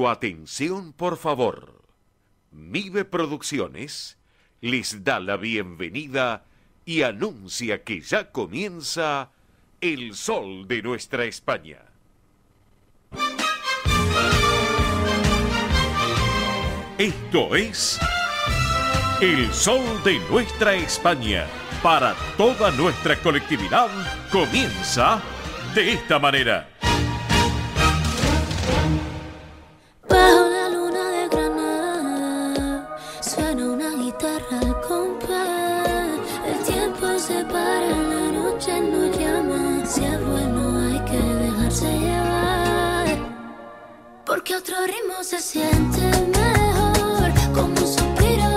Su atención, por favor. Mive Producciones les da la bienvenida y anuncia que ya comienza El Sol de Nuestra España. Esto es El Sol de Nuestra España. Para toda nuestra colectividad comienza de esta manera. Bajo la luna de Granada suena una guitarra al compás. El tiempo se para, la noche nos llama. Si es bueno hay que dejarse llevar, porque otro ritmo se siente mejor, como un suspiro,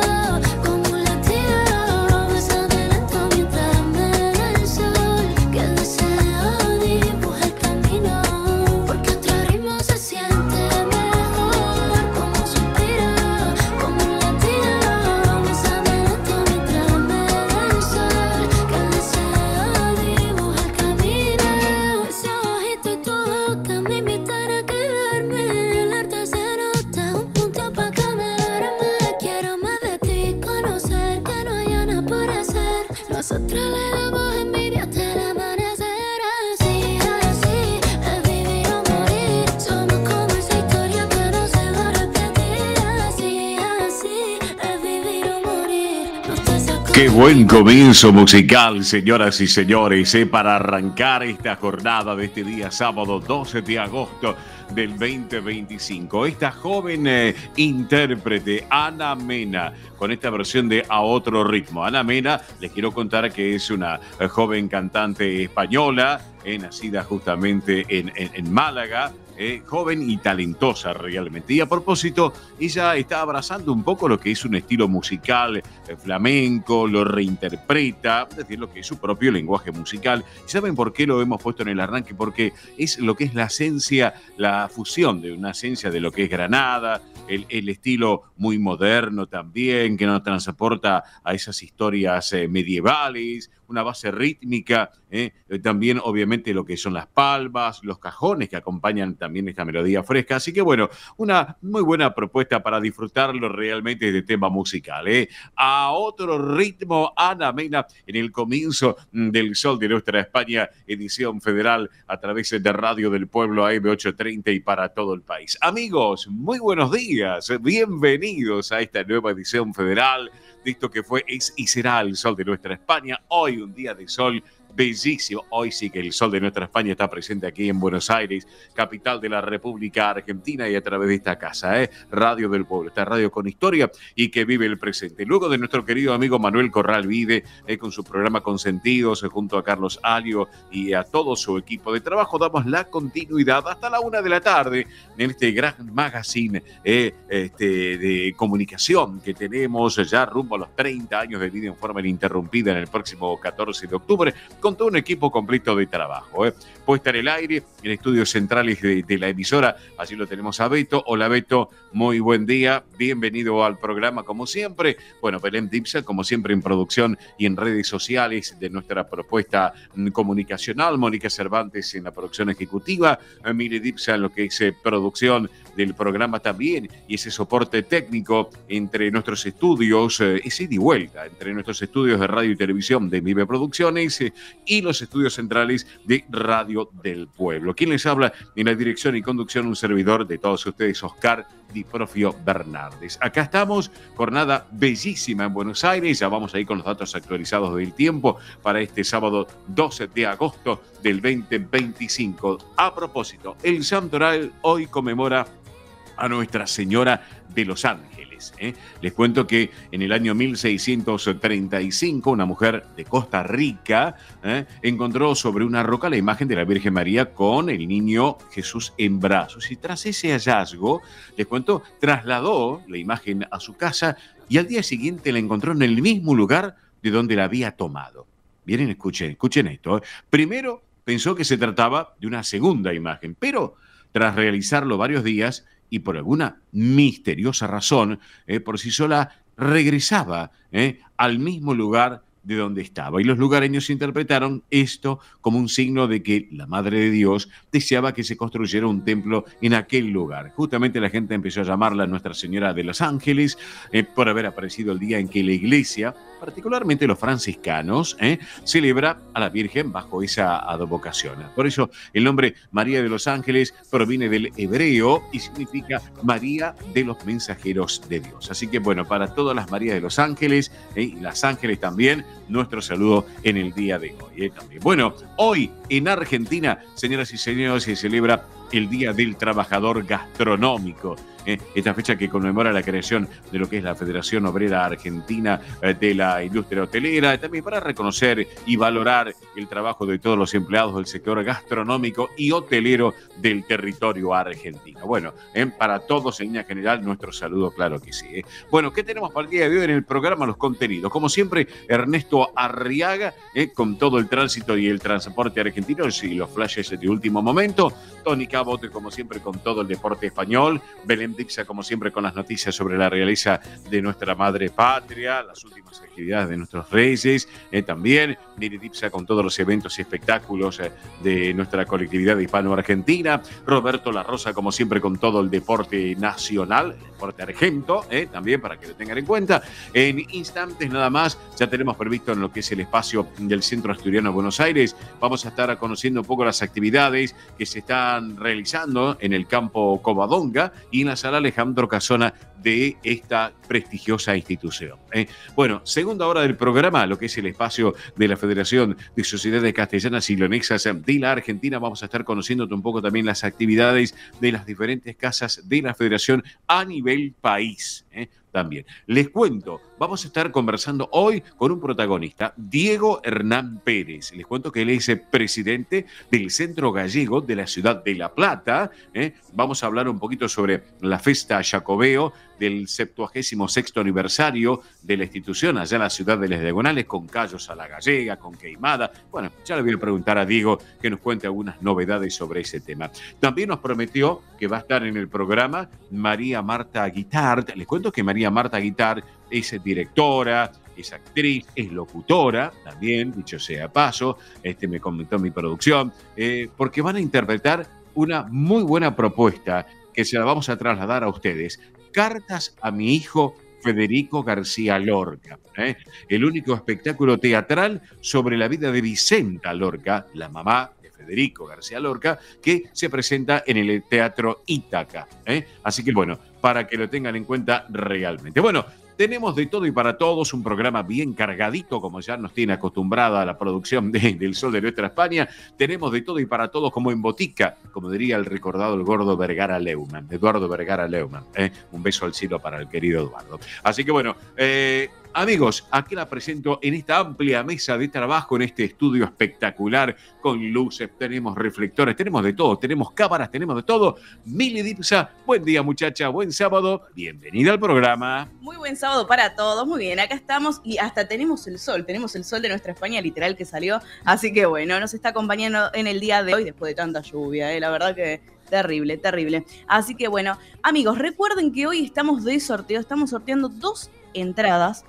como un latido. Bésame lento mientras me da el sol, que el deseo dibuja el camino, porque otro ritmo se siente mejor, como un suspiro, como un latido. Bésame lento mientras me da el sol, que el deseo dibuja el camino. Ese ojito y tu boca me invitan a quedarme. El arte se nota, un punto pa' camarme. Quiero más de ti, conocer que no haya nada por hacer. Nosotros le damos envidia hasta el amanecer. Así, así, es vivir o morir. Somos como esa historia que no se va a repetir. Así, así, es vivir o morir. No estás Qué buen comienzo musical, señoras y señores, para arrancar esta jornada de este día sábado 12 de agosto del 2025. Esta joven intérprete, Ana Mena, con esta versión de A Otro Ritmo. Ana Mena, les quiero contar que es una joven cantante española, nacida justamente en Málaga. Joven y talentosa realmente. Y a propósito, ella está abrazando un poco lo que es un estilo musical flamenco, lo reinterpreta, es decir, lo que es su propio lenguaje musical. ¿Saben por qué lo hemos puesto en el arranque? Porque es lo que es la esencia, la fusión de una esencia de lo que es Granada, el estilo muy moderno también, que nos transporta a esas historias medievales, una base rítmica, también obviamente lo que son las palmas, los cajones que acompañan también esta melodía fresca. Así que bueno, una muy buena propuesta para disfrutarlo realmente de tema musical. A Otro Ritmo, Ana Mena, en el comienzo del Sol de Nuestra España, edición federal a través de Radio del Pueblo AM 830 y para todo el país. Amigos, muy buenos días, bienvenidos a esta nueva edición federal de esto que fue, es y será el Sol de Nuestra España. Hoy un día de sol bellísimo. Hoy sí que el Sol de Nuestra España está presente aquí en Buenos Aires, capital de la República Argentina, y a través de esta casa, Radio del Pueblo, esta radio con historia y que vive el presente. Luego de nuestro querido amigo Manuel Corral Vide, con su programa Consentidos, junto a Carlos Alio y a todo su equipo de trabajo, damos la continuidad hasta la 1 de la tarde en este gran magazine de comunicación que tenemos ya rumbo a los 30 años de vida en forma ininterrumpida en el próximo 14 de octubre, con todo un equipo completo de trabajo. Puesta en el aire, en estudios centrales de la emisora, allí lo tenemos a Beto. Hola Beto, muy buen día, bienvenido al programa como siempre. Bueno, Belén Dipsa, como siempre en producción y en redes sociales de nuestra propuesta comunicacional, Mónica Cervantes en la producción ejecutiva, Mire Dipsa en lo que es producción del programa también, y ese soporte técnico entre nuestros estudios, ese ida y vuelta entre nuestros estudios de radio y televisión de Mive Producciones y los estudios centrales de Radio del Pueblo. ¿Quién les habla? En la dirección y conducción, un servidor de todos ustedes, Oscar Di Profio Bernardes. Acá estamos, jornada bellísima en Buenos Aires. Ya vamos a ir con los datos actualizados del tiempo para este sábado 12 de agosto del 2025. A propósito, el santoral hoy conmemora a Nuestra Señora de los Ángeles. Les cuento que en el año 1635 una mujer de Costa Rica encontró sobre una roca la imagen de la Virgen María con el niño Jesús en brazos, y tras ese hallazgo, les cuento, trasladó la imagen a su casa y al día siguiente la encontró en el mismo lugar de donde la había tomado. Miren, escuchen esto. Primero pensó que se trataba de una segunda imagen, pero tras realizarlo varios días y por alguna misteriosa razón, por sí sola regresaba al mismo lugar de donde estaba. Y los lugareños interpretaron esto como un signo de que la Madre de Dios deseaba que se construyera un templo en aquel lugar. Justamente la gente empezó a llamarla Nuestra Señora de los Ángeles por haber aparecido el día en que la iglesia, particularmente los franciscanos, celebra a la Virgen bajo esa advocación. Por eso el nombre María de los Ángeles proviene del hebreo y significa María de los mensajeros de Dios. Así que bueno, para todas las Marías de los Ángeles y las ángeles también, nuestro saludo en el día de hoy también. Bueno, hoy en Argentina, señoras y señores, se celebra el Día del Trabajador Gastronómico. Esta fecha que conmemora la creación de lo que es la Federación Obrera Argentina de la Industria Hotelera, también para reconocer y valorar el trabajo de todos los empleados del sector gastronómico y hotelero del territorio argentino. Bueno, para todos en línea general, nuestro saludo, claro que sí. Bueno, ¿qué tenemos para el día de hoy en el programa? Los contenidos. Como siempre, Ernesto Arriaga, con todo el tránsito y el transporte argentino y los flashes de último momento. Tony Cabote, como siempre, con todo el deporte español. Belén Dipsa, como siempre, con las noticias sobre la realeza de nuestra madre patria, las últimas actividades de nuestros reyes. También Miri Dipsa con todos los eventos y espectáculos de nuestra colectividad hispano-argentina. Roberto La Rosa, como siempre, con todo el deporte nacional, el deporte argento, también para que lo tengan en cuenta. En instantes nada más, ya tenemos previsto en lo que es el espacio del Centro Asturiano de Buenos Aires. Vamos a estar conociendo un poco las actividades que se están realizando en el campo Covadonga y en la sala Alejandro Casona de esta prestigiosa institución. Bueno, segunda hora del programa, lo que es el espacio de la Federación de Sociedades Castellanas y Leonexas de la Argentina. Vamos a estar conociendo un poco también las actividades de las diferentes casas de la Federación a nivel país. También les cuento, vamos a estar conversando hoy con un protagonista, Diego Hernán Pérez. Les cuento que él es presidente del Centro Gallego de la ciudad de La Plata. Vamos a hablar un poquito sobre la Festa Jacobeo del 76º aniversario de la institución allá en la ciudad de Les Diagonales, con callos a la gallega, con queimada. Bueno, ya le voy a preguntar a Diego que nos cuente algunas novedades sobre ese tema. También nos prometió que va a estar en el programa María Marta Guitart. Les cuento que María Marta Guitart es directora, es actriz, es locutora, también, dicho sea paso, me comentó mi producción, porque van a interpretar una muy buena propuesta que se la vamos a trasladar a ustedes. Cartas a mi hijo Federico García Lorca, el único espectáculo teatral sobre la vida de Vicenta Lorca, la mamá de Federico García Lorca, que se presenta en el Teatro Ítaca. Así que bueno, para que lo tengan en cuenta realmente. Bueno, tenemos de todo y para todos, un programa bien cargadito, como ya nos tiene acostumbrada la producción del Sol de Nuestra España. Tenemos de todo y para todos, como en botica, como diría el recordado el gordo Vergara Leumann, Eduardo Vergara Leumann. Un beso al cielo para el querido Eduardo. Así que bueno, amigos, aquí la presento en esta amplia mesa de trabajo, en este estudio espectacular, con luces, tenemos reflectores, tenemos de todo, tenemos cámaras, tenemos de todo. Mili Dipsa, buen día muchacha, buen sábado, bienvenida al programa. Muy buen sábado para todos, muy bien, acá estamos y hasta tenemos el sol de nuestra España literal que salió, así que bueno, nos está acompañando en el día de hoy después de tanta lluvia, la verdad que terrible, terrible. Así que bueno, amigos, recuerden que hoy estamos de sorteo, estamos sorteando dos entradas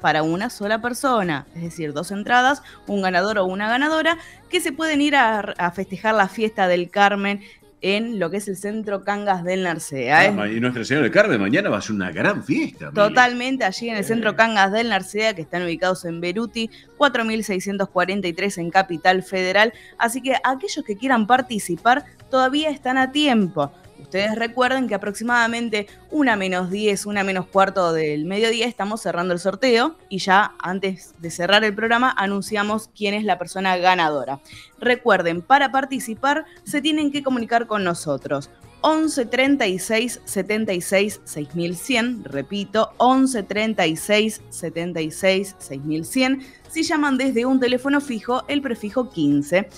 para una sola persona, es decir, 2 entradas, un ganador o una ganadora, que se pueden ir a festejar la fiesta del Carmen en lo que es el Centro Cangas del Narcea. Y Nuestra Señora del Carmen mañana va a ser una gran fiesta. Totalmente, allí en el Centro Cangas del Narcea, que están ubicados en Beruti, 4643 en Capital Federal. Así que aquellos que quieran participar todavía están a tiempo. Ustedes recuerden que aproximadamente 1:10, 1:15 del mediodía estamos cerrando el sorteo y ya antes de cerrar el programa anunciamos quién es la persona ganadora. Recuerden, para participar se tienen que comunicar con nosotros. 11 36 76 6100, repito, 11 36 76 6100. Si llaman desde un teléfono fijo, el prefijo 15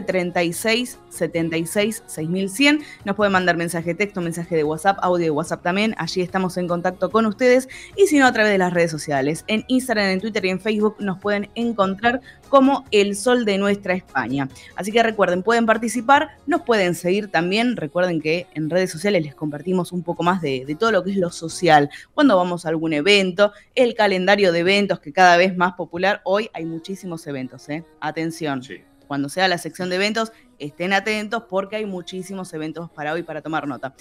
36 76 6100. Nos pueden mandar mensaje de texto, mensaje de WhatsApp, audio de WhatsApp también. Allí estamos en contacto con ustedes. Y si no, a través de las redes sociales. En Instagram, en Twitter y en Facebook nos pueden encontrar como El Sol de Nuestra España. Así que recuerden, pueden participar, nos pueden seguir también. Recuerden que en redes sociales les compartimos un poco más de todo lo que es lo social. Cuando vamos a algún evento, el calendario de eventos que cada vez más popular. Hoy hay muchísimos eventos, Atención. Sí. Cuando sea la sección de eventos, estén atentos porque hay muchísimos eventos para hoy para tomar nota.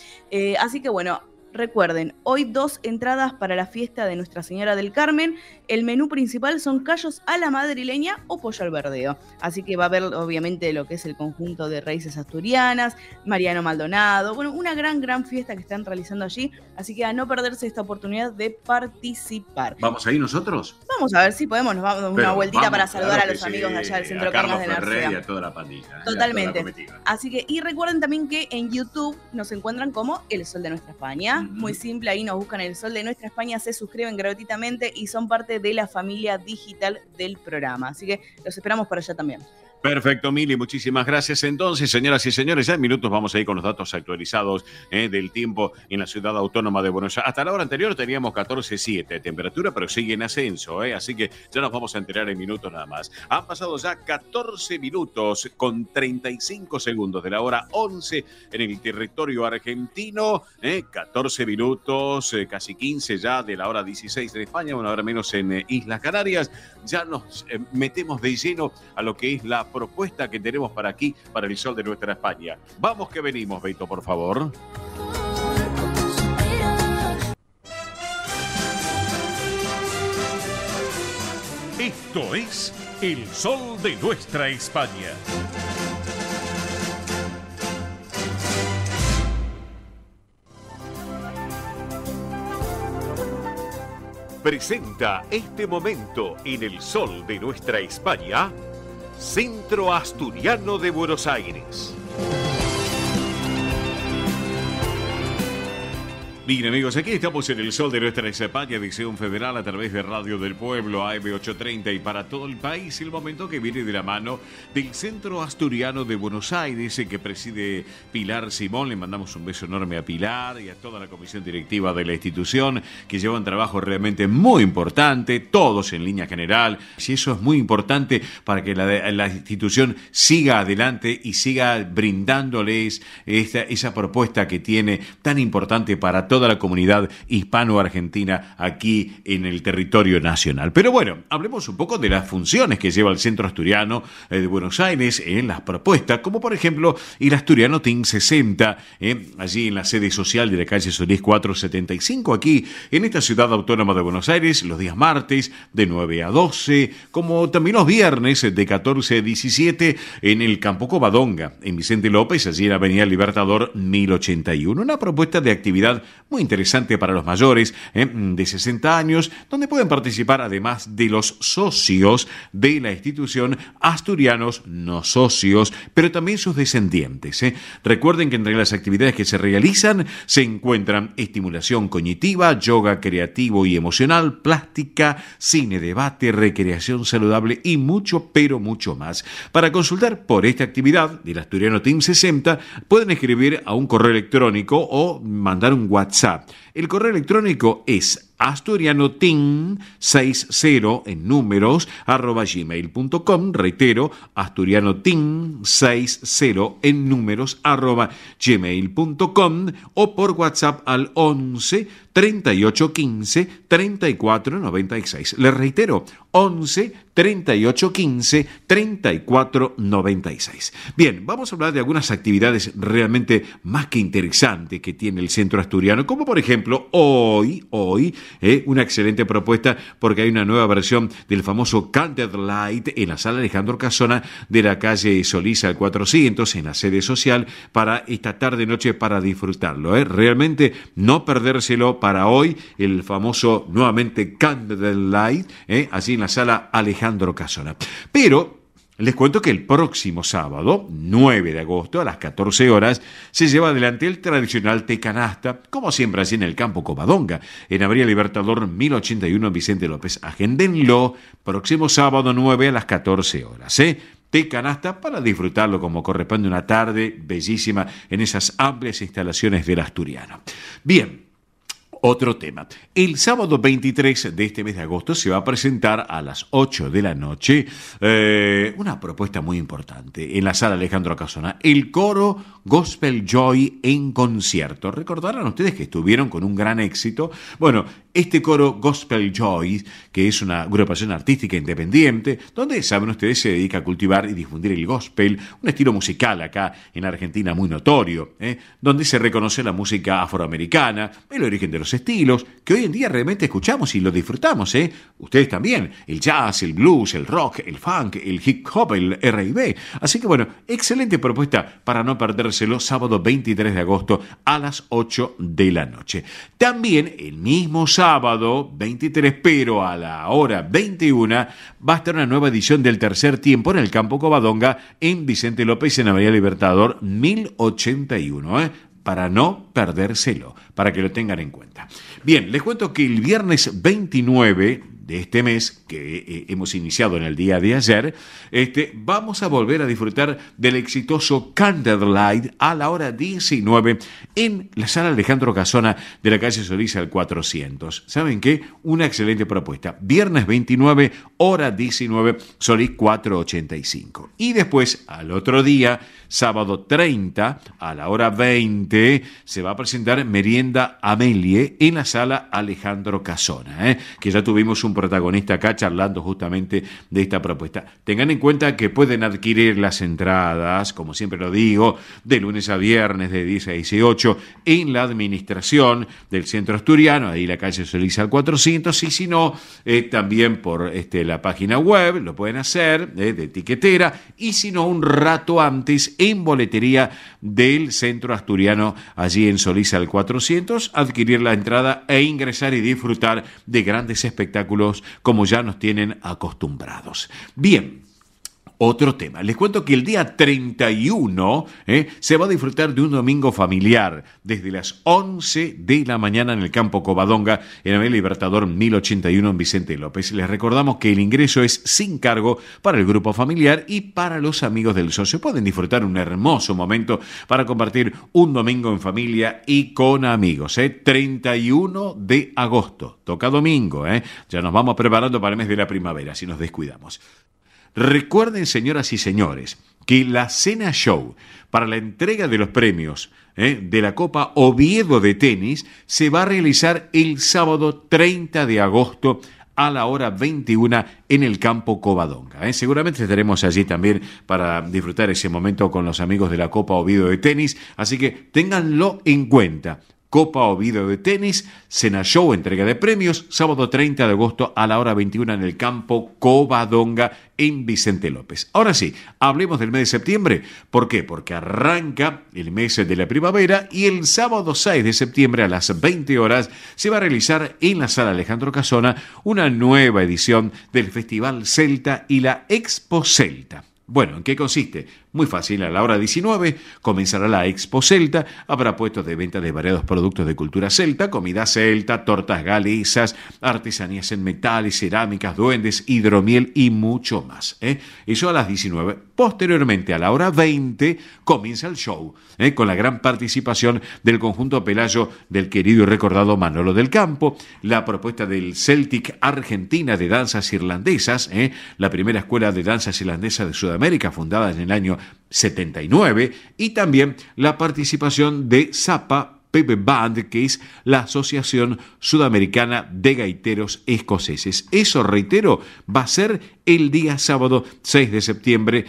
Así que bueno, recuerden, hoy 2 entradas para la fiesta de Nuestra Señora del Carmen. El menú principal son callos a la madrileña o pollo al verdeo. Así que va a haber obviamente lo que es el conjunto de raíces asturianas, Mariano Maldonado. Bueno, una gran fiesta que están realizando allí. Así que a no perderse esta oportunidad de participar. ¿Vamos ahí nosotros? Vamos a ver si podemos, nos vamos a dar una vueltita para saludar claro a los amigos de allá del Centro a Carlos Cangas de Ferrer Narcea. y a toda la pandilla. Totalmente. Así que, y recuerden también que en YouTube nos encuentran como El Sol de Nuestra España. Muy simple, ahí nos buscan El Sol de Nuestra España, se suscriben gratuitamente y son parte de la familia digital del programa. Así que los esperamos por allá también. Perfecto, Mili, muchísimas gracias. Entonces, señoras y señores, ya en minutos vamos a ir con los datos actualizados del tiempo en la ciudad autónoma de Buenos Aires. Hasta la hora anterior teníamos 14,7 de temperatura, pero sigue en ascenso, así que ya nos vamos a enterar en minutos nada más. Han pasado ya 14 minutos con 35 segundos de la hora 11 en el territorio argentino, 14 minutos, casi 15 ya de la hora 16 de España, una hora menos en Islas Canarias. Ya nos metemos de lleno a lo que es la propuesta que tenemos para aquí, para El Sol de Nuestra España. Vamos que venimos, Beto, por favor. Esto es El Sol de Nuestra España. Presenta este momento en El Sol de Nuestra España, Centro Asturiano de Buenos Aires. Bien, amigos, aquí estamos en El Sol de Nuestra España, Visión Federal a través de Radio del Pueblo, AM830 y para todo el país. El momento que viene de la mano del Centro Asturiano de Buenos Aires, que preside Pilar Simón. Le mandamos un beso enorme a Pilar y a toda la comisión directiva de la institución, que lleva un trabajo realmente muy importante, todos en línea general. Y eso es muy importante para que la institución siga adelante y siga brindándoles esa propuesta que tiene tan importante para toda la comunidad hispano-argentina aquí en el territorio nacional. Pero bueno, hablemos un poco de las funciones que lleva el Centro Asturiano de Buenos Aires en las propuestas, como por ejemplo el Asturiano Team 60, allí en la sede social de la calle Solís 475, aquí en esta ciudad autónoma de Buenos Aires, los días martes de 9 a 12, como también los viernes de 14 a 17 en el Campo Covadonga, en Vicente López, allí en Avenida Libertador 1081. Una propuesta de actividad muy interesante para los mayores de 60 años, donde pueden participar además de los socios de la institución, asturianos no socios, pero también sus descendientes. Recuerden que entre las actividades que se realizan se encuentran estimulación cognitiva, yoga creativo y emocional, plástica, cine, debate, recreación saludable y mucho, pero mucho más. Para consultar por esta actividad del Asturiano Team 60, pueden escribir a un correo electrónico o mandar un WhatsApp. El correo electrónico es asturianoteam60 en números @gmail.com. Reitero, asturianoteam60 en números @gmail.com o por WhatsApp al 11 38 15 34 96. Les reitero, 11 38 15 34 96. Bien, vamos a hablar de algunas actividades realmente más que interesantes que tiene el Centro Asturiano, como por ejemplo hoy, una excelente propuesta porque hay una nueva versión del famoso Candlelight en la sala Alejandro Casona de la calle Solís al 400 en la sede social para esta tarde-noche para disfrutarlo. Realmente no perdérselo para hoy, el famoso nuevamente Candlelight, allí en la sala Alejandro Casona. Pero les cuento que el próximo sábado, 9 de agosto, a las 14 horas, se lleva adelante el tradicional té canasta, como siempre así en el Campo Covadonga, en Avenida Libertador 1081 en Vicente López. Agéndenlo, próximo sábado 9 a las 14 horas. Té canasta para disfrutarlo como corresponde, una tarde bellísima en esas amplias instalaciones del Asturiano. Bien. Otro tema. El sábado 23 de este mes de agosto se va a presentar a las 8 de la noche una propuesta muy importante en la sala Alejandro Casona. El coro Gospel Joy en concierto. Recordarán ustedes que estuvieron con un gran éxito. Bueno, este coro Gospel Joy, que es una agrupación artística independiente, donde, saben ustedes, se dedica a cultivar y difundir el gospel, un estilo musical acá en Argentina muy notorio, donde se reconoce la música afroamericana, el origen de los estilos, que hoy en día realmente escuchamos y lo disfrutamos, ustedes también, el jazz, el blues, el rock, el funk, el hip hop, el R&B. Así que bueno, excelente propuesta para no perdérselo, sábado 23 de agosto a las 8 de la noche. También el mismo sábado 23, pero a la hora 21, va a estar una nueva edición del Tercer Tiempo en el Campo Covadonga en Vicente López, en Avenida Libertador 1081, para no perdérselo, para que lo tengan en cuenta. Bien, les cuento que el viernes 29 de este mes, que hemos iniciado en el día de ayer, vamos a volver a disfrutar del exitoso Candlelight a la hora 19 en la sala Alejandro Casona de la calle Solís al 400. ¿Saben qué? Una excelente propuesta. Viernes 29, hora 19, Solís 485. Y después, al otro día, sábado 30, a la hora 20, se va a presentar Merienda Amelie en la sala Alejandro Casona, que ya tuvimos un protagonista acá charlando justamente de esta propuesta. Tengan en cuenta que pueden adquirir las entradas, como siempre lo digo, de lunes a viernes de 10 a 18 en la administración del Centro Asturiano, ahí la calle Solís al 400, y si no, también por la página web lo pueden hacer de etiquetera, y si no, un rato antes en boletería del Centro Asturiano, allí en Solís al 400, adquirir la entrada e ingresar y disfrutar de grandes espectáculos como ya nos tienen acostumbrados. Bien. Otro tema. Les cuento que el día 31 se va a disfrutar de un domingo familiar desde las 11 de la mañana en el Campo Covadonga, en Avenida Libertador 1081 en Vicente López. Les recordamos que el ingreso es sin cargo para el grupo familiar y para los amigos del socio. Pueden disfrutar un hermoso momento para compartir un domingo en familia y con amigos. 31 de agosto. Toca domingo. Ya nos vamos preparando para el mes de la primavera si nos descuidamos. Recuerden, señoras y señores, que la cena show para la entrega de los premios de la Copa Oviedo de tenis se va a realizar el sábado 30 de agosto a la hora 21 en el Campo Covadonga. Seguramente estaremos allí también para disfrutar ese momento con los amigos de la Copa Oviedo de tenis, así que ténganlo en cuenta. Copa Oviedo de tenis, cena show, entrega de premios, sábado 30 de agosto a la hora 21 en el Campo Covadonga en Vicente López. Ahora sí, hablemos del mes de septiembre. ¿Por qué? Porque arranca el mes de la primavera y el sábado 6 de septiembre a las 20 horas se va a realizar en la sala Alejandro Casona una nueva edición del Festival Celta y la Expo Celta. Bueno, ¿en qué consiste? Muy fácil, a la hora 19 comenzará la Expo Celta, habrá puestos de venta de variados productos de cultura celta, comida celta, tortas galesas, artesanías en metales, cerámicas, duendes, hidromiel y mucho más. Eso a las 19. Posteriormente, a la hora 20, comienza el show, con la gran participación del conjunto Pelayo del querido y recordado Manolo del Campo, la propuesta del Celtic Argentina de danzas irlandesas, la primera escuela de danzas irlandesas de Sudamérica, fundada en el año 79, y también la participación de Zappa Pepe Band, que es la Asociación Sudamericana de Gaiteros Escoceses. Eso, reitero, va a ser el día sábado 6 de septiembre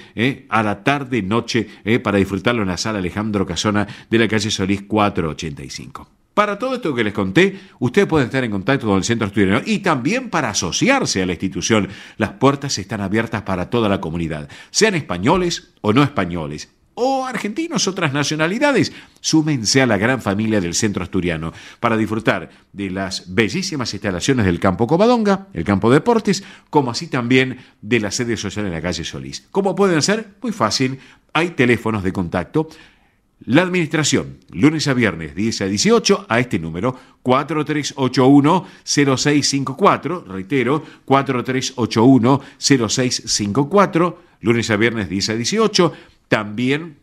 a la tarde-noche para disfrutarlo en la sala Alejandro Casona de la calle Solís 485. Para todo esto que les conté, ustedes pueden estar en contacto con el Centro Asturiano y también para asociarse a la institución. Las puertas están abiertas para toda la comunidad, sean españoles o no españoles, o argentinos, otras nacionalidades. Súmense a la gran familia del Centro Asturiano para disfrutar de las bellísimas instalaciones del Campo Covadonga, el Campo de Deportes, como así también de la sede social en la calle Solís. ¿Cómo pueden hacer? Muy fácil, hay teléfonos de contacto. La administración, lunes a viernes, 10 a 18, a este número, 4381-0654, reitero, 4381-0654, lunes a viernes, 10 a 18, también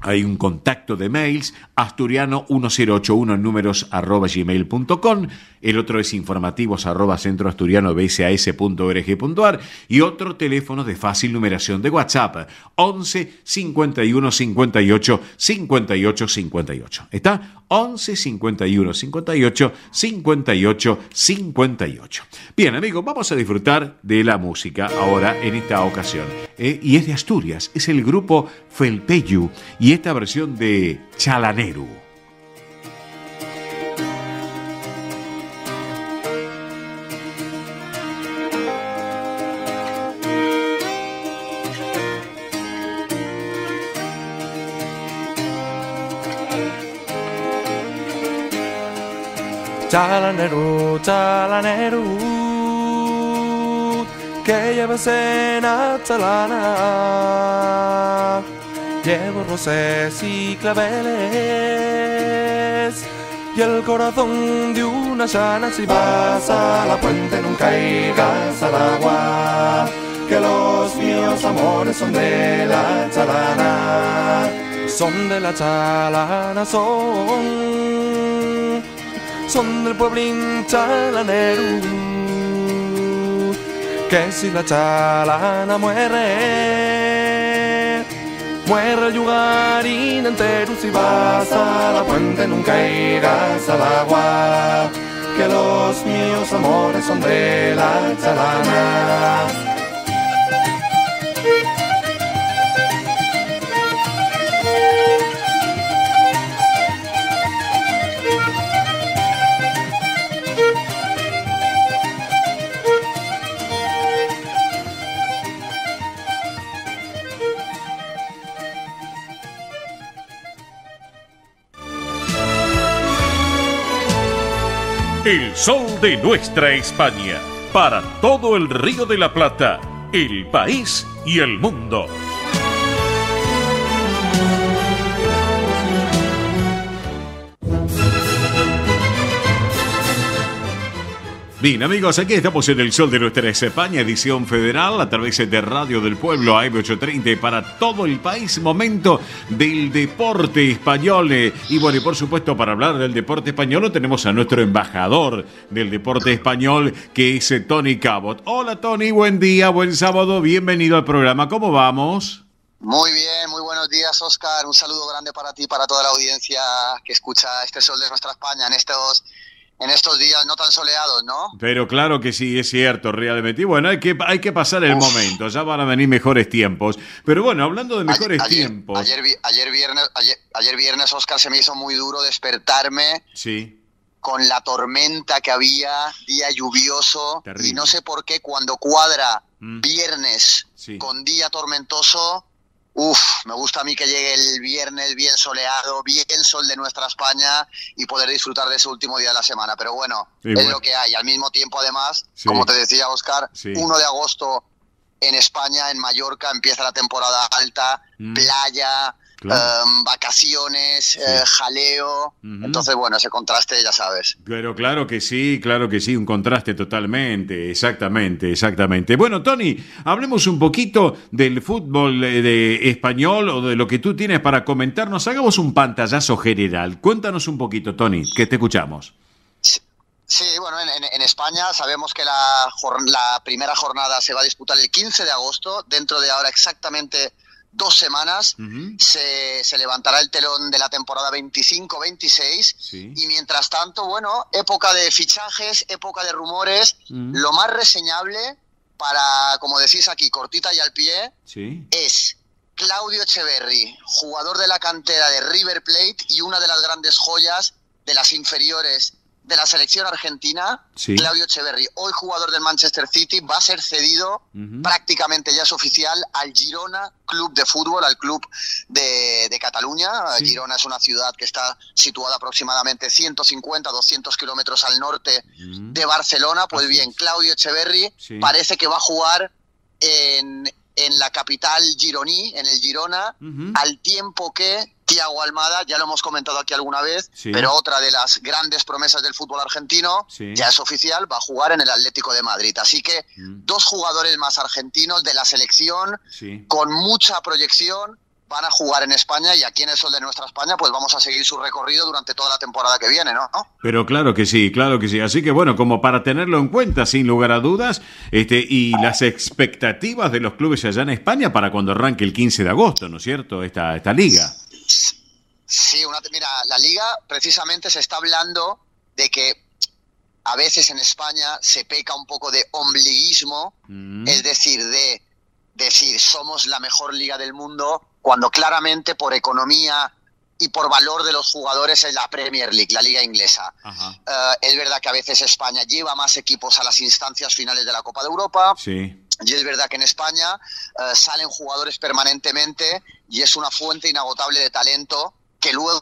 Hay un contacto de mails, asturiano1081 en números @gmail.com, el otro es informativos @centroasturianobsas.org.ar y otro teléfono de fácil numeración de WhatsApp, 11 51 58 58 58. ¿Está? 11 51 58 58 58. Bien, amigos, vamos a disfrutar de la música ahora en esta ocasión. Y es de Asturias, es el grupo Felpeyu y esta versión de Chalaneru. Chalaneru, chalaneru, que llevas en Chalana. Llevo rosas y claveles y el corazón de una llana. Si vas a la puente nunca caigas al agua, que los míos amores son de la Chalana. Son de la Chalana, son del pueblín chalaneru, que si la Chalana muere, muere el lugarín entero. Si vas a la puente nunca irás al agua, que los míos amores son de la Chalana. El sol de nuestra España, para todo el Río de la Plata, el país y el mundo. Bien, amigos, aquí estamos en el sol de nuestra España, edición federal, a través de Radio del Pueblo, AM830, para todo el país. Momento del deporte español. Y bueno, y por supuesto, para hablar del deporte español, tenemos a nuestro embajador del deporte español, que es Tony Cabot. Hola, Tony, buen día, buen sábado, bienvenido al programa. ¿Cómo vamos? Muy bien, muy buenos días, Óscar. Un saludo grande para ti, para toda la audiencia que escucha este sol de nuestra España en estos días no tan soleados, ¿no? Pero claro que sí, es cierto, realmente. Y bueno, hay que pasar el momento, ya van a venir mejores tiempos. Pero bueno, hablando de mejores tiempos... Ayer viernes, Óscar, se me hizo muy duro despertarme con la tormenta que había, día lluvioso. Terrible. Y no sé por qué cuando cuadra viernes con día tormentoso... me gusta a mí que llegue el viernes bien soleado, bien sol de nuestra España y poder disfrutar de ese último día de la semana. Pero bueno, es lo que hay. Al mismo tiempo, además, como te decía, Óscar, 1 de agosto en España, en Mallorca, empieza la temporada alta, playa, vacaciones, jaleo. Entonces, bueno, ese contraste ya sabes. Pero claro que sí, un contraste totalmente, exactamente. Bueno, Tony, hablemos un poquito del fútbol de español o de lo que tú tienes para comentarnos. Hagamos un pantallazo general. Cuéntanos un poquito, Tony, que te escuchamos. Sí, bueno, en España sabemos que la primera jornada se va a disputar el 15 de agosto, dentro de ahora exactamente 2 semanas. Se levantará el telón de la temporada 25-26 y mientras tanto, bueno, época de fichajes, época de rumores. Lo más reseñable para, como decís aquí, cortita y al pie, es Claudio Echeverri, jugador de la cantera de River Plate y una de las grandes joyas de las inferiores de la selección argentina. Claudio Echeverri, hoy jugador del Manchester City, va a ser cedido, prácticamente ya es oficial, al Girona Club de Fútbol, al club de Cataluña. Girona es una ciudad que está situada aproximadamente 150-200 kilómetros al norte de Barcelona. Pues bien, Claudio Echeverri parece que va a jugar en la capital gironí, en el Girona, al tiempo que Thiago Almada, ya lo hemos comentado aquí alguna vez, pero otra de las grandes promesas del fútbol argentino, ya es oficial, va a jugar en el Atlético de Madrid. Así que 2 jugadores más argentinos de la selección, con mucha proyección, van a jugar en España y aquí en el Sol de nuestra España pues vamos a seguir su recorrido durante toda la temporada que viene, ¿no? Pero claro que sí, claro que sí. Así que bueno, como para tenerlo en cuenta, sin lugar a dudas, y las expectativas de los clubes allá en España para cuando arranque el 15 de agosto, ¿no es cierto? Esta liga. Sí, mira, la liga precisamente se está hablando de que a veces en España se peca un poco de ombliguismo, es decir, de decir somos la mejor liga del mundo, cuando claramente por economía y por valor de los jugadores es la Premier League, la liga inglesa. Es verdad que a veces España lleva más equipos a las instancias finales de la Copa de Europa. Sí. Y es verdad que en España salen jugadores permanentemente y es una fuente inagotable de talento que luego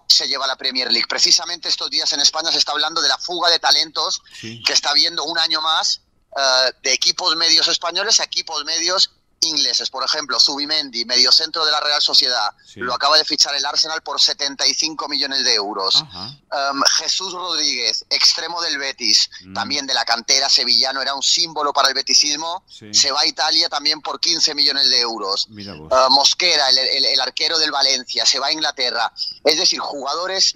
se lleva a la Premier League. Precisamente estos días en España se está hablando de la fuga de talentos que está habiendo un año más de equipos medios españoles a equipos medios ingleses. Por ejemplo, Zubimendi, mediocentro de la Real Sociedad, lo acaba de fichar el Arsenal por 75 millones de euros. Jesús Rodríguez, extremo del Betis, también de la cantera sevillano, era un símbolo para el betisismo, se va a Italia también por 15 millones de euros. Mosquera, el arquero del Valencia, se va a Inglaterra. Es decir, jugadores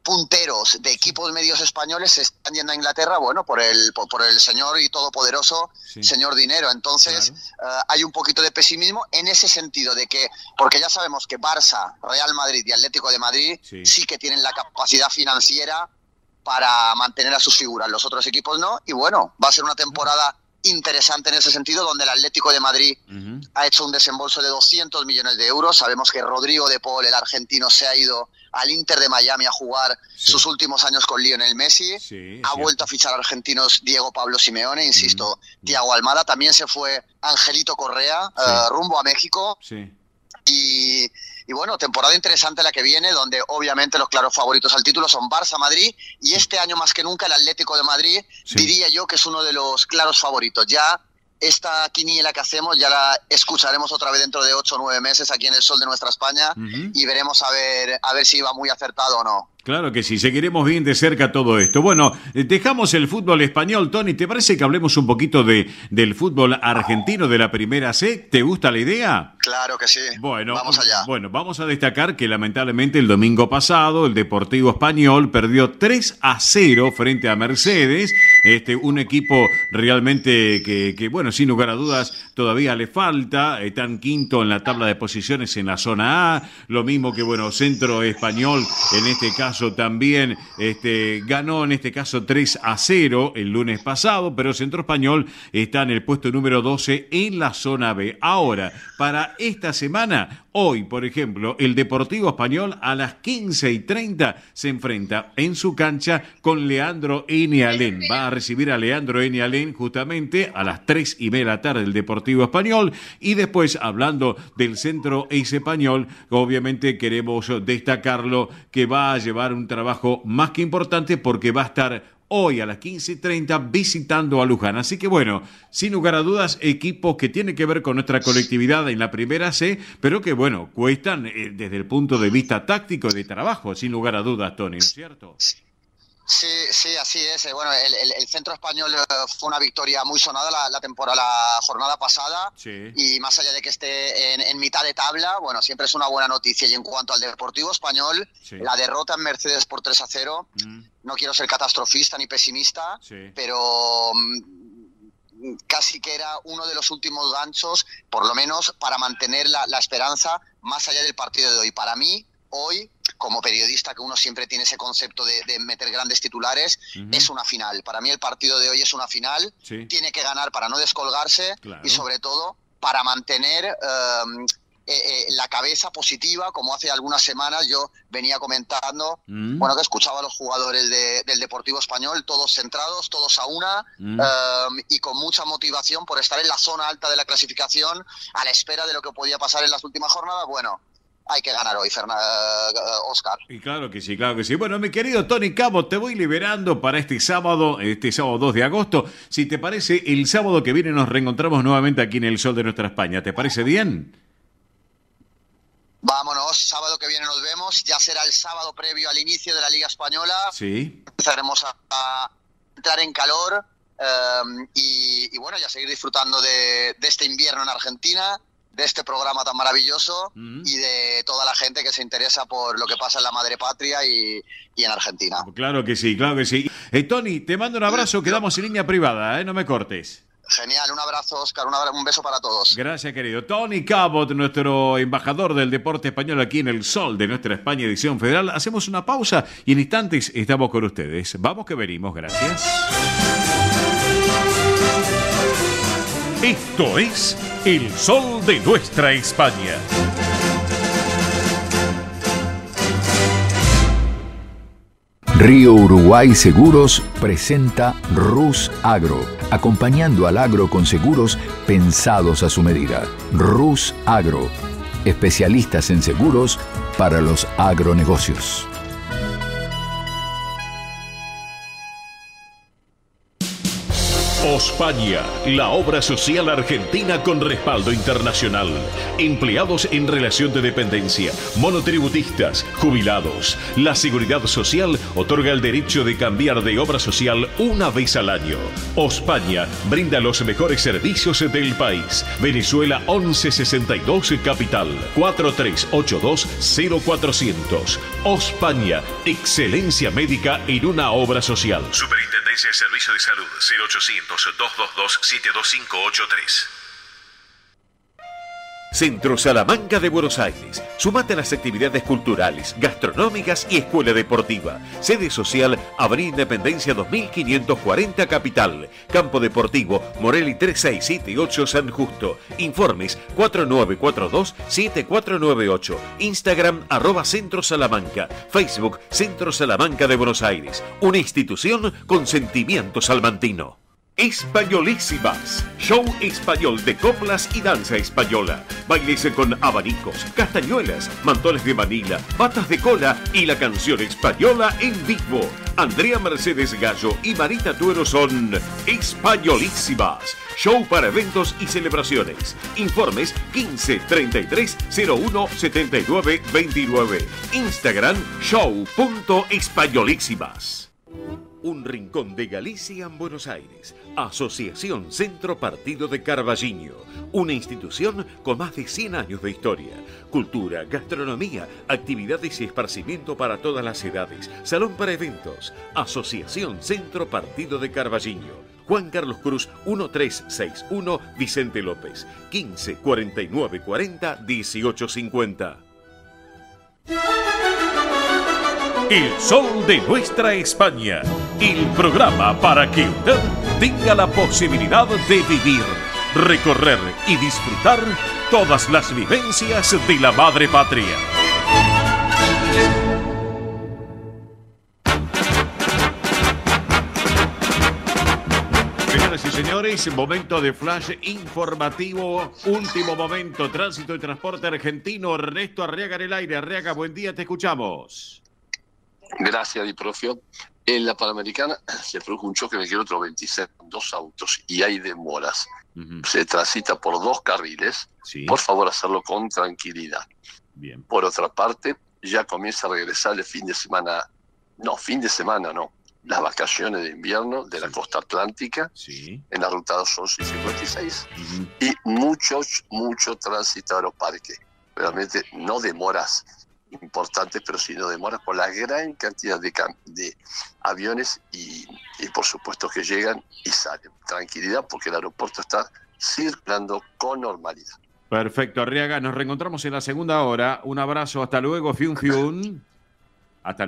punteros de equipos medios españoles se están yendo a Inglaterra, bueno, por el señor y todopoderoso señor dinero. Entonces, hay un poquito de pesimismo en ese sentido de que, porque ya sabemos que Barça, Real Madrid y Atlético de Madrid sí que tienen la capacidad financiera para mantener a sus figuras, los otros equipos no, y bueno, va a ser una temporada interesante en ese sentido, donde el Atlético de Madrid ha hecho un desembolso de 200 millones de euros. Sabemos que Rodrigo de Paul, el argentino, se ha ido al Inter de Miami a jugar sus últimos años con Lionel Messi. Ha vuelto a fichar a argentinos Diego Pablo Simeone, insisto, Thiago Almada. También se fue Angelito Correa rumbo a México. Y bueno, temporada interesante la que viene, donde obviamente los claros favoritos al título son Barça-Madrid, y este año más que nunca el Atlético de Madrid, diría yo que es uno de los claros favoritos. Ya esta quiniela que hacemos ya la escucharemos otra vez dentro de 8 o 9 meses aquí en el Sol de nuestra España, y veremos a ver si va muy acertado o no. Claro que sí, seguiremos bien de cerca todo esto. Bueno, dejamos el fútbol español, Tony. ¿Te parece que hablemos un poquito del fútbol argentino de la Primera C? ¿Te gusta la idea? Claro que sí. Bueno, vamos allá. Bueno, vamos a destacar que lamentablemente el domingo pasado el Deportivo Español perdió 3-0 frente a Mercedes. Un equipo realmente que, bueno, sin lugar a dudas, todavía le falta. Están quinto en la tabla de posiciones en la zona A. Lo mismo que, bueno, Centro Español en este caso también ganó en este caso 3-0 el lunes pasado, pero Centro Español está en el puesto número 12 en la zona B. Ahora, para esta semana, hoy, por ejemplo, el Deportivo Español a las 15:30 se enfrenta en su cancha con Leandro N. Alén. Va a recibir a Leandro N. Alén justamente a las 3:30 de la tarde el Deportivo Español. Y después, hablando del Centro Español, obviamente queremos destacarlo, que va a llevar un trabajo más que importante porque va a estar hoy a las 15:30 visitando a Luján. Así que bueno, sin lugar a dudas, equipos que tienen que ver con nuestra colectividad en la Primera C, pero que bueno, cuestan desde el punto de vista táctico y de trabajo, sin lugar a dudas, Tony, ¿no es cierto? Sí, así es. Bueno, el Centro Español fue una victoria muy sonada la jornada pasada, y más allá de que esté en mitad de tabla, bueno, siempre es una buena noticia. Y en cuanto al Deportivo Español, la derrota en Mercedes por 3-0, no quiero ser catastrofista ni pesimista, pero casi que era uno de los últimos ganchos, por lo menos para mantener la esperanza más allá del partido de hoy. Para mí, hoy, como periodista, que uno siempre tiene ese concepto de meter grandes titulares, es una final. Para mí el partido de hoy es una final. Tiene que ganar para no descolgarse, y sobre todo para mantener la cabeza positiva, como hace algunas semanas yo venía comentando, bueno, que escuchaba a los jugadores del Deportivo Español, todos centrados, todos a una, y con mucha motivación por estar en la zona alta de la clasificación, a la espera de lo que podía pasar en las últimas jornadas. Bueno, hay que ganar hoy, Óscar. Y claro que sí, claro que sí. Bueno, mi querido Tony Cabo, te voy liberando para este sábado 2 de agosto. Si te parece, el sábado que viene nos reencontramos nuevamente aquí en el Sol de nuestra España. ¿Te parece bien? Vámonos, sábado que viene nos vemos. Ya será el sábado previo al inicio de la Liga Española. Empezaremos a entrar en calor y bueno, ya seguir disfrutando de este invierno en Argentina, de este programa tan maravilloso y de toda la gente que se interesa por lo que pasa en la madre patria y en Argentina. Claro que sí, claro que sí. Tony, te mando un abrazo, quedamos en línea privada, no me cortes. Genial, un abrazo, Oscar, un beso para todos. Gracias, querido. Tony Cabot, nuestro embajador del deporte español aquí en el Sol de nuestra España edición federal. Hacemos una pausa y en instantes estamos con ustedes. Vamos que venimos, gracias. Esto es El Sol de nuestra España. Río Uruguay Seguros presenta Rus Agro, acompañando al agro con seguros pensados a su medida. Rus Agro, especialistas en seguros para los agronegocios. Ospaña, la obra social argentina con respaldo internacional. Empleados en relación de dependencia, monotributistas, jubilados. La Seguridad Social otorga el derecho de cambiar de obra social una vez al año. Ospaña brinda los mejores servicios del país. Venezuela 1162 Capital 4382-0400. Ospaña, excelencia médica en una obra social. Superintendencia de Servicio de Salud 0800-222-72583. Centro Salamanca de Buenos Aires. Sumate a las actividades culturales, gastronómicas y escuela deportiva. Sede social, Avenida Independencia 2540 Capital. Campo Deportivo, Morelli 3678 San Justo. Informes 4942-7498. Instagram @Centro Salamanca. Facebook Centro Salamanca de Buenos Aires. Una institución con sentimiento salmantino. Españolísimas, show español de coplas y danza española. Bailes con abanicos, castañuelas, mantones de Manila, patas de cola y la canción española en vivo. Andrea Mercedes Gallo y Marita Tuero son Españolísimas. Show para eventos y celebraciones. Informes 15 33 01 79 29. Instagram show.españolísimas. Un rincón de Galicia en Buenos Aires. Asociación Centro Partido de Carballiño. Una institución con más de 100 años de historia. Cultura, gastronomía, actividades y esparcimiento para todas las edades. Salón para eventos. Asociación Centro Partido de Carballiño. Juan Carlos Cruz 1361 Vicente López. 15 49 40 18 50. El Sol de nuestra España. El programa para que usted tenga la posibilidad de vivir, recorrer y disfrutar todas las vivencias de la madre patria. Señoras y señores, momento de flash informativo, último momento, tránsito y transporte argentino. Ernesto Arriaga en el aire. Arriaga, buen día, te escuchamos. Gracias, Diprofio. En la Panamericana se produjo un choque en el kilómetro 26 con dos autos y hay demoras. Se transita por dos carriles. Sí. Por favor, hacerlo con tranquilidad. Bien. Por otra parte, ya comienza a regresar el fin de semana no, las vacaciones de invierno de la costa atlántica, en la ruta 211 y 56, y mucho tránsito a los parques. Realmente no demoras importantes, pero sí no demoras por la gran cantidad de aviones y por supuesto que llegan y salen. Tranquilidad, porque el aeropuerto está circulando con normalidad. Perfecto, Arriaga, nos reencontramos en la segunda hora. Un abrazo, hasta luego, fiun. Hasta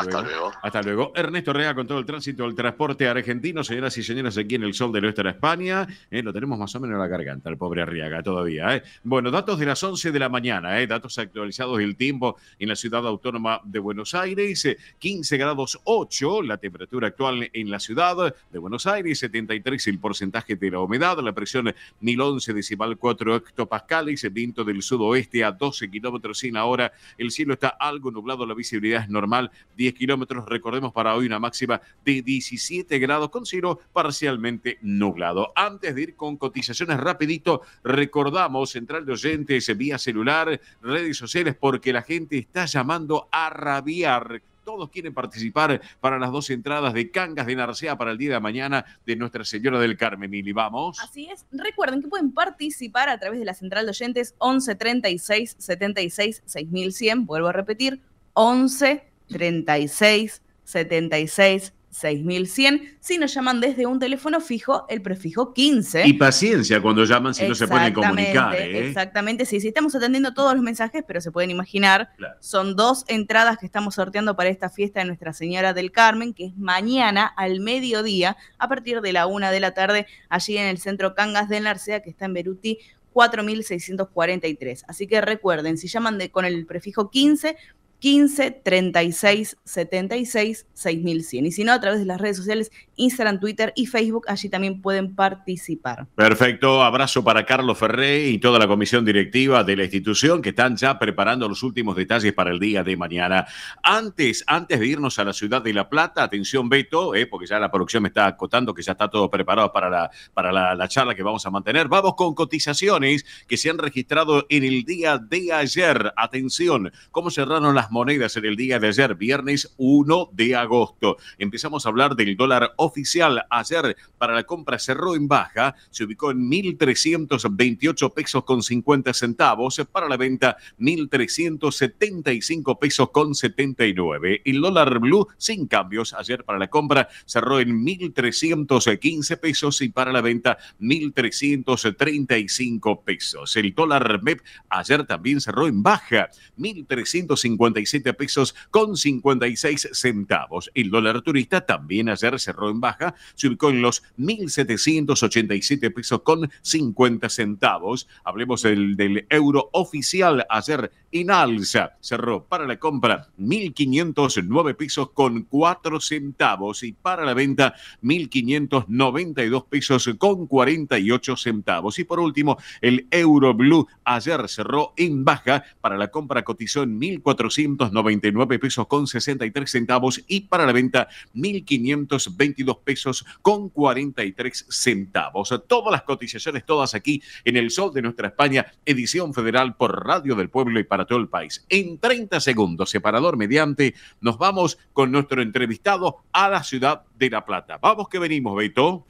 luego. Ernesto Arriaga con todo el tránsito del transporte argentino. Señoras y señores, aquí en el Sol de nuestra España. Lo tenemos más o menos en la garganta, el pobre Arriaga todavía. Bueno, datos de las 11 de la mañana. Datos actualizados del tiempo en la ciudad autónoma de Buenos Aires. 15 grados 8 la temperatura actual en la ciudad de Buenos Aires. 73 el porcentaje de la humedad. La presión 1011,4 hectopascales. Viento del sudoeste a 12 kilómetros en la hora. El cielo está algo nublado. La visibilidad es normal. 10 kilómetros, recordemos, para hoy una máxima de 17 grados con cielo parcialmente nublado. Antes de ir con cotizaciones rapidito, recordamos, central de oyentes, vía celular, redes sociales, porque la gente está llamando a rabiar. todos quieren participar para las 2 entradas de Cangas de Narcea para el día de mañana de Nuestra Señora del Carmen. Mili, vamos. Así es. Recuerden que pueden participar a través de la central de oyentes 11 36 76 6100. Vuelvo a repetir, 11 36 76 6100. Si nos llaman desde un teléfono fijo, el prefijo 15. Y paciencia cuando llaman si no se pueden comunicar. Exactamente, sí, estamos atendiendo todos los mensajes, pero se pueden imaginar, claro. Son 2 entradas que estamos sorteando para esta fiesta de Nuestra Señora del Carmen, que es mañana al mediodía, a partir de la 1 de la tarde, allí en el centro Cangas del Narcea, que está en Beruti 4643. Así que recuerden, si llaman con el prefijo 15 36 76 6100. Y si no, a través de las redes sociales, Instagram, Twitter y Facebook, allí también pueden participar. Perfecto, abrazo para Carlos Ferré y toda la comisión directiva de la institución que están ya preparando los últimos detalles para el día de mañana. Antes de irnos a la ciudad de La Plata, atención Beto, porque ya la producción me está acotando que ya está todo preparado para la charla que vamos a mantener. Vamos con cotizaciones que se han registrado en el día de ayer. Atención, ¿cómo cerraron las monedas en el día de ayer, viernes 1 de agosto? Empezamos a hablar del dólar oficial. Ayer para la compra cerró en baja, se ubicó en 1.328 pesos con 50 centavos, para la venta 1.375 pesos con 79. El dólar blue sin cambios, ayer para la compra cerró en 1.315 pesos y para la venta 1.335 pesos. El dólar MEP ayer también cerró en baja, 1.357 pesos con 56 centavos. El dólar turista también ayer cerró en baja, se ubicó en los 1.787 pesos con 50 centavos. Hablemos del euro oficial, ayer en alza, cerró para la compra 1.509 pesos con 4 centavos y para la venta 1.592 pesos con 48 centavos. Y por último, el euro blue ayer cerró en baja, para la compra cotizó en 1.499 pesos con 63 centavos y para la venta 1.522 pesos con 43 centavos. Todas las cotizaciones, todas aquí en El Sol de Nuestra España, edición federal por Radio del Pueblo y para todo el país. En 30 segundos, separador mediante, nos vamos con nuestro entrevistado a la ciudad de La Plata. Vamos que venimos, Beto.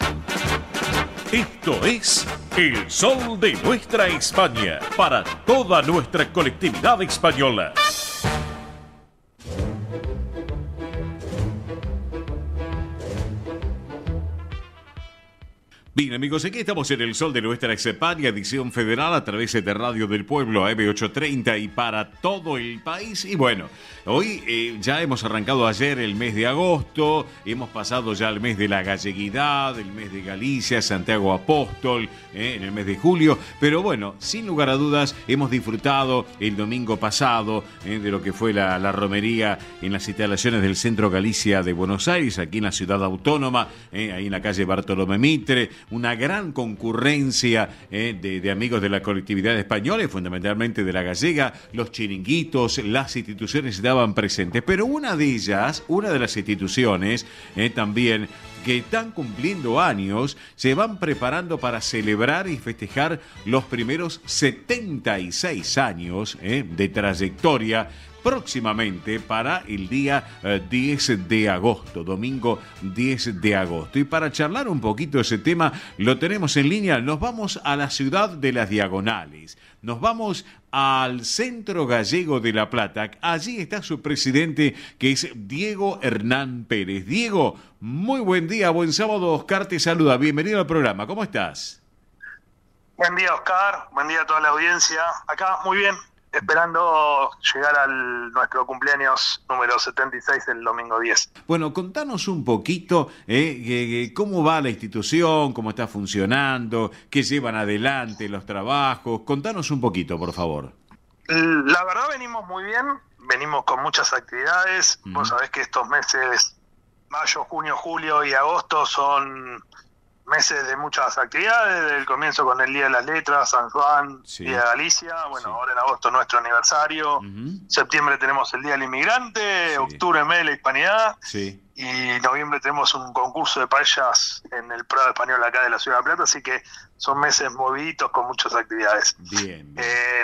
Esto es El Sol de Nuestra España, para toda nuestra colectividad española. Bien, amigos, aquí estamos en El Sol de Nuestra España, edición federal a través de Radio del Pueblo, AM830 y para todo el país. Y bueno, hoy ya hemos arrancado ayer el mes de agosto, hemos pasado ya el mes de la galleguidad, el mes de Galicia, Santiago Apóstol, en el mes de julio. Pero bueno, sin lugar a dudas, hemos disfrutado el domingo pasado de lo que fue la romería en las instalaciones del Centro Galicia de Buenos Aires, aquí en la ciudad autónoma, ahí en la calle Bartolomé Mitre. Una gran concurrencia de amigos de la colectividad española y fundamentalmente de la gallega. Los chiringuitos, las instituciones estaban presentes, pero una de las instituciones también que están cumpliendo años, se van preparando para celebrar y festejar los primeros 76 años de trayectoria, próximamente para el día 10 de agosto, domingo 10 de agosto. Y para charlar un poquito ese tema, lo tenemos en línea. Nos vamos a la ciudad de Las Diagonales. Nos vamos al Centro Gallego de La Plata. Allí está su presidente, que es Diego Hernán Pérez. Diego, muy buen día, buen sábado. Oscar te saluda. Bienvenido al programa. ¿Cómo estás? Buen día, Oscar. Buen día a toda la audiencia. Acá, muy bien. Esperando llegar al nuestro cumpleaños número 76 el domingo 10. Bueno, contanos un poquito cómo va la institución, cómo está funcionando, qué llevan adelante los trabajos. Contanos un poquito, por favor. La verdad venimos muy bien, venimos con muchas actividades. Vos sabés que estos meses, mayo, junio, julio y agosto, son meses de muchas actividades, desde el comienzo con el Día de las Letras, San Juan, Día de Galicia, bueno, ahora en agosto nuestro aniversario, septiembre tenemos el Día del Inmigrante, octubre, mes de la Hispanidad, y en noviembre tenemos un concurso de paellas en el Prado Español acá de la Ciudad de La Plata, así que son meses moviditos con muchas actividades. Bien.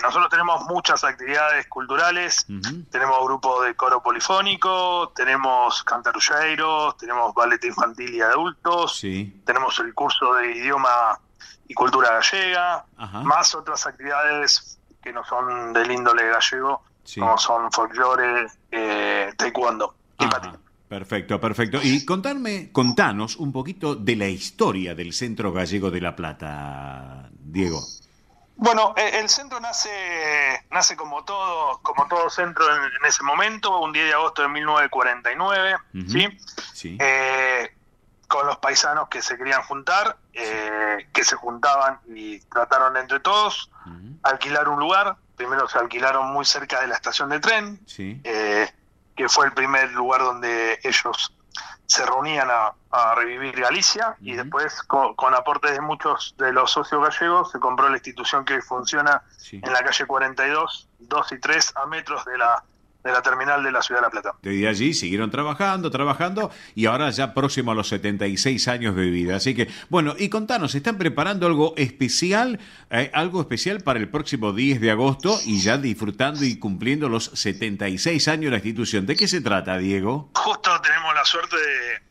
Nosotros tenemos muchas actividades culturales, tenemos grupo de coro polifónico, tenemos cantarulleiros, tenemos ballet infantil y adultos, tenemos el curso de idioma y cultura gallega, más otras actividades que no son del índole gallego, como son folclore, taekwondo y patín. Perfecto, perfecto. Y contanos un poquito de la historia del Centro Gallego de La Plata, Diego. Bueno, el centro nace como todo centro en ese momento, un 10 de agosto de 1949, ¿sí? Con los paisanos que se querían juntar, que se juntaban y trataron entre todos alquilar un lugar. Primero se alquilaron muy cerca de la estación de tren, que fue el primer lugar donde ellos se reunían a revivir Galicia, y después con aportes de muchos de los socios gallegos se compró la institución que hoy funciona en la calle 42, 2 y 3 a metros de la terminal de la Ciudad de La Plata. Desde allí siguieron trabajando, y ahora ya próximo a los 76 años de vida. Así que, bueno, y contanos, ¿están preparando algo especial para el próximo 10 de agosto y ya disfrutando y cumpliendo los 76 años de la institución? ¿De qué se trata, Diego? Justo tenemos la suerte de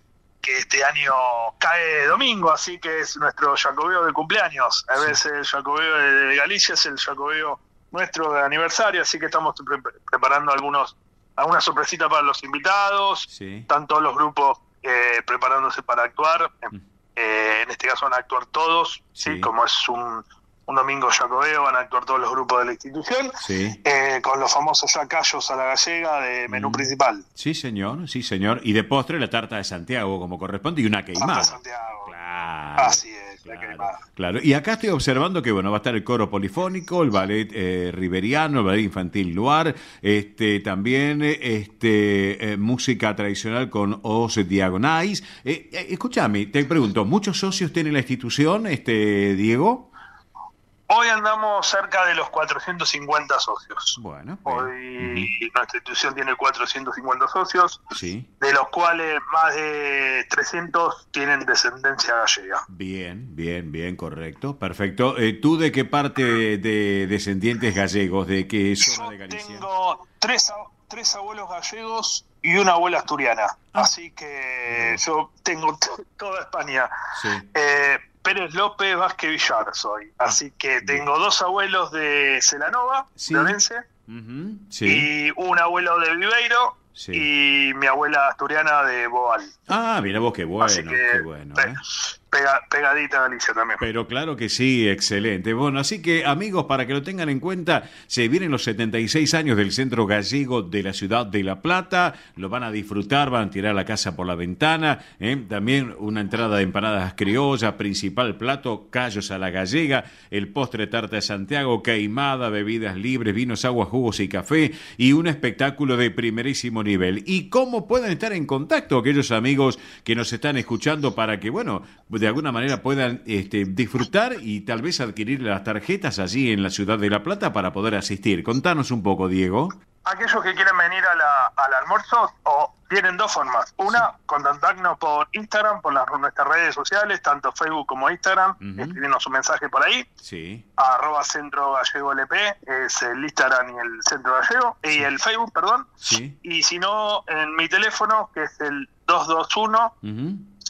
que este año cae domingo, así que es nuestro jacobeo de cumpleaños. A veces el jacobeo de Galicia es el jacobeo nuestro de aniversario, así que estamos preparando alguna sorpresita para los invitados. Están todos los grupos preparándose para actuar. En este caso van a actuar todos, como es un domingo jacobeo, van a actuar todos los grupos de la institución, con los famosos yacayos a la gallega de menú principal. Sí, señor. Y de postre la tarta de Santiago, como corresponde, y una queimada. Tarta de Santiago. Claro. Así es, la queimada. Claro, y acá estoy observando que va a estar el coro polifónico, el ballet riberiano, el ballet infantil Luar, también música tradicional con os diagonais. Escúchame, te pregunto, ¿muchos socios tiene la institución, Diego? Hoy andamos cerca de los 450 socios. Bueno. Hoy nuestra institución tiene 450 socios, de los cuales más de 300 tienen descendencia gallega. Bien, correcto, perfecto. ¿Tú de qué parte de descendientes gallegos, de qué zona de Galicia? Tengo tres abuelos gallegos y una abuela asturiana, así que yo tengo toda España. Pérez López Vázquez Villar soy, así que tengo dos abuelos de Celanova, de Orense, y un abuelo de Viveiro, y mi abuela asturiana de Boal. Mira vos, qué bueno, qué bueno. Pegadita a Galicia también. Pero claro que sí, excelente. Bueno, así que amigos, para que lo tengan en cuenta, se vienen los 76 años del Centro Gallego de la Ciudad de La Plata, lo van a disfrutar, van a tirar la casa por la ventana, también una entrada de empanadas criollas, principal plato, callos a la gallega, el postre tarta de Santiago, queimada, bebidas libres, vinos, aguas, jugos y café, y un espectáculo de primerísimo nivel. ¿Y cómo pueden estar en contacto aquellos amigos que nos están escuchando para que, bueno, de alguna manera puedan disfrutar y tal vez adquirir las tarjetas allí en la Ciudad de La Plata para poder asistir? Contanos un poco, Diego. Aquellos que quieren venir al almuerzo tienen dos formas. Una, contactarnos por Instagram, por nuestras redes sociales, tanto Facebook como Instagram, escribirnos un mensaje por ahí. @Centro Gallego LP es el Instagram y el Centro Gallego, y el Facebook, perdón. Y si no, en mi teléfono, que es el 221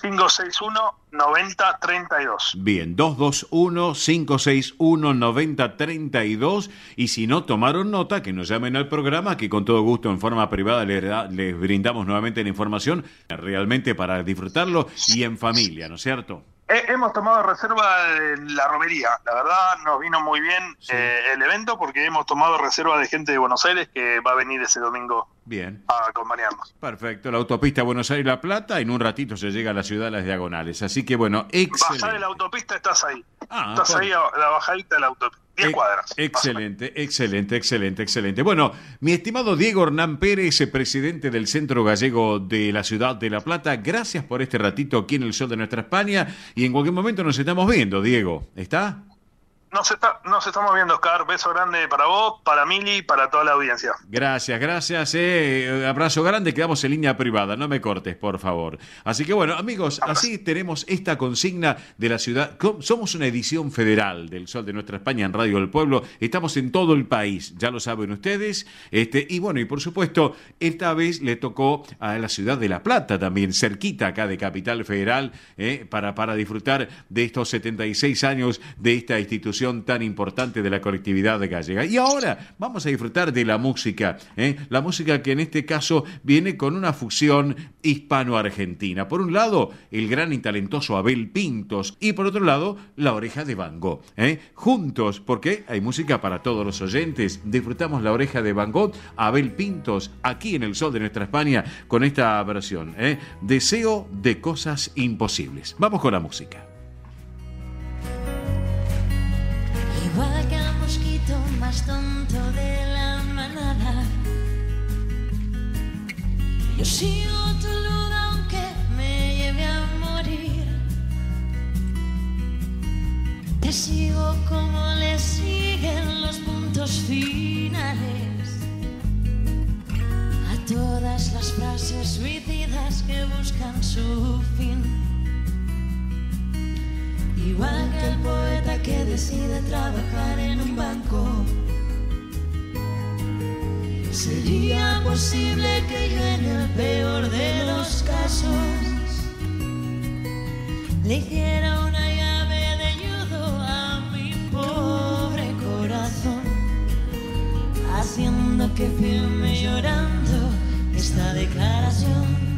561-9032. Bien, 221-561-9032. Y si no tomaron nota, que nos llamen al programa, que con todo gusto en forma privada les brindamos nuevamente la información, realmente para disfrutarlo y en familia, ¿no es cierto? Hemos tomado reserva de la romería. La verdad nos vino muy bien el evento, porque hemos tomado reserva de gente de Buenos Aires que va a venir ese domingo a acompañarnos. Perfecto, la autopista Buenos Aires-La Plata, en un ratito se llega a la ciudad de Las Diagonales. Así que bueno, excelente. Bajá de la autopista, estás ahí. Estás ahí a la bajadita de la autopista. 10 cuadras. Excelente. Bueno, mi estimado Diego Hernán Pérez, presidente del Centro Gallego de la Ciudad de La Plata, gracias por este ratito aquí en el Sol de Nuestra España, y en cualquier momento nos estamos viendo, Diego. ¿Está? Nos estamos viendo, Oscar. Beso grande para vos, para Mili y para toda la audiencia. Gracias. Abrazo grande, quedamos en línea privada, no me cortes, por favor. Así que bueno, amigos, así tenemos esta consigna de la ciudad. Somos una edición federal del Sol de Nuestra España en Radio del Pueblo. Estamos en todo el país, ya lo saben ustedes. Y bueno, y por supuesto, esta vez le tocó a la ciudad de La Plata también, cerquita acá de Capital Federal, para disfrutar de estos 76 años de esta institución tan importante de la colectividad gallega. Y ahora vamos a disfrutar de la música, la música que en este caso viene con una fusión hispano-argentina. Por un lado, el gran y talentoso Abel Pintos, y por otro lado, La Oreja de Van Gogh. Juntos, porque hay música para todos los oyentes. Disfrutamos La Oreja de Van Gogh, Abel Pintos, aquí en el Sol de Nuestra España, con esta versión, Deseo de cosas imposibles. Vamos con la música. Igual que el mosquito más tonto de la manada, yo sigo tu luz aunque me lleve a morir. Te sigo como le siguen los puntos finales a todas las frases suicidas que buscan su fin. Igual que el poeta que decide trabajar en un banco, sería posible que yo en el peor de los casos le hiciera una llave de judo a mi pobre corazón, haciendo que firme llorando esta declaración.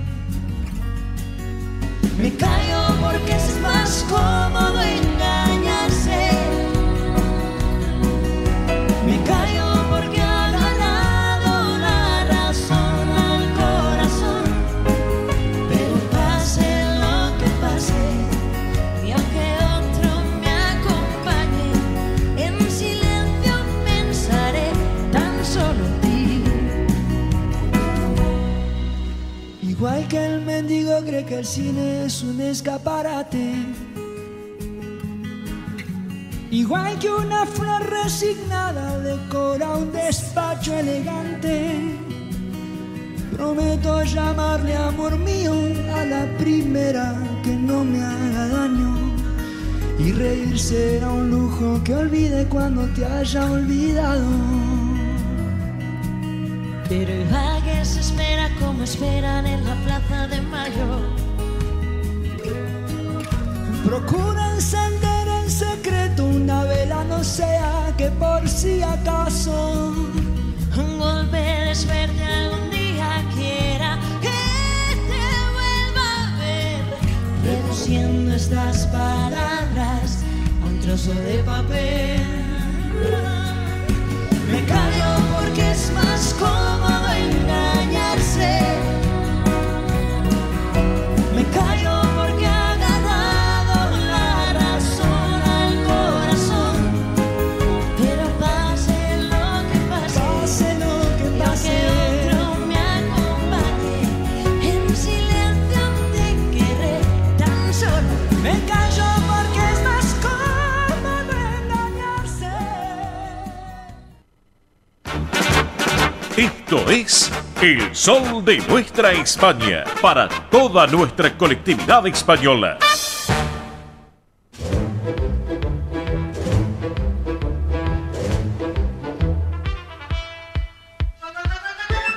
Me callo porque es más cómodo engañarse. Me callo porque ha ganado la razón al corazón. Pero pase lo que pase, y aunque otro me acompañe, en silencio pensaré tan solo en ti. Igual que el mendigo cree que el cine es un escaparate, igual que una flor resignada decora un despacho elegante, prometo llamarle amor mío a la primera que no me haga daño, y reír será un lujo que olvide cuando te haya olvidado. Pero igual que se espera como esperan en la Plaza de Mayo, procura encender en secreto una vela, no sea que por si acaso un golpe de suerte algún día quiera que te vuelva a ver, reduciendo estas palabras a un trozo de papel. Me callo porque es más cómodo engañarse. Me callo porque ha ganado la razón al corazón. Pero pase lo que pase, y aunque otro me acompañe, en silencio te querré tan solo. Me callo porque es más cómodo engañarse. Esto es El Sol de Nuestra España, para toda nuestra colectividad española.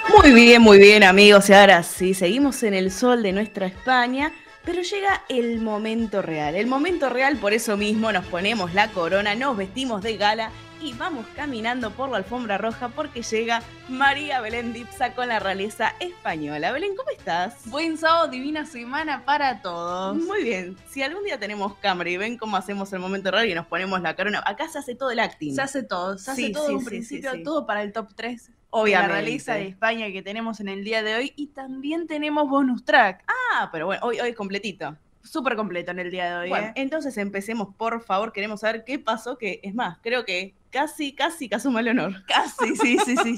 Muy bien, amigos. Y ahora sí, seguimos en el Sol de Nuestra España, pero llega el momento real. El momento real, por eso mismo nos ponemos la corona, nos vestimos de gala y vamos caminando por la alfombra roja porque llega María Belén Dipsa con la realeza española. Belén, ¿cómo estás? Buen sábado, divina semana para todos. Muy bien. Si algún día tenemos cámara y ven cómo hacemos el momento real y nos ponemos la corona, acá se hace todo el acting. Se hace todo de un principio, todo para el top 3. Obviamente. La realeza de España que tenemos en el día de hoy, y también tenemos bonus track. Ah, pero bueno, hoy es completito. Súper completo en el día de hoy. Bueno, entonces empecemos, por favor. Queremos saber qué pasó, que es más, creo que Casi Kazuma Leonor. Casi, sí. Así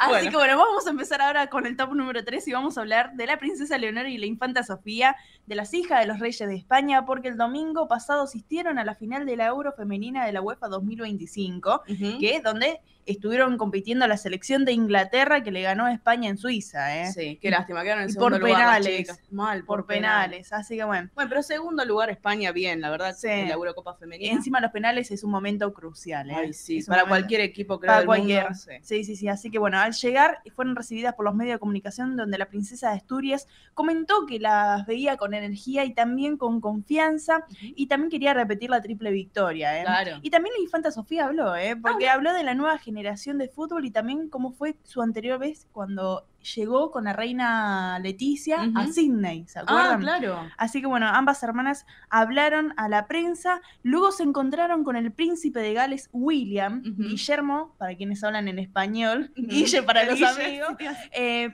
Bueno. que bueno, vamos a empezar ahora con el top número 3 y vamos a hablar de la princesa Leonor y la infanta Sofía, de las hijas de los reyes de España, porque el domingo pasado asistieron a la final de la Euro femenina de la UEFA 2025, que es donde estuvieron compitiendo la selección de Inglaterra que le ganó a España en Suiza, ¿eh? Sí, qué lástima, quedaron en Y segundo por lugar las penales. chicas. Mal, Por penales, así que bueno. Bueno, pero segundo lugar España bien, la verdad, Sí. en la Eurocopa femenina. Encima los penales es un momento crucial, ¿eh? Ay, sí, Es un para momento- cualquier equipo, creo, Para del cualquier. mundo. Sí. Así que bueno, al llegar fueron recibidas por los medios de comunicación donde la princesa de Asturias comentó que las veía con energía y también con confianza y también quería repetir la triple victoria, ¿eh? Claro. Y también la infanta Sofía habló, porque habló de la nueva generación de fútbol y también cómo fue su anterior vez cuando llegó con la reina Leticia a Sydney, ¿se acuerdan? Claro. Así que bueno, ambas hermanas hablaron a la prensa, luego se encontraron con el príncipe de Gales, William, Guillermo, para quienes hablan en español, Guille para los Guille, amigos,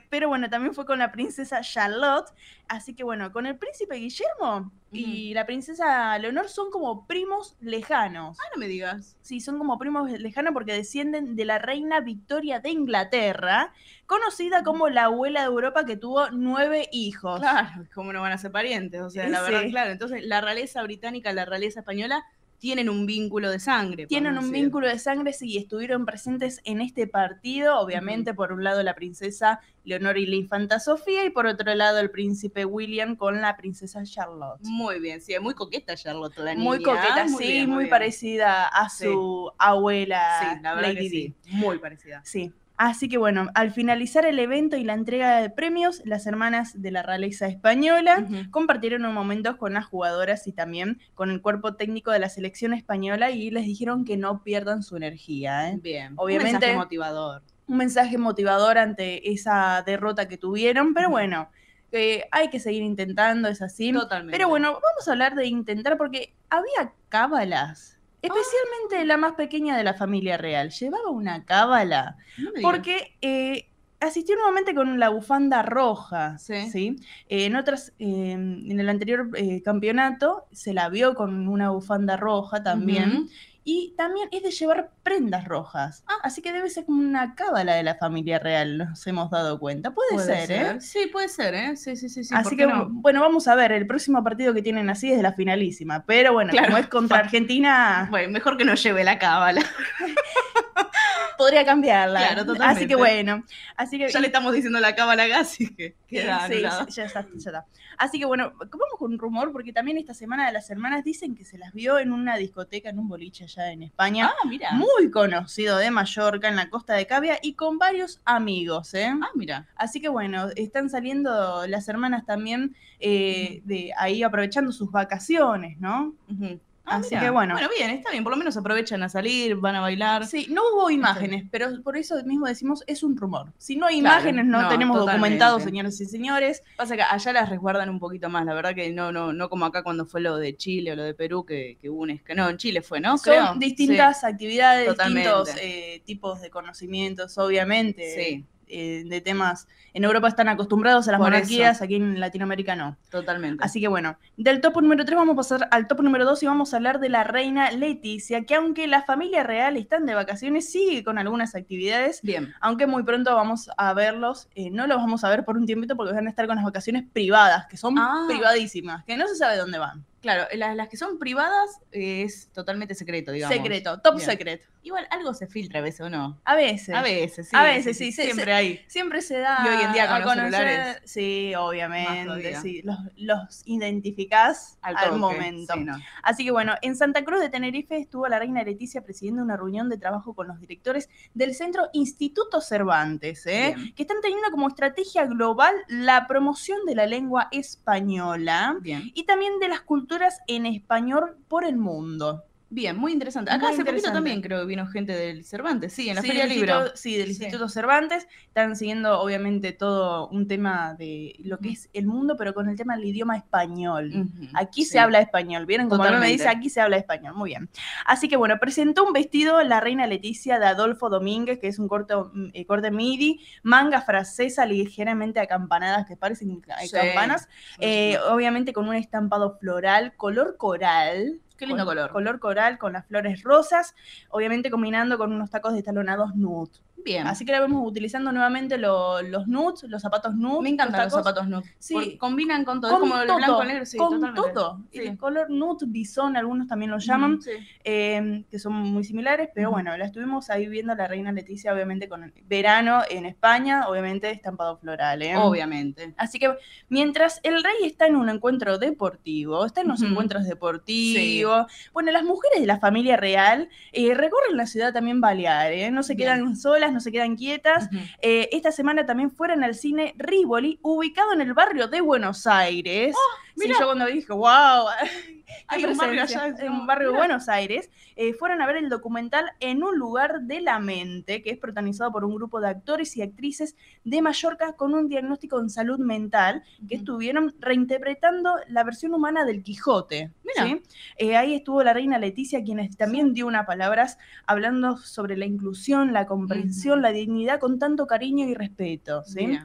pero bueno, también fue con la princesa Charlotte, así que bueno, con el príncipe Guillermo y la princesa Leonor son como primos lejanos. Ah, no me digas. Sí, son como primos lejanos porque descienden de la reina Victoria de Inglaterra, conocida como la abuela de Europa que tuvo 9 hijos. Claro, ¿cómo no van a ser parientes? O sea, la Sí. verdad, claro. Entonces, la realeza británica y la realeza española tienen un vínculo de sangre. Tienen podemos un decir. vínculo de sangre, sí, estuvieron presentes en este partido, obviamente por un lado la princesa Leonor y la infanta Sofía y por otro lado el príncipe William con la princesa Charlotte. Muy bien, sí, es muy coqueta Charlotte, la niña. Muy coqueta, Muy sí, bien, muy bien. parecida a Sí. su abuela Sí, la verdad Lady que sí, muy parecida. Sí. Así que bueno, al finalizar el evento y la entrega de premios, las hermanas de la realeza española compartieron unos momentos con las jugadoras y también con el cuerpo técnico de la selección española y les dijeron que no pierdan su energía, ¿eh? Bien, Obviamente, un mensaje motivador. un mensaje motivador ante esa derrota que tuvieron, pero bueno, hay que seguir intentando, es así. Totalmente. Pero bueno, vamos a hablar de intentar porque había cábalas. Especialmente la más pequeña de la familia real. Llevaba una cábala. No me digas. Porque asistió nuevamente con la bufanda roja. Sí. En el anterior campeonato se la vio con una bufanda roja también. Y también es de llevar prendas rojas. Así que debe ser como una cábala de la familia real, nos hemos dado cuenta. Puede ser, ¿eh? Sí, puede ser, ¿eh? Sí. Así ¿por que, qué no? bueno, vamos a ver, el próximo partido que tienen así es de la finalísima. Pero bueno, Claro. como es contra Argentina, Bueno, mejor que no lleve la cábala. podría cambiarla. Claro, totalmente. Así que bueno. Así que, Ya le estamos diciendo la cábala acá, así que queda sí, anulado. ya está. Así que bueno, vamos con un rumor, porque también esta semana de las hermanas dicen que se las vio en una discoteca, en un boliche allá en España. Ah, mira. Muy conocido de Mallorca, en la costa de Cavia, y con varios amigos, ¿eh? Ah, mira. Así que bueno, están saliendo las hermanas también de ahí aprovechando sus vacaciones, ¿no? Así Mira. que bueno. Bueno, bien, está bien. Por lo menos aprovechan a salir, van a bailar. Sí, no hubo imágenes, pero por eso mismo decimos es un rumor. Si no hay Claro, imágenes, no no, tenemos totalmente. documentado, señores y señores. Pasa que allá las resguardan un poquito más, la verdad que no como acá cuando fue lo de Chile o lo de Perú, que hubo un no, en Chile fue, ¿no? Son Creo. distintas actividades, Totalmente. distintos tipos de conocimientos, obviamente. Sí. De temas. En Europa están acostumbrados a las Por monarquías, eso. aquí en Latinoamérica no. Totalmente. Así que bueno, del top número 3 vamos a pasar al top número 2 y vamos a hablar de la reina Leticia, que aunque la familia real están de vacaciones, sigue con algunas actividades. Bien. Aunque muy pronto vamos a verlos, no los vamos a ver por un tiempito porque van a estar con las vacaciones privadas, que son privadísimas, que no se sabe dónde van. Claro, las que son privadas es totalmente secreto, digamos. Secreto, top Bien. secret. Igual algo se filtra a veces, ¿o no? A veces. A veces, sí. A veces, sí. Siempre hay. Siempre se da Y hoy en día con a los conocer. celulares. Sí, Más obviamente. todavía. Sí, los identificás al toque, momento. sí, no. Así que bueno, en Santa Cruz de Tenerife estuvo la reina Leticia presidiendo una reunión de trabajo con los directores del Centro Instituto Cervantes, Bien. que están teniendo como estrategia global la promoción de la lengua española Bien. y también de las culturas en español por el mundo. Bien, muy interesante. Acá Muy hace poquito interesante. también creo que vino gente del Cervantes, sí, en la Sí, Feria del Libro. del Instituto Cervantes. Están siguiendo, obviamente, todo un tema de lo que es el mundo, pero con el tema del idioma español. Aquí sí. se habla español, ¿vieron? Como me Totalmente. dice, aquí se habla español. Muy bien. Así que, bueno, presentó un vestido la reina Leticia de Adolfo Domínguez, que es un corte midi, manga francesa ligeramente acampanadas, que parecen Sí. campanas, obviamente con un estampado floral, color coral. Qué lindo color. Color coral con las flores rosas, obviamente combinando con unos tacos destalonados nude. Bien. Así que la vemos utilizando nuevamente los nudes, los zapatos nude. Me encantan los zapatos nude. Sí. Combinan con todo. Con es como todo, el blanco negro, sí, con totalmente. todo. Sí. El color nude, bisón, algunos también lo llaman, Sí. que son muy similares, pero bueno, la estuvimos ahí viendo la reina Leticia, obviamente con el verano en España, obviamente estampado floral, ¿eh? Obviamente. Así que mientras el rey está en un encuentro deportivo, está en los encuentros deportivos, bueno, las mujeres de la familia real recorren la ciudad también Balear, ¿eh? No se quedan solas, no se quedan quietas. Esta semana también fueron al cine Rivoli, ubicado en el barrio de Buenos Aires. Sí, yo cuando dije, wow, hay un barrio allá, en un barrio de Buenos Aires, fueron a ver el documental En un lugar de la mente, que es protagonizado por un grupo de actores y actrices de Mallorca con un diagnóstico en salud mental, que estuvieron reinterpretando la versión humana del Quijote. ¿Sí? Ahí estuvo la reina Leticia, quien también dio unas palabras hablando sobre la inclusión, la comprensión, la dignidad con tanto cariño y respeto. ¿Sí?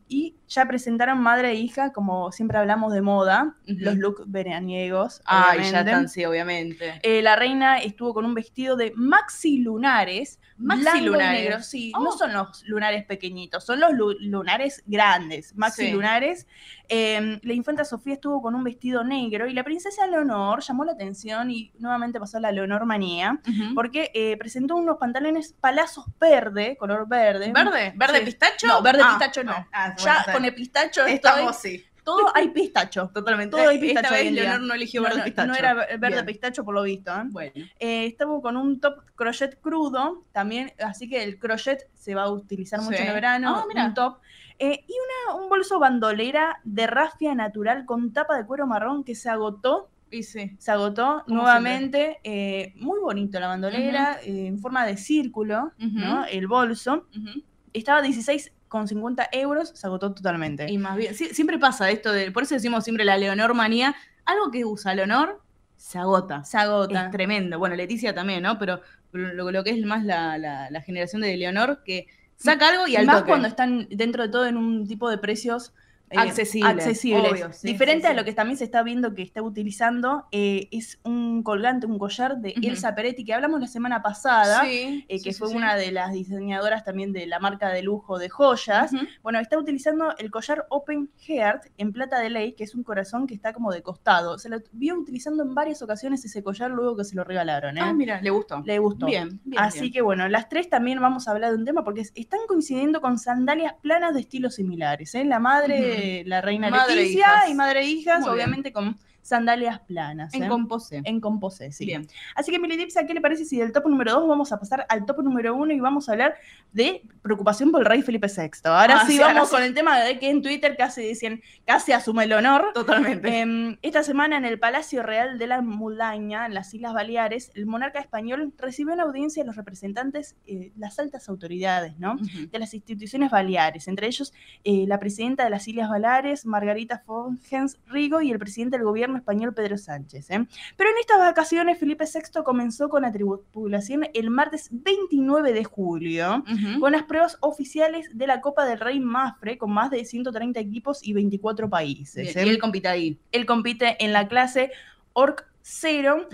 Y ya presentaron madre e hija, como siempre hablamos de moda, los looks veraniegos. Ay, ya están, sí, obviamente. La reina estuvo con un vestido de maxilunares, Maxilunares. negro, sí, no son los lunares pequeñitos, son los lunares grandes, maxilunares. La infanta Sofía estuvo con un vestido negro y la princesa Leonor llamó la atención y nuevamente pasó la Leonor manía, porque presentó unos pantalones palazos verde, color verde. ¿Verde? ¿Verde pistacho? No, verde pistacho no. Ya bueno, con el pistacho estamos, sí. Todo hay pistacho. Totalmente. Todo hay pistacho. Esta hoy vez en día. Leonor no eligió verde pistacho. No era verde Bien. pistacho por lo visto. Bueno. Estaba con un top crochet crudo también, así que el crochet se va a utilizar mucho en el verano. Un top. Y un bolso bandolera de rafia natural con tapa de cuero marrón que se agotó. Y sí. Se agotó nuevamente. Muy bonito la bandolera, en forma de círculo, ¿no? El bolso. Estaba 16,50 euros, se agotó totalmente. Y más bien, siempre pasa esto, por eso decimos siempre la Leonor manía. Algo que usa Leonor se agota. Se agota. Es tremendo. Bueno, Leticia también, ¿no? Pero lo que es más la generación de Leonor, que saca algo y al más toque. Cuando están dentro de todo en un tipo de precios accesibles. Obvio, sí, diferente a lo que también se está viendo que está utilizando, es un colgante, un collar de Elsa Peretti, que hablamos la semana pasada, que fue una de las diseñadoras también de la marca de lujo de joyas. Bueno, está utilizando el collar Open Heart en plata de ley, que es un corazón que está como de costado. Se lo vio utilizando en varias ocasiones ese collar luego que se lo regalaron. Ah, mira, le gustó. Le gustó. Bien. Así que bueno, las tres también vamos a hablar de un tema porque están coincidiendo con sandalias planas de estilos similares. La madre la reina Leticia y madre e hijas, obviamente con sandalias planas. En composé. En composé, sí. Bien. Así que, Mili Dipsa, ¿qué le parece si del top número 2 vamos a pasar al top número 1 y vamos a hablar de preocupación por el rey Felipe VI? Ahora sí vamos con el tema de que en Twitter casi asume el honor. Totalmente. Esta semana en el Palacio Real de la Mudaña, en las Islas Baleares, el monarca español recibió una audiencia de los representantes, las altas autoridades, ¿no? De las instituciones baleares, entre ellos la presidenta de las Islas Baleares, Margarita Forgens Rigo, y el presidente del gobierno español, Pedro Sánchez. Pero en estas vacaciones, Felipe VI comenzó con la tripulación el martes 29 de julio, con las pruebas oficiales de la Copa del Rey Mafre, con más de 130 equipos y 24 países. Bien. Y él compite ahí. Él compite en la clase Orc 0,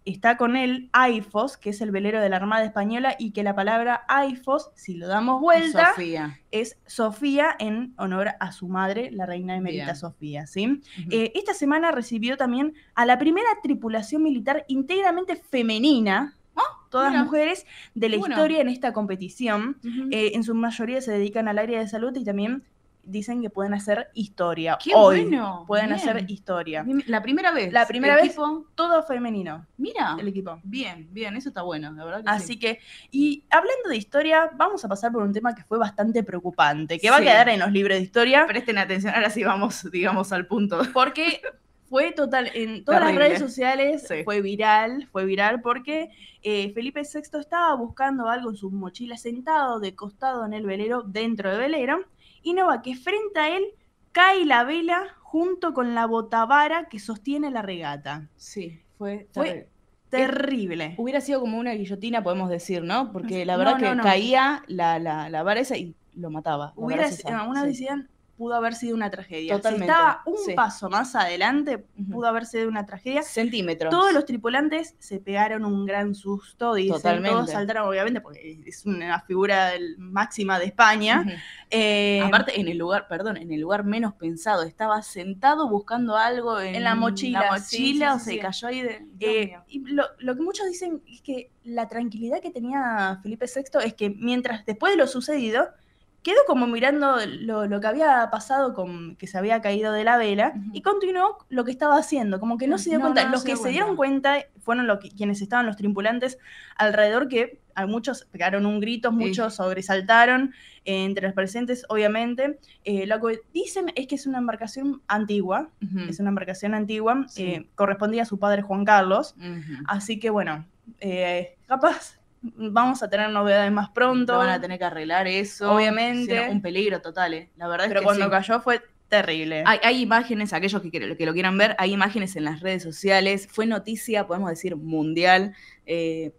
está con él AIFOS, que es el velero de la Armada Española, y que la palabra AIFOS, si lo damos vuelta, es Sofía, en honor a su madre, la reina emérita Sofía, ¿sí? Esta semana recibió también a la primera tripulación militar íntegramente femenina, todas mujeres de la historia en esta competición. En su mayoría se dedican al área de salud y también dicen que pueden hacer historia. ¡Qué bueno! Pueden hacer historia. La primera vez. La primera vez, todo femenino. Mira. El equipo. Bien, eso está bueno, la verdad que Así que, y hablando de historia, vamos a pasar por un tema que fue bastante preocupante, que va a quedar en los libros de historia. Presten atención, ahora sí vamos, digamos, al punto. Porque fue total, en todas las redes sociales fue viral porque Felipe VI estaba buscando algo en su mochila sentado de costado en el velero, dentro del velero, y no va que frente a él cae la vela junto con la botavara que sostiene la regata. Sí, fue terrible. Hubiera sido como una guillotina, podemos decir, ¿no? Porque la verdad caía la vara esa y lo mataba. Decían, pudo haber sido una tragedia. Totalmente. Si estaba un Sí. paso más adelante, pudo haber sido una tragedia. Centímetros. Todos los tripulantes se pegaron un gran susto, dicen. Totalmente. Todos saltaron, obviamente, porque es una figura máxima de España. Aparte, en el lugar menos pensado, estaba sentado buscando algo en la mochila. Sí, o sí, se sí. cayó ahí de... Y lo que muchos dicen es que la tranquilidad que tenía Felipe VI es que mientras, después de lo sucedido, quedó como mirando lo que había pasado con que se había caído de la vela y continuó lo que estaba haciendo, como que no se dio cuenta. Los que se dieron cuenta fueron quienes estaban los tripulantes alrededor, que a muchos pegaron un grito, muchos sobresaltaron, entre los presentes, obviamente. Lo que dicen es que es una embarcación antigua, correspondía a su padre Juan Carlos, así que bueno, capaz vamos a tener novedades más pronto. Van a tener que arreglar eso. Obviamente. Sí, no, un peligro total, La verdad Pero es que cuando sí. cayó fue terrible. Hay imágenes, aquellos que lo quieran ver, hay imágenes en las redes sociales. Fue noticia, podemos decir, mundial,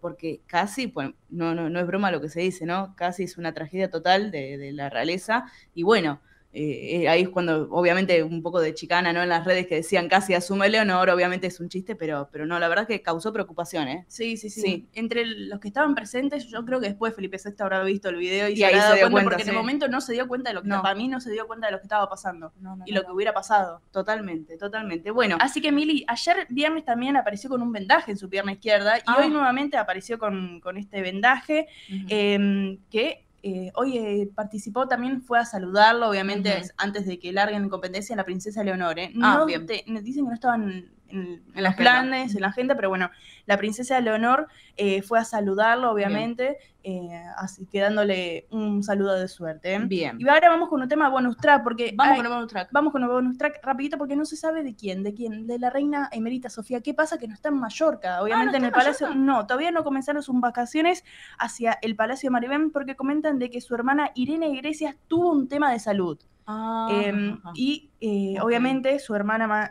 porque casi, pues, no es broma lo que se dice, ¿no? Casi es una tragedia total de la realeza. Y bueno, ahí es cuando, obviamente, un poco de chicana, ¿no? En las redes que decían casi asume Leonor, obviamente es un chiste, pero no, la verdad es que causó preocupación, ¿eh? Sí. Entre los que estaban presentes, yo creo que después Felipe VI habrá visto el video y ahí se se dio cuenta, cuenta, porque en el sí. momento no se dio cuenta de lo que para mí no se dio cuenta de lo que estaba pasando y lo que hubiera pasado. Totalmente. Bueno. Así que Mili, ayer viernes también apareció con un vendaje en su pierna izquierda y hoy nuevamente apareció con este vendaje que hoy participó, también fue a saludarlo, obviamente, antes de que larguen en competencia la princesa Leonor. Bien. Dicen que no estaban en los planes, en la agenda, pero bueno, la princesa Leonor fue a saludarlo, obviamente, así que dándole un saludo de suerte. Bien. Y ahora vamos con un tema bonus track, porque Vamos con el bonus track rapidito, porque no se sabe de quién, de la reina emérita Sofía. ¿Qué pasa? Que no está en Mallorca, obviamente ¿no en el está en palacio. Mallorca? No, todavía no comenzaron sus vacaciones hacia el Palacio de Maribén, porque comentan de que su hermana Irene Iglesias tuvo un tema de salud. Obviamente su hermana,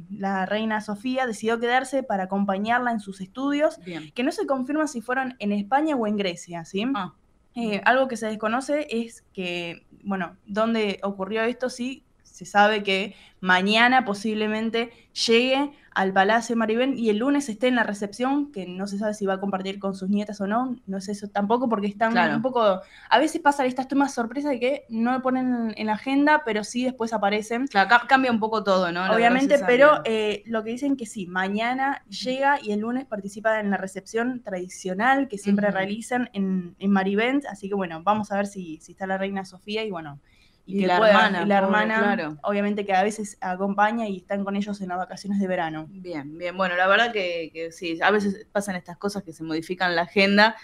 la reina Sofía, decidió quedarse para acompañarla en sus estudios, que no se confirma si fueron en España o en Grecia, ¿sí? Algo que se desconoce es que, bueno, dónde ocurrió esto, sí, se sabe que mañana posiblemente llegue al Palacio de Maribén y el lunes esté en la recepción, que no se sabe si va a compartir con sus nietas o no es eso tampoco, porque están un poco, a veces pasan estas tomas sorpresas de que no lo ponen en la agenda, pero sí después aparecen. Claro, cambia un poco todo, ¿no? Obviamente, pero lo que dicen que sí, mañana llega y el lunes participa en la recepción tradicional que siempre realizan en Maribén, así que bueno, vamos a ver si está la reina Sofía y bueno, y la hermana, claro. Obviamente que a veces acompaña y están con ellos en las vacaciones de verano. Bien, bueno, la verdad que sí, a veces pasan estas cosas que se modifican la agenda,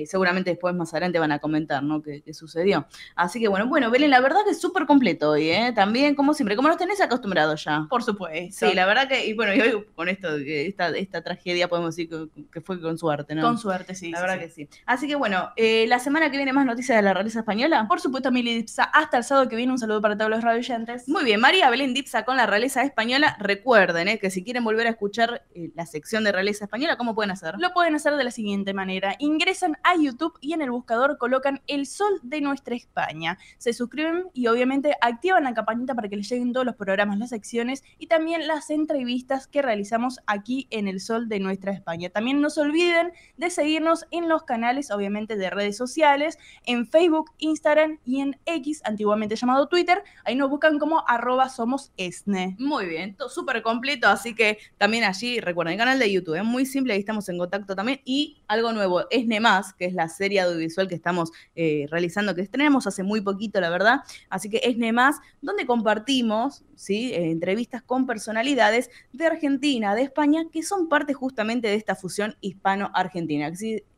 seguramente después más adelante van a comentar, ¿no? qué sucedió. Así que bueno, Belén, la verdad que es súper completo hoy, también, como siempre, como nos tenés acostumbrados ya. Por supuesto. Sí, la verdad que, y hoy con esta tragedia podemos decir que fue con suerte, ¿no? Con suerte, sí. La verdad que sí. Así que bueno, la semana que viene más noticias de la realeza española. Por supuesto, Mili Dipsa, hasta el sábado que viene, un saludo para todos los radioyentes. Muy bien, María Belén Dipsa con la realeza española. Recuerden que si quieren volver a escuchar la sección de realeza española, ¿cómo pueden hacer? Lo pueden hacer de la siguiente manera. Ingresan a YouTube y en el buscador colocan El Sol de Nuestra España. Se suscriben y obviamente activan la campanita para que les lleguen todos los programas, las secciones y también las entrevistas que realizamos aquí en El Sol de Nuestra España. También no se olviden de seguirnos en los canales, obviamente, de redes sociales, en Facebook, Instagram y en X, antiguamente llamado Twitter. Ahí nos buscan como @somosesne. Muy bien, todo súper completo, así que también allí, recuerden, el canal de YouTube, es muy simple, ahí estamos en contacto también. Y algo nuevo, Esne Más, que es la serie audiovisual que estamos realizando, que estrenamos hace muy poquito, la verdad. Así que Esne Más, donde compartimos, ¿sí? Entrevistas con personalidades de Argentina, de España, que son parte justamente de esta fusión hispano-argentina.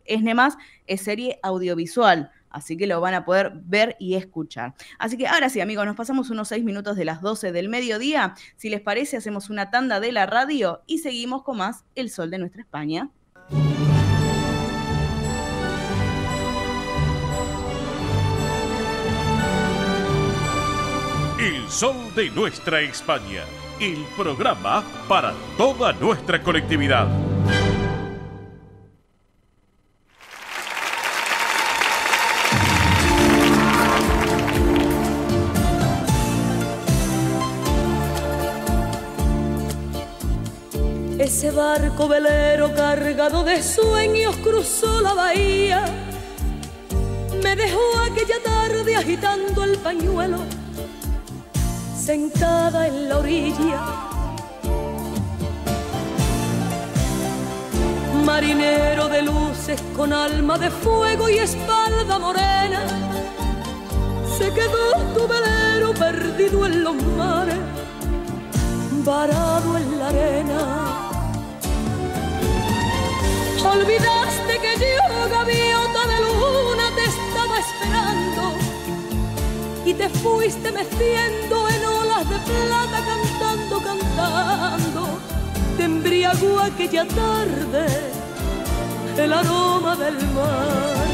Esne Más es serie audiovisual, así que lo van a poder ver y escuchar. Así que ahora sí, amigos, nos pasamos unos 6 minutos de las 12 del mediodía. Si les parece, hacemos una tanda de la radio y seguimos con más El Sol de Nuestra España. El Sol de Nuestra España, el programa para toda nuestra colectividad. Ese barco velero cargado de sueños cruzó la bahía. Me dejó aquella tarde agitando el pañuelo, sentada en la orilla. Marinero de luces con alma de fuego y espalda morena, se quedó tu velero perdido en los mares, varado en la arena. Olvidaste que yo, gaviota de luna, te estaba esperando y te fuiste meciendo en olas de plata, cantando, cantando. Te embriagó aquella tarde el aroma del mar.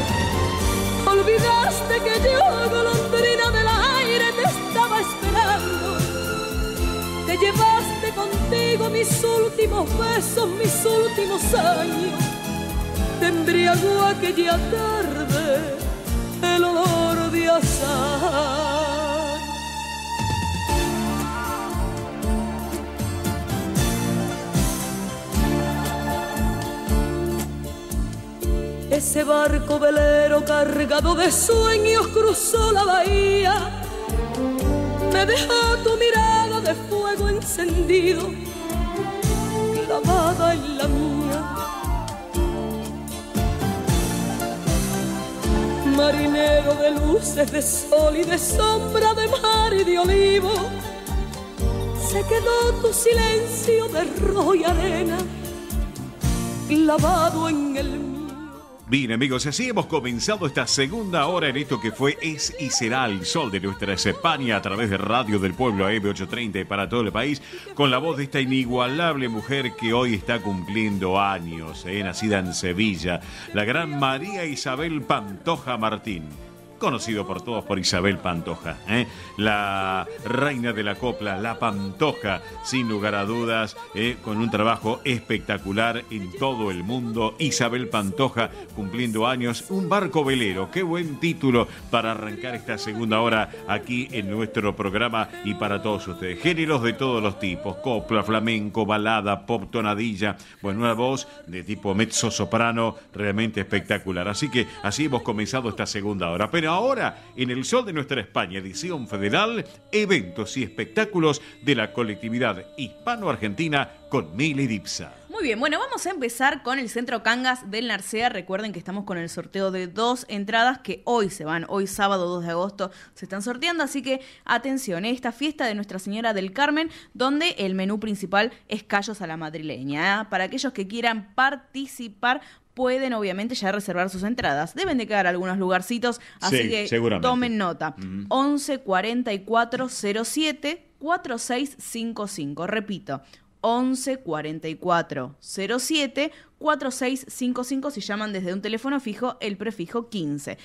Olvidaste que yo, golondrina del aire, te estaba esperando. Te llevaste contigo mis últimos besos, mis últimos años. Te embriagó aquella tarde el olor de azahar. Ese barco velero cargado de sueños cruzó la bahía. Me dejó tu mirada de fuego encendido, clavada en la mía. Marinero de luces, de sol y de sombra, de mar y de olivo, se quedó tu silencio de rojo y arena, clavado en el mío. Bien, amigos, así hemos comenzado esta segunda hora en esto que fue, es y será el sol de nuestra España a través de Radio del Pueblo AM830 para todo el país, con la voz de esta inigualable mujer que hoy está cumpliendo años, nacida en Sevilla, la gran María Isabel Pantoja Martín. Conocido por todos por Isabel Pantoja, la reina de la copla, la Pantoja, sin lugar a dudas, con un trabajo espectacular en todo el mundo. Isabel Pantoja cumpliendo años, un barco velero, qué buen título para arrancar esta segunda hora aquí en nuestro programa y para todos ustedes. Géneros de todos los tipos, copla, flamenco, balada, pop, tonadilla, bueno, una voz de tipo mezzo soprano realmente espectacular. Así que así hemos comenzado esta segunda hora. Pero ahora, en el sol de nuestra España, edición federal, eventos y espectáculos de la colectividad hispano-argentina con Mili Dipsa. Muy bien, bueno, vamos a empezar con el Centro Cangas del Narcea. Recuerden que estamos con el sorteo de 2 entradas que hoy se van, hoy sábado 2 de agosto se están sorteando, así que atención, esta fiesta de Nuestra Señora del Carmen, donde el menú principal es callos a la madrileña. Para aquellos que quieran participar, pueden obviamente ya reservar sus entradas. Deben de quedar algunos lugarcitos, así que tomen nota. 11 44 07 4655. Repito, 11 44 07 4655. Si llaman desde un teléfono fijo, el prefijo 15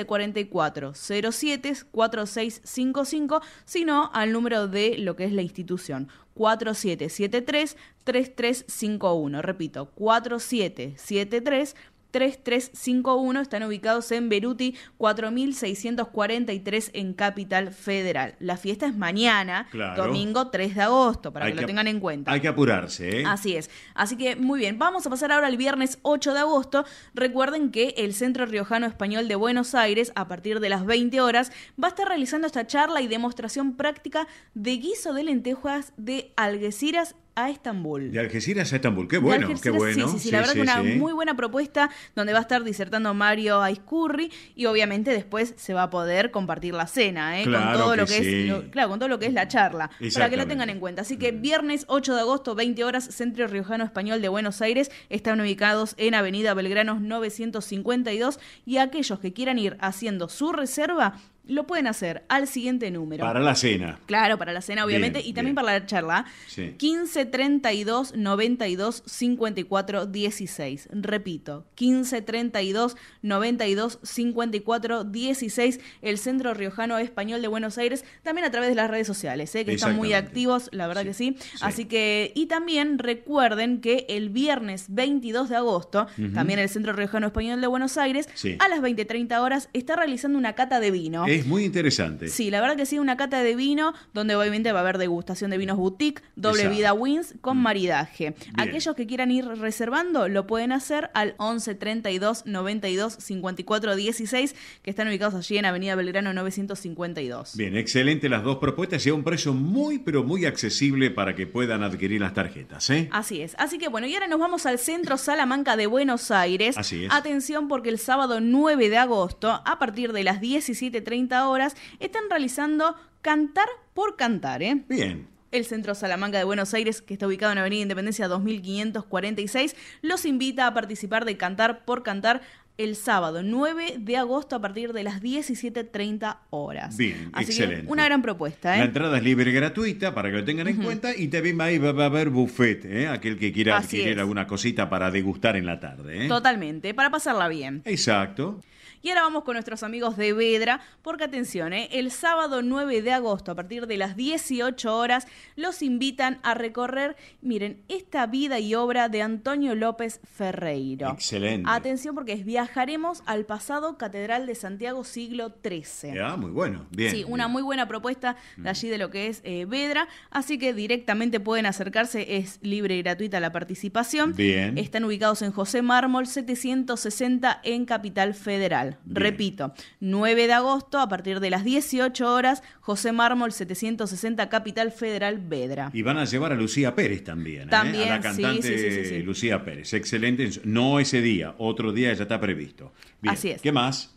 44 07 4655, sino al número de lo que es la institución 4773-3351. Repito, 4773-3351. Están ubicados en Beruti 4643 en Capital Federal. La fiesta es mañana, claro, domingo 3 de agosto, para que lo tengan en cuenta. Hay que apurarse, ¿eh? Así es. Así que muy bien, vamos a pasar ahora al viernes 8 de agosto. Recuerden que el Centro Riojano Español de Buenos Aires, a partir de las 20 horas, va a estar realizando esta charla y demostración práctica de guiso de lentejas de Algeciras a Estambul. De Algeciras a Estambul, qué bueno, qué bueno. Sí, la verdad que una muy buena propuesta donde va a estar disertando Mario Aizcurri y obviamente después se va a poder compartir la cena, claro, con todo que lo que es, claro, con todo lo que es la charla, para que lo tengan en cuenta. Así que viernes 8 de agosto, 20 horas, Centro Riojano Español de Buenos Aires, están ubicados en Avenida Belgrano 952 y aquellos que quieran ir haciendo su reserva lo pueden hacer al siguiente número. Para la cena. Claro, para la cena, obviamente, bien, y también para la charla. Sí. 15 32 92 54 16. Repito, 15 32 92 54 16. El Centro Riojano Español de Buenos Aires, también a través de las redes sociales, que están muy activos, la verdad que sí. Así que, y también recuerden que el viernes 22 de agosto, también el Centro Riojano Español de Buenos Aires, a las 20:30 horas, está realizando una cata de vino. Es muy interesante. Sí, la verdad que sí, una cata de vino donde obviamente va a haber degustación de vinos boutique, doble vida wins con maridaje. Aquellos que quieran ir reservando lo pueden hacer al 11 32 92 54 16, que están ubicados allí en Avenida Belgrano 952. Bien, excelente las dos propuestas y a un precio muy, pero muy accesible para que puedan adquirir las tarjetas, ¿eh? Así es. Así que bueno, y ahora nos vamos al Centro Salamanca de Buenos Aires. Así es. Atención porque el sábado 9 de agosto, a partir de las 17:30 horas, están realizando Cantar por Cantar, ¿eh? Bien. El Centro Salamanca de Buenos Aires, que está ubicado en Avenida Independencia 2546, los invita a participar de Cantar por Cantar el sábado 9 de agosto a partir de las 17:30 horas. Bien, así excelente. Que una gran propuesta, ¿eh? La entrada es libre y gratuita para que lo tengan en cuenta y también ahí va a haber buffet, ¿eh? Aquel que quiera adquirir alguna cosita para degustar en la tarde, ¿eh? Totalmente, para pasarla bien. Exacto. Y ahora vamos con nuestros amigos de Vedra, porque atención, el sábado 9 de agosto, a partir de las 18 horas, los invitan a recorrer, miren, esta vida y obra de Antonio López Ferreiro. Excelente. Atención porque viajaremos al pasado Catedral de Santiago siglo XIII. Ya, muy bueno, bien. Sí, una muy buena propuesta de allí de lo que es Vedra, así que directamente pueden acercarse, es libre y gratuita la participación. Bien. Están ubicados en José Mármol 760 en Capital Federal. Bien. Repito, 9 de agosto a partir de las 18 horas, José Mármol 760 Capital Federal Vedra. Y van a llevar a Lucía Pérez también, También, a la cantante sí. Lucía Pérez. Excelente. No ese día, otro día ya está previsto. Bien. Así es. ¿Qué más?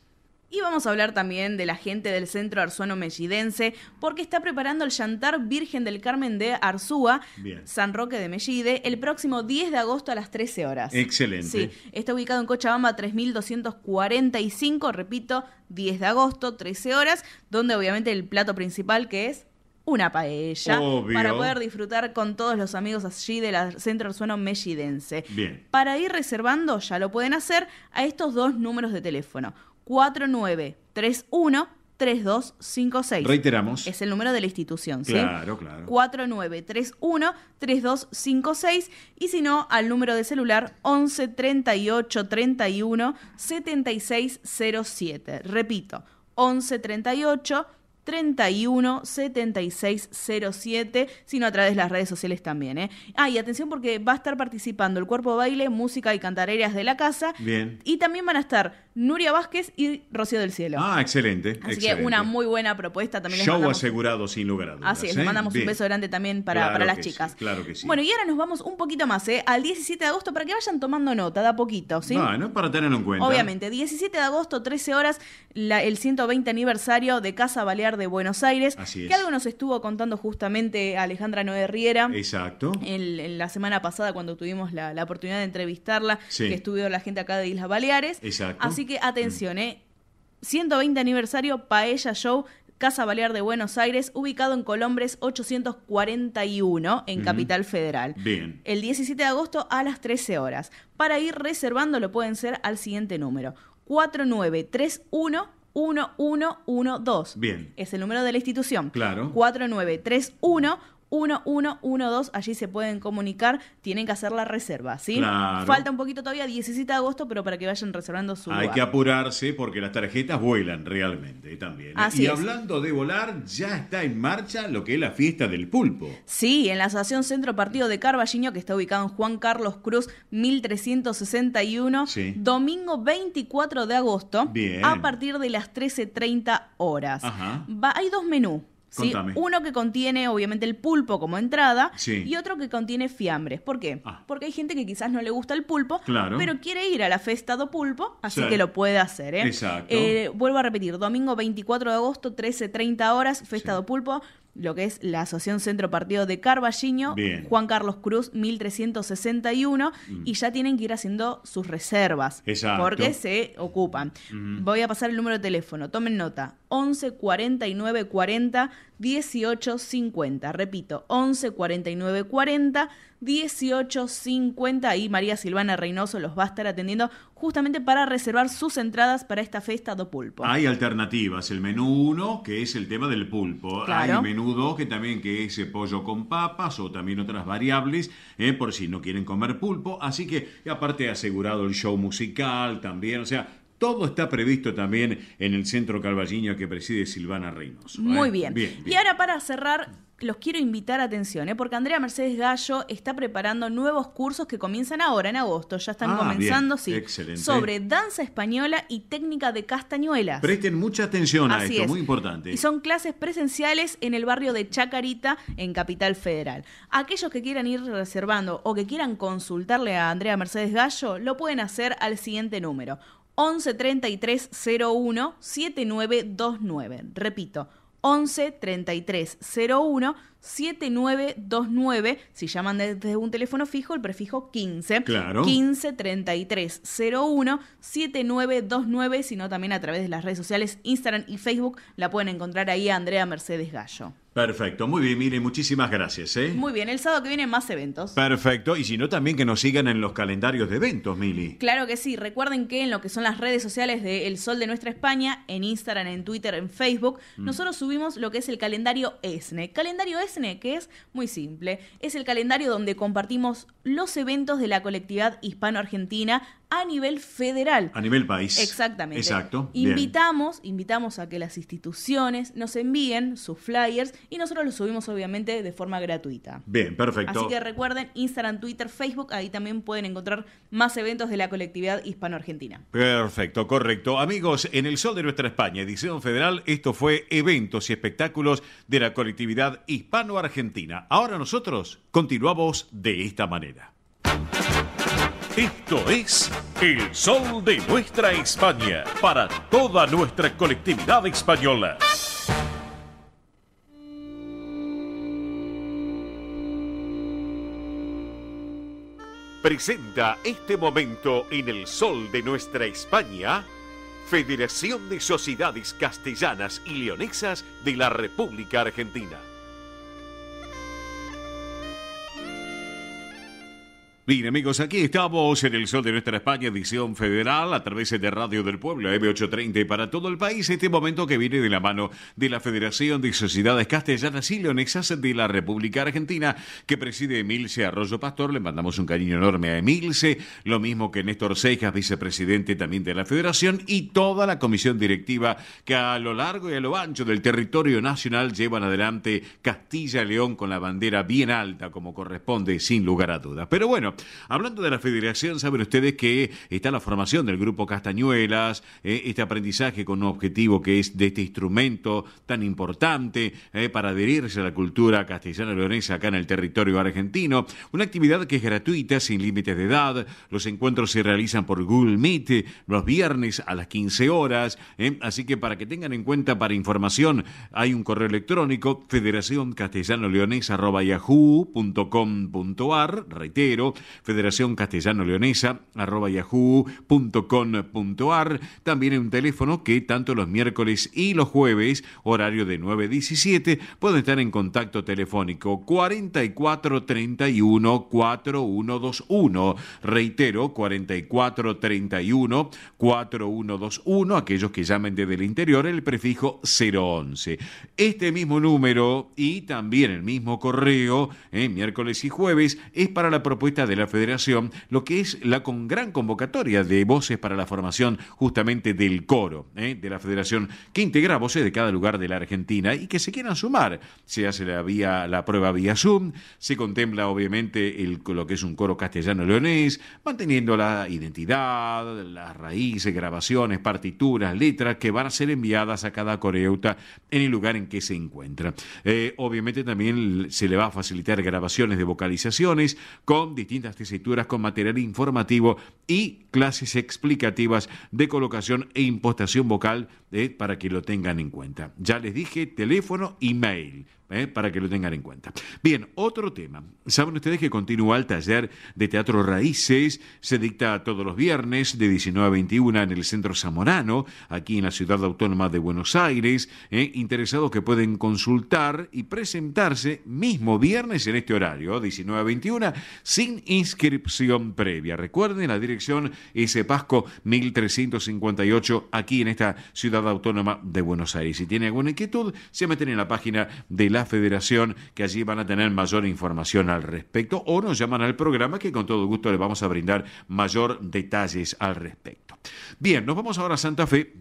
Y vamos a hablar también de la gente del Centro Arzuano Mellidense, porque está preparando el Yantar Virgen del Carmen de Arzúa, San Roque de Mellide, el próximo 10 de agosto a las 13 horas. Excelente. Sí, está ubicado en Cochabamba 3245, repito, 10 de agosto, 13 horas, donde obviamente el plato principal que es una paella, obvio, para poder disfrutar con todos los amigos allí del Centro Arzuano Mellidense. Bien. Para ir reservando, ya lo pueden hacer a estos dos números de teléfono. 4931-3256. Reiteramos. Es el número de la institución, ¿sí? Claro, claro. 4931-3256 y si no, al número de celular 11 38 31 7607. Repito, 11 38 31 76 07, sino a través de las redes sociales también, ¿eh? Y atención porque va a estar participando el Cuerpo Baile, Música y Cantareras de la Casa. Bien. Y también van a estar Nuria Vázquez y Rocío del Cielo. Excelente. Así excelente. que una muy buena propuesta. También les Show mandamos... asegurado sin lugar a dudas. Así es, les mandamos un beso grande también para las chicas. Sí, claro que sí. Bueno, y ahora nos vamos un poquito más, al 17 de agosto, para que vayan tomando nota de a poquito, ¿sí? Bueno, para tenerlo en cuenta. Obviamente, 17 de agosto, 13 horas, el 120 aniversario de Casa Balear de Buenos Aires. Así es. Que algo nos estuvo contando justamente Alejandra Noé Riera. Exacto. En la semana pasada, cuando tuvimos la oportunidad de entrevistarla, sí, que estuvo la gente acá de Islas Baleares. Exacto. Así que atención, 120 aniversario Paella Show, Casa Balear de Buenos Aires, ubicado en Colombres 841, en Capital Federal. Bien. El 17 de agosto a las 13 horas. Para ir reservando lo pueden ser al siguiente número: 4931-1112. Bien. Es el número de la institución. Claro. 4931-1112. Allí se pueden comunicar. Tienen que hacer la reserva, ¿sí? Claro. Falta un poquito todavía, 17 de agosto, pero para que vayan reservando su Hay lugar. que apurarse porque las tarjetas vuelan realmente también. Así y es. hablando de volar, ya está en marcha lo que es la fiesta del pulpo. Sí, en la Asociación Centro Partido de Carballiño, que está ubicado en Juan Carlos Cruz 1361, Sí. domingo 24 de agosto, Bien. a partir de las 13:30 horas. Ajá. Hay dos menús. ¿Sí? Contame. Uno que contiene obviamente el pulpo como entrada, Sí. y otro que contiene fiambres. ¿Por qué? Porque hay gente que quizás no le gusta el pulpo, Claro. pero quiere ir a la Festa do Pulpo, así Sí. que lo puede hacer. Exacto. Vuelvo a repetir, domingo 24 de agosto, 13:30 horas, Festa do Pulpo, lo que es la Asociación Centro Partido de Carballiño, Bien. Juan Carlos Cruz 1361, y ya tienen que ir haciendo sus reservas. Exacto. Porque se ocupan. Voy a pasar el número de teléfono, tomen nota: 11 49 40 18 50. Repito, 11 49 40 18 50. Y María Silvana Reynoso los va a estar atendiendo justamente para reservar sus entradas para esta Festa do Pulpo. Hay alternativas. El menú 1, que es el tema del pulpo. Claro. Hay menú 2, que también que es pollo con papas o también otras variables, por si no quieren comer pulpo. Así que, aparte, asegurado el show musical también. O sea, Todo está previsto también en el Centro Calvagiño que preside Silvana Reynoso. Muy bien. Y ahora para cerrar, los quiero invitar a atención, porque Andrea Mercedes Gallo está preparando nuevos cursos que comienzan ahora, en agosto. Ya están comenzando, sí. Excelente. Sobre danza española y técnica de castañuelas. Presten mucha atención a Así esto, es. muy importante. Y son clases presenciales en el barrio de Chacarita, en Capital Federal. Aquellos que quieran ir reservando o que quieran consultarle a Andrea Mercedes Gallo, lo pueden hacer al siguiente número: 11 33 01 7929. Repito, 11 33 01 7929. Si llaman desde un teléfono fijo, el prefijo 15. Claro. 15 33 01 7929. Sino también a través de las redes sociales, Instagram y Facebook, la pueden encontrar ahí a Andrea Mercedes Gallo. Perfecto, muy bien, Mili, muchísimas gracias. Muy bien, el sábado que viene más eventos. Perfecto, y si no, también que nos sigan en los calendarios de eventos, Mili. Claro que sí, recuerden que en lo que son las redes sociales de El Sol de Nuestra España, en Instagram, en Twitter, en Facebook, nosotros subimos lo que es el calendario ESNE. Calendario ESNE, que es muy simple, es el calendario donde compartimos los eventos de la colectividad hispano-argentina a nivel federal. A nivel país. Exactamente. Exacto. Invitamos a que las instituciones nos envíen sus flyers y nosotros los subimos obviamente de forma gratuita. Bien, perfecto. Así que recuerden, Instagram, Twitter, Facebook, ahí también pueden encontrar más eventos de la colectividad hispano-argentina. Perfecto, correcto. Amigos, en El Sol de Nuestra España, edición federal, esto fue eventos y espectáculos de la colectividad hispano-argentina. Ahora nosotros continuamos de esta manera. Esto es El Sol de Nuestra España, para toda nuestra colectividad española. Presenta este momento en El Sol de Nuestra España, Federación de Sociedades Castellanas y Leonesas de la República Argentina. Bien, amigos, aquí estamos en El Sol de Nuestra España, edición federal, a través de Radio del Pueblo, M830 para todo el país. Este momento que viene de la mano de la Federación de Sociedades Castellanas y Leonesas de la República Argentina, que preside Emilce Arroyo Pastor. Le mandamos un cariño enorme a Emilce, lo mismo que Néstor Cejas, vicepresidente también de la Federación, y toda la comisión directiva que a lo largo y a lo ancho del territorio nacional llevan adelante Castilla y León con la bandera bien alta, como corresponde, sin lugar a dudas. Pero bueno, hablando de la Federación, saben ustedes que está la formación del Grupo Castañuelas, este aprendizaje con un objetivo que es de este instrumento tan importante para adherirse a la cultura castellano-leonesa acá en el territorio argentino. Una actividad que es gratuita, sin límites de edad. Los encuentros se realizan por Google Meet los viernes a las 15 horas. Así que para que tengan en cuenta, para información, hay un correo electrónico, federacioncastellanoleonesa@yahoo.com.ar. Reitero, federacioncastellanoleonesa@yahoo.com.ar. También hay un teléfono que tanto los miércoles y los jueves, horario de 9 a 17, pueden estar en contacto telefónico 4431 4121. Reitero, 4431 4121. Aquellos que llamen desde el interior, el prefijo 011. Este mismo número y también el mismo correo, miércoles y jueves, es para la propuesta de la Federación, lo que es la gran convocatoria de voces para la formación justamente del coro de la Federación, que integra voces de cada lugar de la Argentina y que se quieran sumar. Se hace la prueba vía Zoom, se contempla obviamente lo que es un coro castellano-leonés, manteniendo la identidad, las raíces, grabaciones, partituras, letras que van a ser enviadas a cada coreuta en el lugar en que se encuentra. Obviamente también se le va a facilitar grabaciones de vocalizaciones con distintas tesituras, con material informativo y clases explicativas de colocación e impostación vocal para que lo tengan en cuenta. Ya les dije, teléfono y mail. Para que lo tengan en cuenta. Bien, otro tema. Saben ustedes que continúa el taller de Teatro Raíces. Se dicta todos los viernes de 19 a 21 en el Centro Zamorano, aquí en la Ciudad Autónoma de Buenos Aires. Interesados que pueden consultar y presentarse mismo viernes en este horario, 19 a 21, sin inscripción previa. Recuerden, la dirección ese Pasco 1358 aquí en esta ciudad autónoma de Buenos Aires. Si tiene alguna inquietud, se meten en la página de la Federación, que allí van a tener mayor información al respecto, o nos llaman al programa que con todo gusto les vamos a brindar mayor detalles al respecto. Bien, nos vamos ahora a Santa Fe,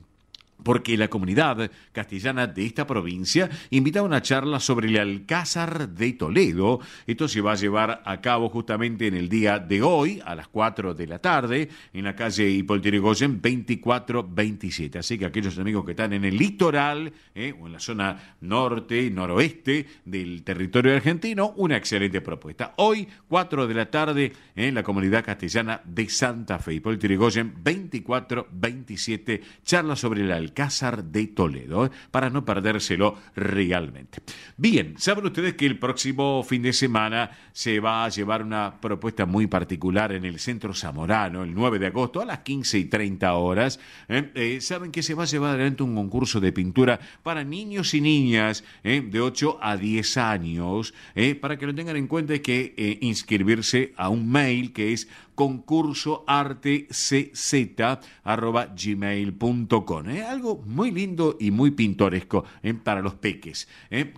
porque la comunidad castellana de esta provincia invita a una charla sobre el Alcázar de Toledo. Esto se va a llevar a cabo justamente en el día de hoy, a las 4 de la tarde, en la calle Hipólito Yrigoyen 2427. Así que aquellos amigos que están en el litoral, o en la zona norte, noroeste del territorio argentino, una excelente propuesta. Hoy, 4 de la tarde, en la comunidad castellana de Santa Fe, Hipólito Yrigoyen 2427, charla sobre el Alcázar de Toledo, para no perdérselo realmente. Bien, saben ustedes que el próximo fin de semana se va a llevar una propuesta muy particular en el Centro Zamorano, el 9 de agosto a las 15:30 horas. Saben que se va a llevar adelante un concurso de pintura para niños y niñas de 8 a 10 años, para que lo tengan en cuenta. Hay que inscribirse a un mail que es concursoartecz@gmail.com. Algo muy lindo y muy pintoresco para los peques.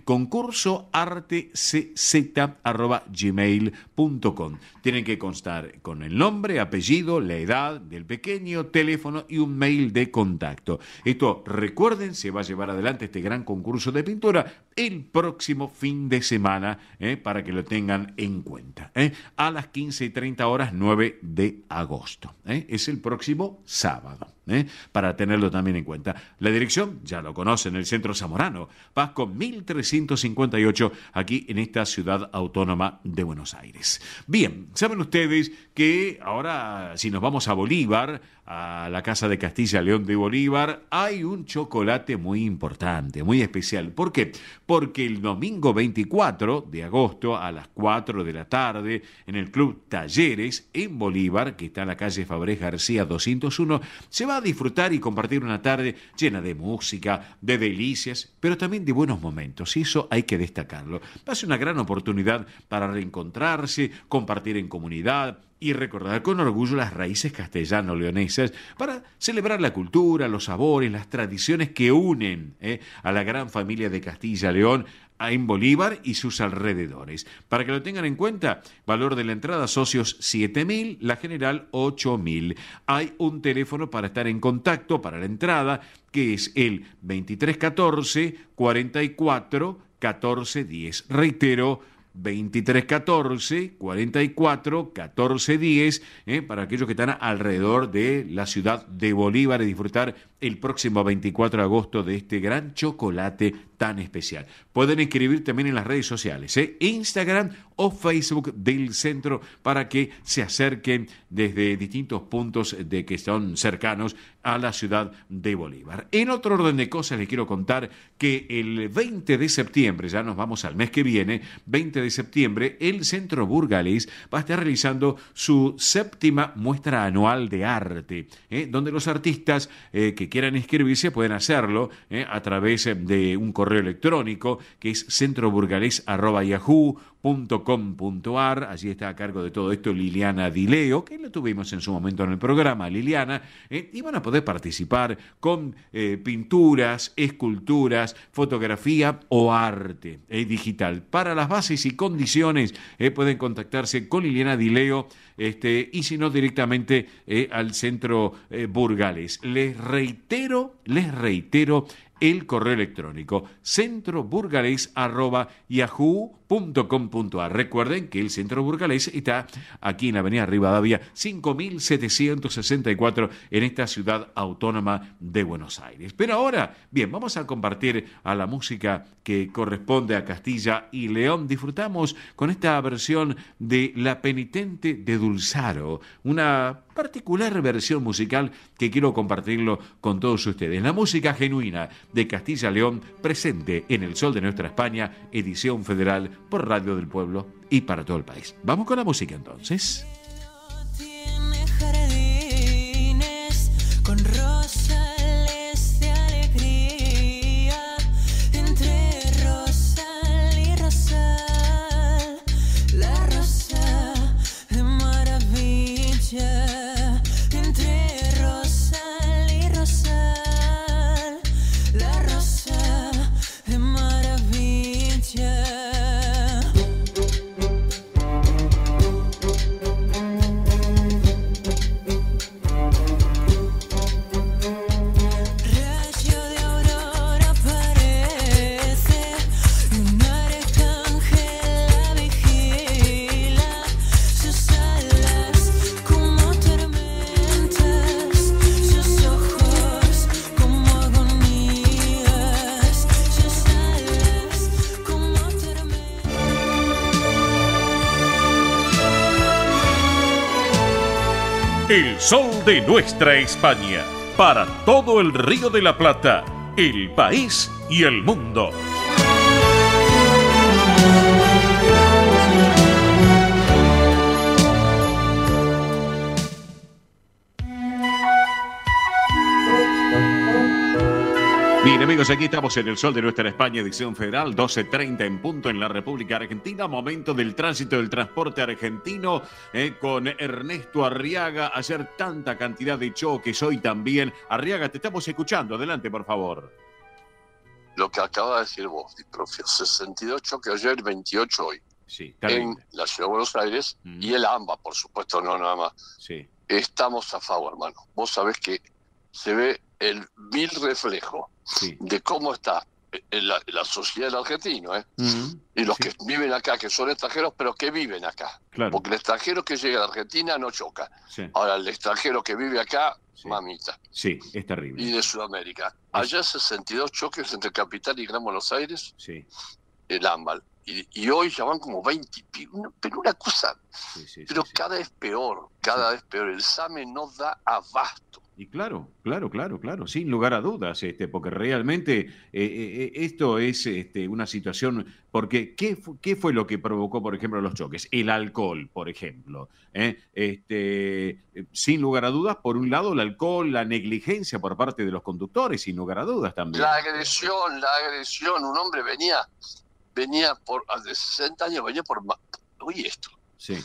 Concursoartecz@gmail.com. Tienen que constar con el nombre, apellido, la edad del pequeño, teléfono y un mail de contacto. Esto, recuerden, se va a llevar adelante este gran concurso de pintura el próximo fin de semana, para que lo tengan en cuenta. A las 15:30 horas, 9 de agosto. Es el próximo sábado, para tenerlo también en cuenta. La dirección, ya lo conocen, el Centro Zamorano, Pasco 1358, aquí en esta ciudad autónoma de Buenos Aires. Bien, saben ustedes que ahora, si nos vamos a Bolívar, a la Casa de Castilla León de Bolívar, hay un chocolate muy importante, muy especial. ¿Por qué? Porque el domingo 24 de agosto a las 4 de la tarde, en el Club Talleres en Bolívar, que está en la calle Fabrés García 201, se va a disfrutar y compartir una tarde llena de música, de delicias, pero también de buenos momentos, y eso hay que destacarlo. Va a ser una gran oportunidad para reencontrarse, compartir en comunidad y recordar con orgullo las raíces castellano-leonesas, para celebrar la cultura, los sabores, las tradiciones que unen a la gran familia de Castilla-León en Bolívar y sus alrededores. Para que lo tengan en cuenta, valor de la entrada, socios 7.000, la general 8.000. Hay un teléfono para estar en contacto para la entrada, que es el 2314 44 14 10. Reitero, 2314 44 14 10, para aquellos que están alrededor de la ciudad de Bolívar, y disfrutar el próximo 24 de agosto de este gran chocolate tan especial. Pueden escribir también en las redes sociales, Instagram o Facebook del centro, para que se acerquen desde distintos puntos de que son cercanos a la ciudad de Bolívar. En otro orden de cosas, les quiero contar que el 20 de septiembre, ya nos vamos al mes que viene, 20 de septiembre, el Centro Burgalés va a estar realizando su 7ª muestra anual de arte, donde los artistas que quieran inscribirse pueden hacerlo a través de un correo electrónico que es centroburgalés@yahoo.com.ar. Allí está a cargo de todo esto Liliana Dileo, que lo tuvimos en su momento en el programa, Liliana, y van a poder participar con pinturas, esculturas, fotografía o arte digital. Para las bases y condiciones pueden contactarse con Liliana Dileo, y si no, directamente al Centro Burgalés. Les reitero el correo electrónico centroburgalés@yahoo.com.ar. Recuerden que el Centro Burgalés está aquí en la avenida Rivadavia 5764, en esta ciudad autónoma de Buenos Aires. Pero ahora, bien, vamos a compartir a la música que corresponde a Castilla y León. Disfrutamos con esta versión de La Penitente de Dulzaro, una particular versión musical que quiero compartirlo con todos ustedes. La música genuina de Castilla y León, presente en El Sol de Nuestra España, edición federal por Radio del Pueblo y para todo el país. Vamos con la música entonces. Tiene jardines con rosales de alegría, entre rosal y rosal, la rosa de maravilla, entre El sol de nuestra España, para todo el Río de la Plata, el país y el mundo. Bien, amigos, aquí estamos en el sol de nuestra España, edición federal, 12:30 en punto en la República Argentina. Momento del tránsito del transporte argentino con Ernesto Arriaga. Ayer tanta cantidad de choques, hoy también. Arriaga, te estamos escuchando. Adelante, por favor. Lo que acaba de decir vos, profe, 62 choques ayer, 28 hoy. Sí, en la Ciudad de Buenos Aires y el AMBA, por supuesto, no nada más. Sí. Estamos a favor, hermano. Vos sabés que se ve el vil reflejo de cómo está la sociedad del argentino, y los que viven acá, que son extranjeros, pero que viven acá. Claro. Porque el extranjero que llega a la Argentina no choca. Ahora, el extranjero que vive acá, mamita. Sí, es terrible. Y de Sudamérica. Allá 62 choques entre Capital y Gran Buenos Aires, el AMBA. Y hoy ya van como 20, pero una cosa, pero cada vez peor, cada vez peor. El SAME no da abasto. Y claro, sin lugar a dudas, porque realmente esto es una situación, porque ¿qué fue lo que provocó, por ejemplo, los choques? El alcohol, por ejemplo. Sin lugar a dudas, por un lado, el alcohol, la negligencia por parte de los conductores, sin lugar a dudas también. La agresión, un hombre venía de 60 años, venía por... Oye esto. Sí.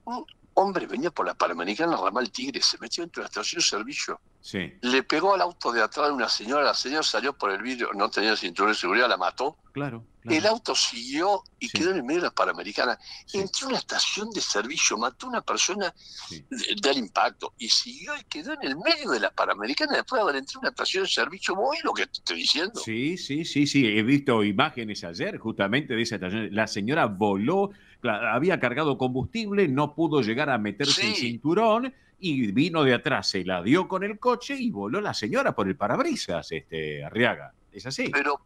Un hombre venía por la Panamericana Ramal Tigre, se metió dentro de la estación de servicio. Sí. Le pegó al auto de atrás de una señora, la señora salió por el vidrio, no tenía cinturón de seguridad, la mató. Claro. El auto siguió y quedó en el medio de la Panamericana. Entró a una estación de servicio, mató a una persona del impacto y siguió y quedó en el medio de la Panamericana después de haber entrado a una estación de servicio. ¿Voy lo que te estoy diciendo? Sí. He visto imágenes ayer justamente de esa estación. La señora voló, había cargado combustible, no pudo llegar a meterse el cinturón y vino de atrás, se la dio con el coche y voló la señora por el parabrisas, Arriaga. Es así. Pero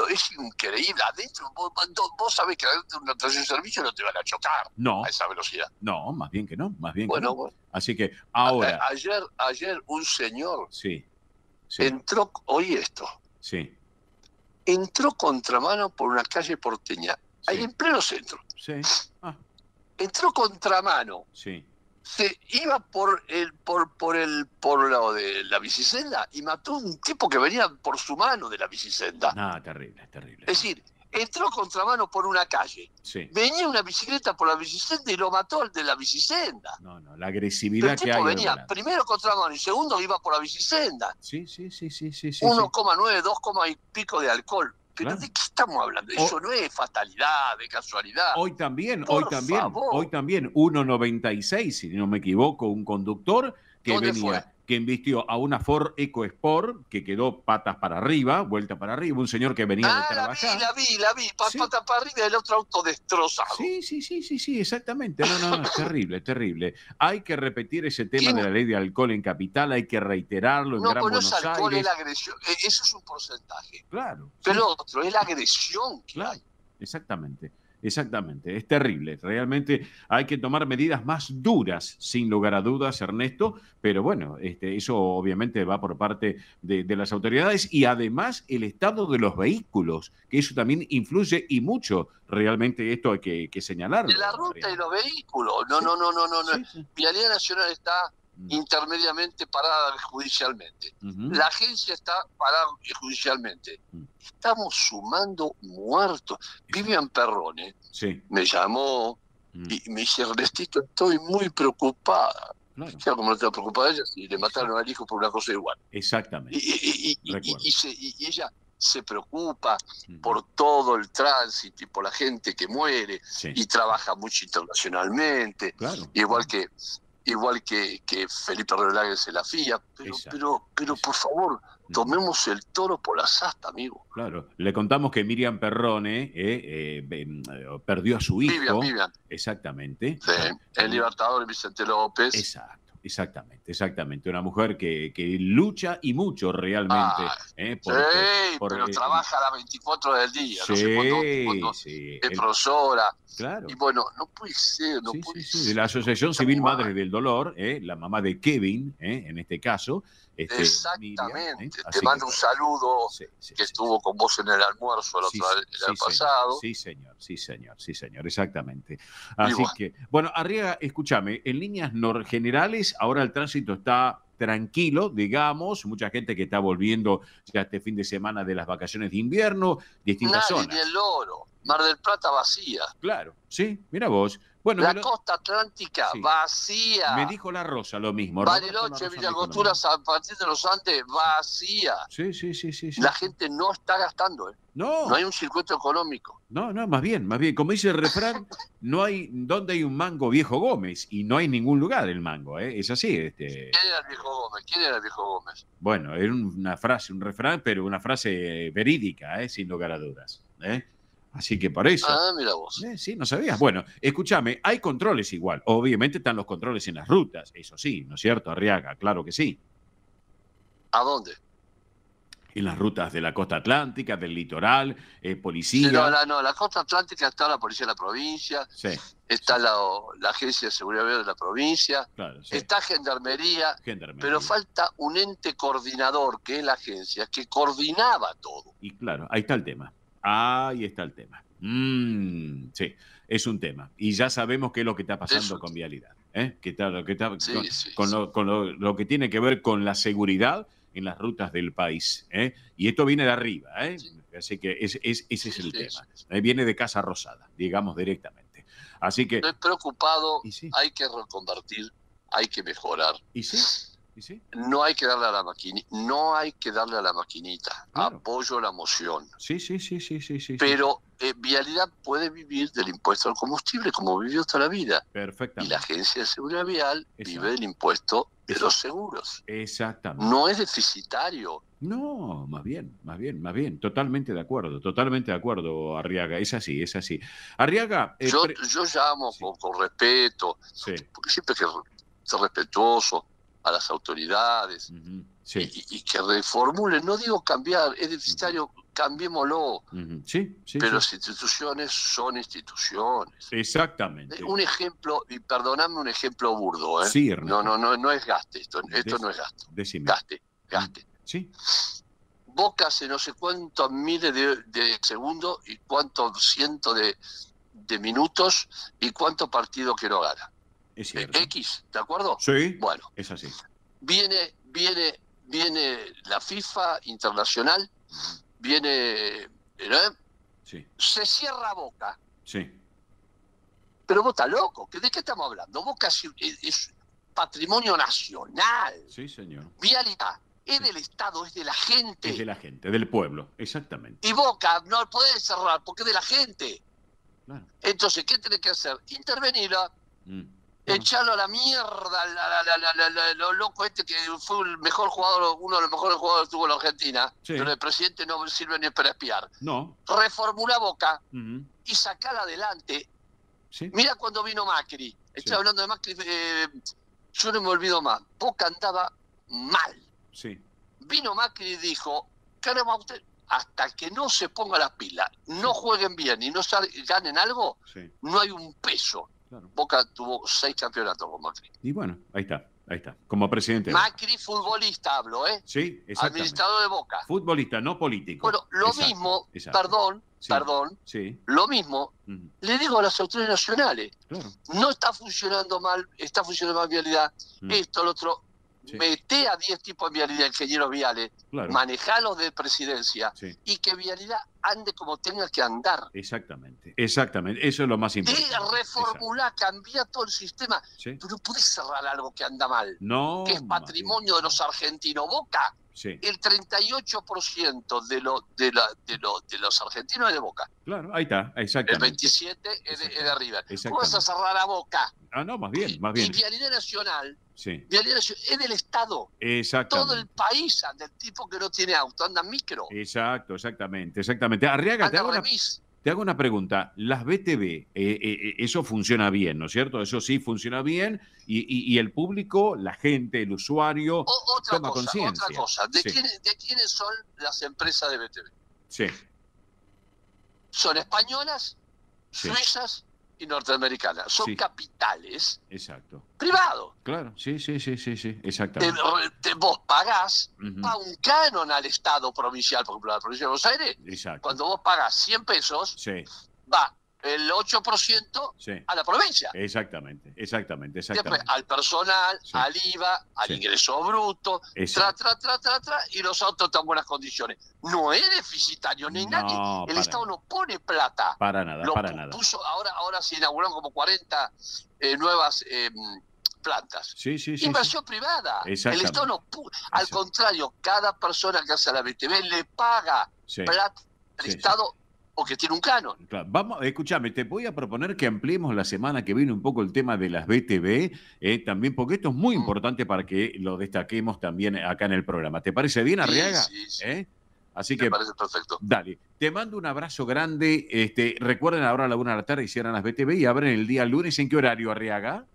es increíble. Adentro, vos sabés que adentro de una estación de servicio no te van a chocar a esa velocidad. No, más bien que no. Bueno. Así que ahora... Ayer un señor sí. entró, oí esto, entró contramano por una calle porteña, ahí en pleno centro. Sí. Entró contramano. Sí. Se iba por lo de la bicisenda y mató a un tipo que venía por su mano de la bicisenda. Terrible. Es decir, entró contramano por una calle. Venía una bicicleta por la bicisenda y lo mató al de la bicisenda. No, la agresividad que hay. El tipo venía primero contramano y segundo iba por la bicisenda. Sí. 1,9, 2, y pico de alcohol. ¿Pero de qué estamos hablando? Eso no es fatalidad, de casualidad. Hoy también, 1,96, si no me equivoco, un conductor que embistió a una Ford EcoSport que quedó patas para arriba, vuelta para arriba, un señor que venía de trabajar. La vi, patas para arriba y el otro auto destrozado. Sí, exactamente. No, es terrible. Hay que repetir ese tema de la ley de alcohol en Capital, hay que reiterarlo en Gran Buenos Aires. No, alcohol, es la agresión, eso es un porcentaje. Claro. Pero otro, es la agresión que hay. Exactamente, es terrible. Realmente hay que tomar medidas más duras, sin lugar a dudas, Ernesto, pero bueno, eso obviamente va por parte de las autoridades y además el estado de los vehículos, que eso también influye y mucho. Realmente esto hay que señalarlo. De la ruta y los vehículos. No. Vialidad Nacional está intermediamente parada judicialmente. La agencia está parada judicialmente. Estamos sumando muertos. Vivian Perrone me llamó y me dice: Ernestito, estoy muy preocupada. Claro, como no estaba preocupada ella, si le mataron al hijo por una cosa igual. Exactamente. Y ella se preocupa por todo el tránsito y por la gente que muere y trabaja mucho internacionalmente, igual que Felipe Rodríguez en la FIA, pero por favor, tomemos el toro por las astas, amigo. Claro, le contamos que Miriam Perrone perdió a su hijo. Vivian. Exactamente. Sí, el Libertador Vicente López. Exacto. exactamente. Una mujer que lucha y mucho realmente. Pero trabaja las 24 del día. Sí, no sé cuándo es profesora. Claro. Y bueno, no puede ser, no puede ser. De la Asociación Civil Madres del Dolor, la mamá de Kevin, en este caso. Exactamente. Miriam, Te mando un saludo que estuvo con vos en el almuerzo el año pasado. Sí, señor, exactamente. Así que, bueno, Arriaga, escúchame, en líneas generales, ahora el tránsito está tranquilo, digamos, mucha gente que está volviendo ya este fin de semana de las vacaciones de invierno, distintas zonas. Ni el Oro, Mar del Plata vacía. Claro, sí, mira vos. Bueno, la costa atlántica vacía. Me dijo la Rosa lo mismo. Bariloche, Villa Angostura, San Martín de los Andes, vacía. Sí. La gente no está gastando. No hay un circuito económico. No, más bien. Como dice el refrán, no hay donde hay un mango Viejo Gómez y no hay ningún lugar el mango. Es así. ¿Quién era el Viejo Gómez? Bueno, era una frase, un refrán, pero una frase verídica, sin lugar a dudas. Así que por eso. Mira vos. Sí, no sabías. Bueno, escúchame, hay controles igual. Obviamente están los controles en las rutas, eso sí, ¿no es cierto, Arriaga? Claro que sí. ¿A dónde? En las rutas de la costa atlántica, del litoral, policía. Sí, no, la costa atlántica está la policía de la provincia, está la agencia de seguridad vial de la provincia, está gendarmería, pero falta un ente coordinador, que es la agencia, que coordinaba todo. Y claro, ahí está el tema. Ahí está el tema. Sí, es un tema. Y ya sabemos qué es lo que está pasando con vialidad. Con lo que tiene que ver con la seguridad en las rutas del país. Y esto viene de arriba. Así que ese es el tema. Viene de Casa Rosada, digamos directamente. Así que... Estoy preocupado, hay que reconvertir, hay que mejorar. ¿Y sí? No hay que darle a la maquinita. Claro. Apoyo la moción. Sí. Pero Vialidad puede vivir del impuesto al combustible, como vivió toda la vida. Perfectamente. Y la Agencia de Seguridad Vial vive del impuesto de los seguros. Exactamente. No es deficitario. No, más bien. Totalmente de acuerdo, Arriaga. Es así. Arriaga... Yo llamo con respeto, porque siempre hay que ser respetuoso a las autoridades y que reformulen. No digo cambiar, es deficitario, cambiémoslo. Pero las instituciones son instituciones. Exactamente. Un ejemplo, y perdonadme un ejemplo burdo, Sí, no es gaste, esto no es gasto. Decime. Gaste. Sí. Boca hace no sé cuántos miles de segundos y cuántos cientos de minutos y cuántos partidos que no gana. Es cierto. X, ¿de acuerdo? Sí. Bueno. Es así. Viene la FIFA internacional, se cierra Boca. Sí. Pero vos estás loco, ¿de qué estamos hablando? Boca es patrimonio nacional. Sí, señor. Vialidad es del Estado, es de la gente. Es de la gente, del pueblo, exactamente. Y Boca no podés cerrar porque es de la gente. Claro. Entonces, ¿qué tenés que hacer? Intervenirla. Echarlo a la mierda, lo loco que fue el mejor jugador, uno de los mejores jugadores que tuvo la Argentina, pero el presidente no sirve ni para espiar. No. Reformula Boca y sacala adelante. Mira cuando vino Macri, estoy hablando de Macri, yo no me olvido más, Boca andaba mal. Vino Macri y dijo, caramba, usted, hasta que no se ponga las pilas, no jueguen bien y no ganen algo, no hay un peso. Claro. Boca tuvo 6 campeonatos con Macri. Y bueno, ahí está, como presidente. Macri, futbolista hablo, Sí, exactamente. Administrador de Boca. Futbolista, no político. Bueno, lo mismo, perdón, lo mismo, le digo a las autoridades nacionales. Claro. No está funcionando mal, está funcionando mal Vialidad, esto, lo otro. Mete a 10 tipos de Vialidad, ingenieros viales, manejalos de presidencia y que Vialidad ande como tenga que andar. Exactamente, eso es lo más importante. Reformular, cambiar todo el sistema, pero no podés cerrar algo que anda mal, que es patrimonio de los argentinos. Boca, el 38% de los argentinos es de Boca. Claro, ahí está, exactamente. El 27% es de River. ¿Cómo vas a cerrar a Boca? No, más bien. Y Vialidad Nacional, Vialidad Nacional es del Estado. Exactamente. Todo el país anda, el tipo que no tiene auto, anda en micro. Exactamente. Arriaga, anda remis. Te hago una pregunta. Las BTV, eso funciona bien, ¿no es cierto? Eso sí funciona bien y el público, la gente, el usuario, toma conciencia. Otra cosa. ¿De Sí. quiénes son las empresas de BTV? Sí, Son españolas, Sí. suizas y norteamericanas. Son Sí. capitales exacto. privados. Claro, sí, exactamente. Vos pagás Ujú. pa' un canon al Estado provincial, por ejemplo, la provincia de Buenos Aires. Exacto. Cuando vos pagas 100 pesos, Sí, va el 8% sí. a la provincia. Exactamente. Después al personal, Sí. al IVA, al Sí. ingreso bruto, Exacto. y los autos están en buenas condiciones. No es deficitario ni No, nadie. El para Estado no pone plata. Para nada, Lo para nada. puso, ahora se inauguraron como 40 nuevas plantas. Sí. Inversión privada. El Exactamente. Estado no al contrario, cada persona que hace la BTV le paga Sí. plata al Sí, Estado porque tiene un canon. Claro, vamos, escúchame, te voy a proponer que ampliemos la semana que viene un poco el tema de las BTV, también, porque esto es muy importante para que lo destaquemos también acá en el programa. ¿Te parece bien, Arriaga? Sí. Así Me que, parece perfecto. dale, te mando un abrazo grande. Recuerden, ahora a la 1 de la tarde cierran las BTV y abren el día lunes. ¿En qué horario, Arriaga?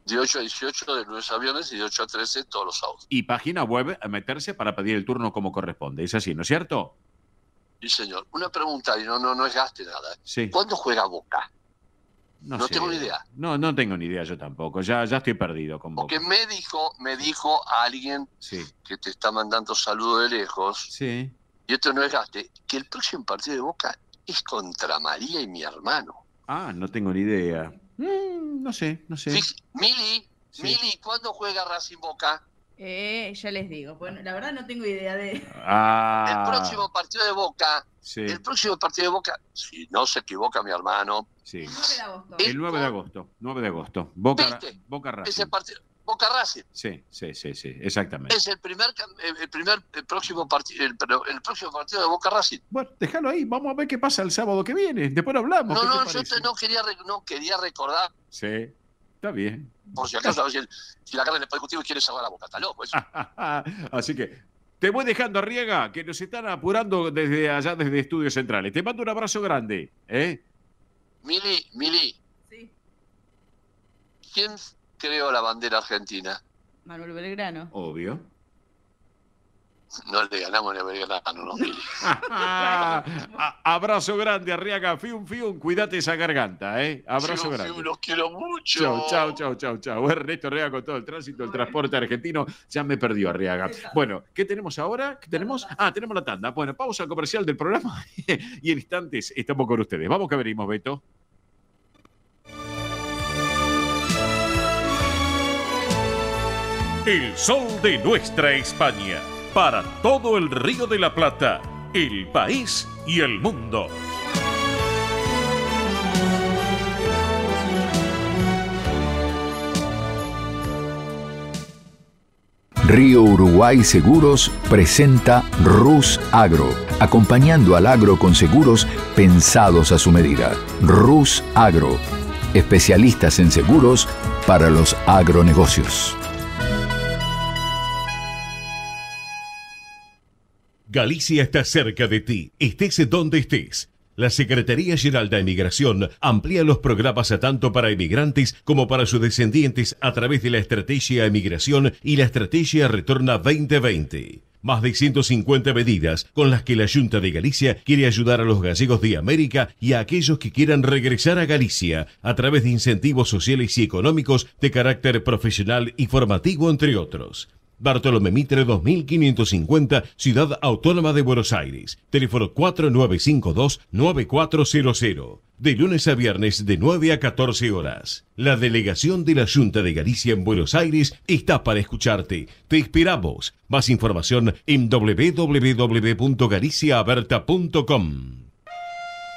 De 8 a 18 de lunes a viernes y de 8 a 13 todos los sábados. Y página web a meterse para pedir el turno como corresponde. Es así, ¿no es cierto? Sí, señor. Una pregunta, y no es gaste nada. Sí. ¿Cuándo juega Boca? No No sé. tengo ni idea. No tengo ni idea yo tampoco. Ya estoy perdido con Boca. Porque me dijo alguien Sí. que te está mandando saludos de lejos, Sí. y esto no es gaste, que el próximo partido de Boca es contra María y mi hermano. Ah, no tengo ni idea. No sé. Mili, Sí. Mili, ¿cuándo juega Racing Boca? Ya les digo. Bueno, la verdad no tengo idea de. El próximo partido de Boca, Sí. el próximo partido de Boca, si no se equivoca mi hermano, Sí. 9 de agosto. El 9 de agosto. 9 de agosto. Boca Racing. ese partido, Boca Racing. Sí. Exactamente. Es el próximo partido, el próximo partido de Boca Racing. Bueno, déjalo ahí. Vamos a ver qué pasa el sábado que viene. Después hablamos. ¿Qué te Yo parece? no quería recordar, Sí. Está bien. por si acaso, a ver si la carne le puede discutir y quiere salvar la boca. Está loco eso. Así que te voy dejando, Arriaga, que nos están apurando desde allá, desde Estudios Centrales. Te mando un abrazo grande. Mili, Sí. ¿quién creó la bandera argentina? Manuel Belgrano. Obvio. No le ganamos ni a Belgrano, no, Mili. Abrazo grande, Arriaga. Fium. Cuídate esa garganta, Abrazo grande. Los quiero mucho. Chau. Ernesto Arriaga con todo el tránsito, el transporte argentino. Ya me perdió, Arriaga. Bueno, ¿qué tenemos ahora? ¿Qué tenemos? Tenemos la tanda. Bueno, pausa comercial del programa y en instantes estamos con ustedes. Vamos que venimos, Beto. El sol de nuestra España, para todo el Río de la Plata, el país y el mundo. Río Uruguay Seguros presenta Rus Agro, acompañando al agro con seguros pensados a su medida. Rus Agro, especialistas en seguros para los agronegocios. Galicia está cerca de ti, estés donde estés. La Secretaría General de Emigración amplía los programas tanto para emigrantes como para sus descendientes a través de la Estrategia Emigración y la Estrategia Retorna 2020. Más de 150 medidas con las que la Junta de Galicia quiere ayudar a los gallegos de América y a aquellos que quieran regresar a Galicia a través de incentivos sociales y económicos de carácter profesional y formativo, entre otros. Bartolomé Mitre 2550, Ciudad Autónoma de Buenos Aires. Teléfono 4952-9400. De lunes a viernes de 9 a 14 horas. La delegación de la Junta de Galicia en Buenos Aires está para escucharte. Te esperamos. Más información en www.galiciaaberta.com.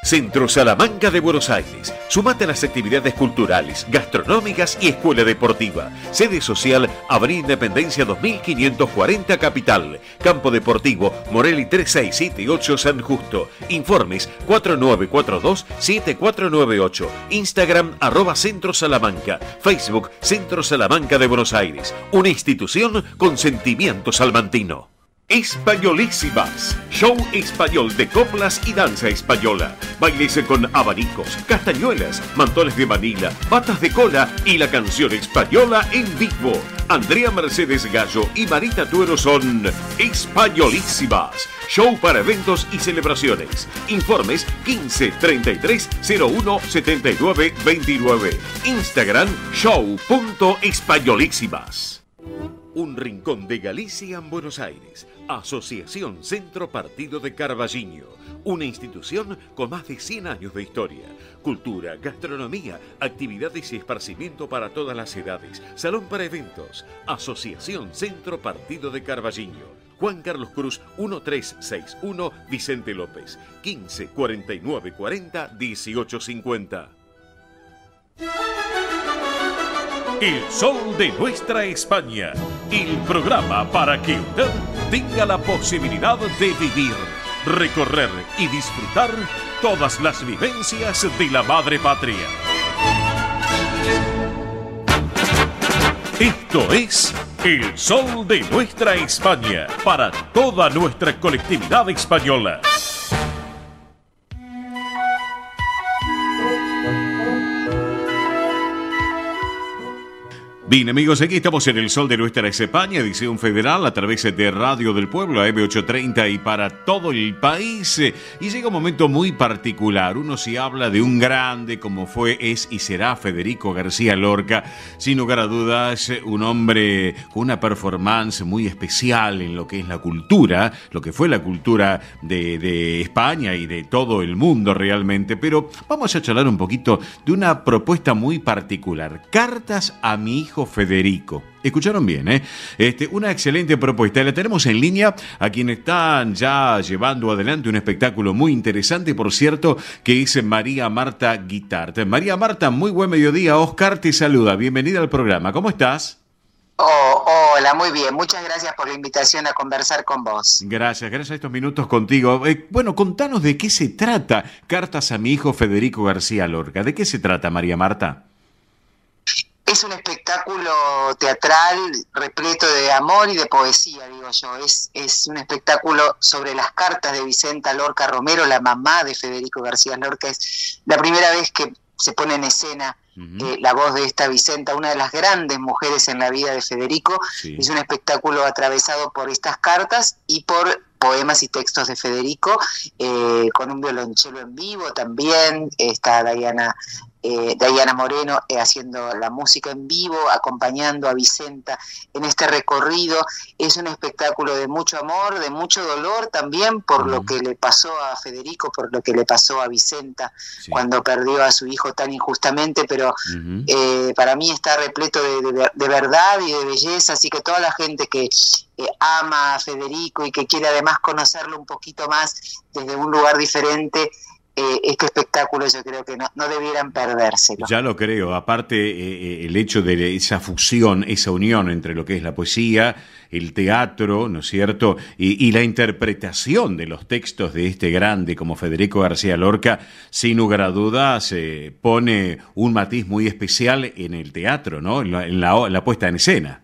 Centro Salamanca de Buenos Aires. Sumate a las actividades culturales, gastronómicas y escuela deportiva. Sede social, Avenida Independencia 2540 Capital. Campo Deportivo, Morelli 3678 San Justo. Informes 4942-7498. Instagram @Centro Salamanca. Facebook Centro Salamanca de Buenos Aires. Una institución con sentimiento salmantino. Españolísimas, show español de coplas y danza española. Bailes con abanicos, castañuelas, mantones de Manila, patas de cola y la canción española en vivo. Andrea Mercedes Gallo y Marita Tuero son Españolísimas, show para eventos y celebraciones. Informes 15 33 01 79 29. Instagram show.españolísimas. Un rincón de Galicia en Buenos Aires. Asociación Centro Partido de Carballiño. Una institución con más de 100 años de historia. Cultura, gastronomía, actividades y esparcimiento para todas las edades. Salón para eventos. Asociación Centro Partido de Carballiño. Juan Carlos Cruz 1361 Vicente López. 15 49 40 18 50. El sol de nuestra España. El programa para que usted tenga la posibilidad de vivir, recorrer y disfrutar todas las vivencias de la madre patria. Esto es El sol de nuestra España para toda nuestra colectividad española. Bien, amigos, aquí estamos en el sol de nuestra España, edición federal, a través de Radio del Pueblo, AM830 y para todo el país. Y llega un momento muy particular. Uno se habla de un grande como fue, es y será Federico García Lorca. Sin lugar a dudas, un hombre con una performance muy especial en lo que es la cultura, lo que fue la cultura de España y de todo el mundo realmente. Pero vamos a charlar un poquito de una propuesta muy particular. Cartas a mi hijo Federico. Escucharon bien, ¿eh? Una excelente propuesta. La tenemos en línea a quienes están ya llevando adelante un espectáculo muy interesante, por cierto, que es María Marta Guitart. María Marta, muy buen mediodía. Oscar te saluda. Bienvenida al programa. ¿Cómo estás? Hola, muy bien. Muchas gracias por la invitación a conversar con vos. Gracias a estos minutos contigo. Bueno, contanos de qué se trata Cartas a mi hijo Federico García Lorca. ¿De qué se trata, María Marta? Es un espectáculo teatral repleto de amor y de poesía, digo yo. Es un espectáculo sobre las cartas de Vicenta Lorca Romero, la mamá de Federico García Lorca. Es la primera vez que se pone en escena la voz de esta Vicenta, una de las grandes mujeres en la vida de Federico. Sí. Es un espectáculo atravesado por estas cartas y por poemas y textos de Federico, con un violonchelo en vivo también. Está Diana Moreno haciendo la música en vivo, acompañando a Vicenta en este recorrido. Es un espectáculo de mucho amor, de mucho dolor también por lo que le pasó a Federico, por lo que le pasó a Vicenta cuando perdió a su hijo tan injustamente, pero para mí está repleto de verdad y de belleza, así que toda la gente que ama a Federico y que quiere además conocerlo un poquito más desde un lugar diferente, este espectáculo yo creo que no debieran perdérselo. Ya lo creo. Aparte, el hecho de esa fusión, esa unión entre lo que es la poesía, el teatro, ¿no es cierto? Y la interpretación de los textos de este grande como Federico García Lorca, sin lugar a dudas, pone un matiz muy especial en el teatro, ¿no? En la puesta en escena.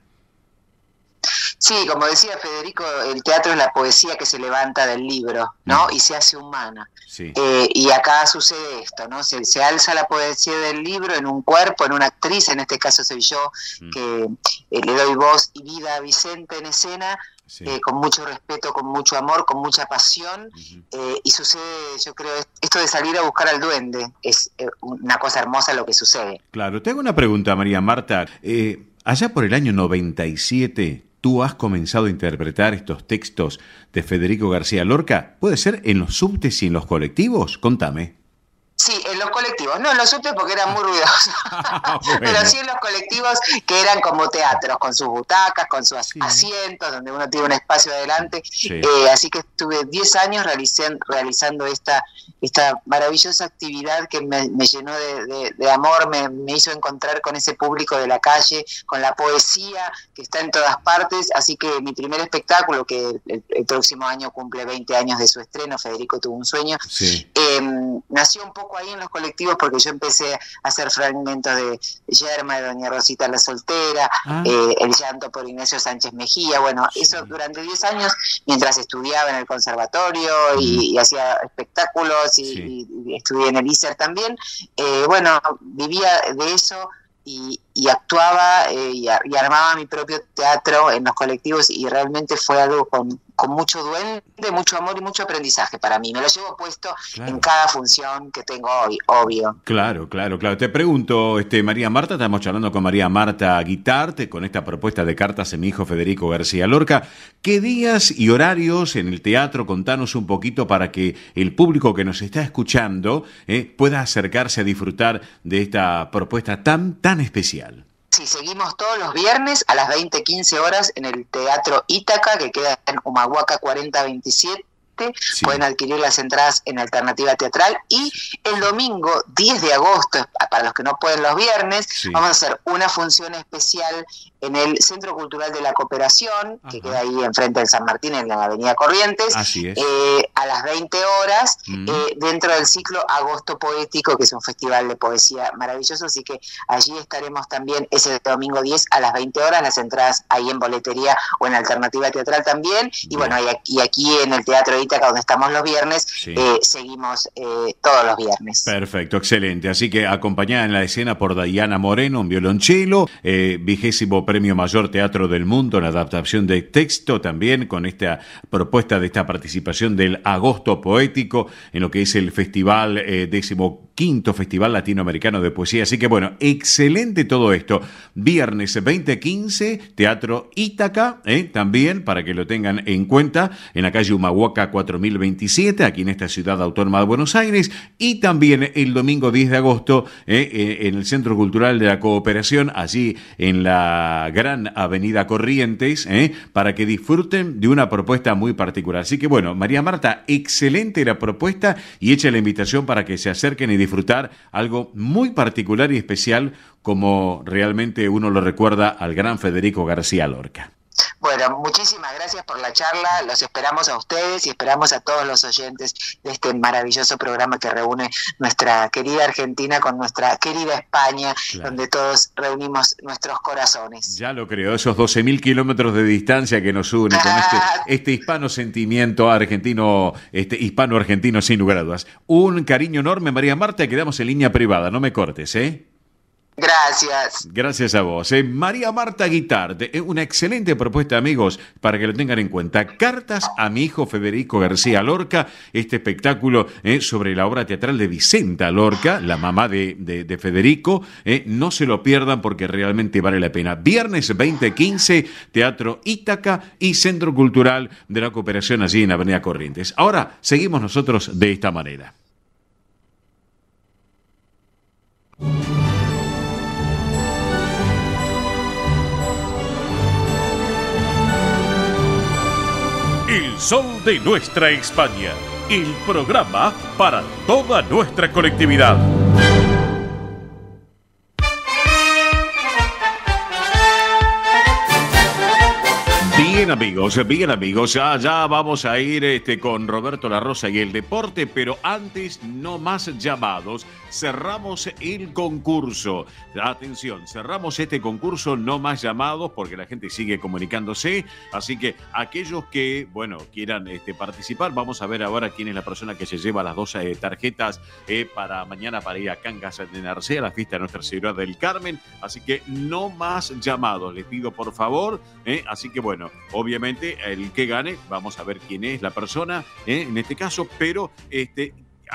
Sí, como decía Federico, el teatro es la poesía que se levanta del libro, ¿no? Y se hace humana. Sí. Y acá sucede esto, ¿no? Se alza la poesía del libro en un cuerpo, en una actriz, en este caso soy yo, que le doy voz y vida a Vicente en escena, con mucho respeto, con mucho amor, con mucha pasión, y sucede, yo creo, esto de salir a buscar al duende, es una cosa hermosa lo que sucede. Claro, te hago una pregunta, María Marta. Allá por el año 97... ¿tú has comenzado a interpretar estos textos de Federico García Lorca? ¿Puede ser en los subtes y en los colectivos? Contame. Sí, en los colectivos, no en los subtes porque eran muy ruidosos, pero sí en los colectivos que eran como teatros, con sus butacas, con sus asientos, donde uno tiene un espacio adelante, así que estuve 10 años realizando esta maravillosa actividad que me llenó de amor, me hizo encontrar con ese público de la calle, con la poesía que está en todas partes, así que mi primer espectáculo, que el próximo año cumple 20 años de su estreno, Federico tuvo un sueño, nació un poco ahí en los colectivos porque yo empecé a hacer fragmentos de Yerma, de Doña Rosita la Soltera, El llanto por Ignacio Sánchez Mejía. Bueno, eso durante 10 años, mientras estudiaba en el conservatorio y hacía espectáculos y estudié en el ISER también. Bueno, vivía de eso y actuaba y armaba mi propio teatro en los colectivos, y realmente fue algo con mucho duende, mucho amor y mucho aprendizaje para mí. Me lo llevo puesto en cada función que tengo hoy, obvio. Claro. Te pregunto, María Marta, estamos charlando con María Marta Guitart, con esta propuesta de cartas en mi hijo Federico García Lorca. ¿Qué días y horarios en el teatro? Contanos un poquito para que el público que nos está escuchando pueda acercarse a disfrutar de esta propuesta tan especial. Sí, seguimos todos los viernes a las 20:15 horas en el Teatro Ítaca, que queda en Humahuaca 4027. Pueden adquirir las entradas en Alternativa Teatral. Y el domingo 10 de agosto, para los que no pueden los viernes, vamos a hacer una función especial en el Centro Cultural de la Cooperación, que queda ahí enfrente del San Martín, en la Avenida Corrientes, a las 20 horas, dentro del ciclo Agosto Poético, que es un festival de poesía maravilloso. Así que allí estaremos también ese domingo 10 a las 20 horas, las entradas ahí en boletería o en Alternativa Teatral también. Y bueno, y aquí en el Teatro Ítaca, donde estamos los viernes, seguimos todos los viernes. Perfecto, excelente. Así que acompañada en la escena por Diana Moreno, un violonchelo, 20º Premio Mayor Teatro del Mundo en adaptación de texto, también con esta propuesta de esta participación del Agosto Poético en lo que es el festival, 15º Festival Latinoamericano de Poesía. Así que bueno, excelente todo esto. Viernes 20:15, Teatro Ítaca, también para que lo tengan en cuenta, en la calle Humahuaca 4027, aquí en esta ciudad autónoma de Buenos Aires. Y también el domingo 10 de agosto en el Centro Cultural de la Cooperación, allí en la gran Avenida Corrientes, para que disfruten de una propuesta muy particular. Así que bueno, María Marta, excelente la propuesta, y echa la invitación para que se acerquen y disfrutar algo muy particular y especial, como realmente uno lo recuerda al gran Federico García Lorca. Bueno, muchísimas gracias por la charla. Los esperamos a ustedes y esperamos a todos los oyentes de este maravilloso programa que reúne nuestra querida Argentina con nuestra querida España, donde todos reunimos nuestros corazones. Ya lo creo, esos 12.000 kilómetros de distancia que nos unen con este hispano sentimiento argentino, hispano-argentino, sin lugar a dudas. Un cariño enorme, María Marta, quedamos en línea privada, no me cortes, Gracias. Gracias a vos. María Marta Guitart, una excelente propuesta, amigos, para que lo tengan en cuenta. Cartas a mi hijo Federico García Lorca, este espectáculo sobre la obra teatral de Vicenta Lorca, la mamá de Federico. No se lo pierdan porque realmente vale la pena. Viernes 20:15, Teatro Ítaca y Centro Cultural de la Cooperación, allí en Avenida Corrientes. Ahora seguimos nosotros de esta manera. El sol de nuestra España, el programa para toda nuestra colectividad. Bien amigos, ya vamos a ir con Roberto La Rosa y el deporte, pero antes no más llamados. Cerramos el concurso. Atención, cerramos este concurso, no más llamados, porque la gente sigue comunicándose. Así que aquellos que, quieran participar, vamos a ver ahora quién es la persona que se lleva las 2 tarjetas para mañana para ir a Cangas de Narcea, a la fiesta de Nuestra Señora del Carmen. Así que no más llamados, les pido por favor. Así que obviamente el que gane, vamos a ver quién es la persona en este caso, pero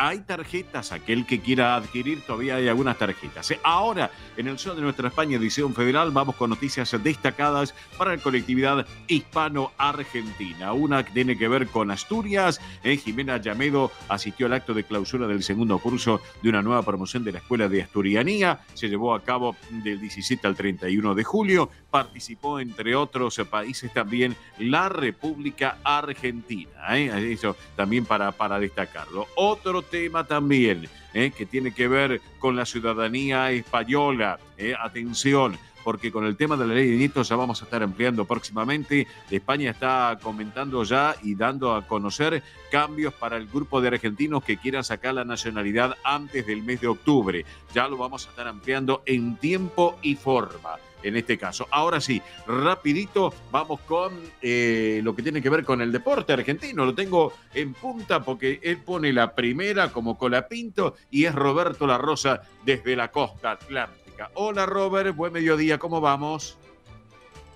hay tarjetas, aquel que quiera adquirir, todavía hay algunas tarjetas. Ahora, en el Sol de Nuestra España, edición federal, vamos con noticias destacadas para la colectividad hispano-argentina. Una que tiene que ver con Asturias. Jimena Llamedo asistió al acto de clausura del segundo curso de una nueva promoción de la Escuela de Asturianía. Se llevó a cabo del 17 al 31 de julio. Participó, entre otros países, también la República Argentina. Eso también para destacarlo. Otro tema también que tiene que ver con la ciudadanía española. Atención, porque con el tema de la ley de nietos ya vamos a estar ampliando próximamente. España está comentando ya y dando a conocer cambios para el grupo de argentinos que quieran sacar la nacionalidad antes del mes de octubre. Ya lo vamos a estar ampliando en tiempo y forma. En este caso. Ahora sí, rapidito vamos con lo que tiene que ver con el deporte argentino. Lo tengo en punta porque él pone la primera como Colapinto y es Roberto La Rosa desde la costa atlántica. Hola Robert, buen mediodía, ¿cómo vamos?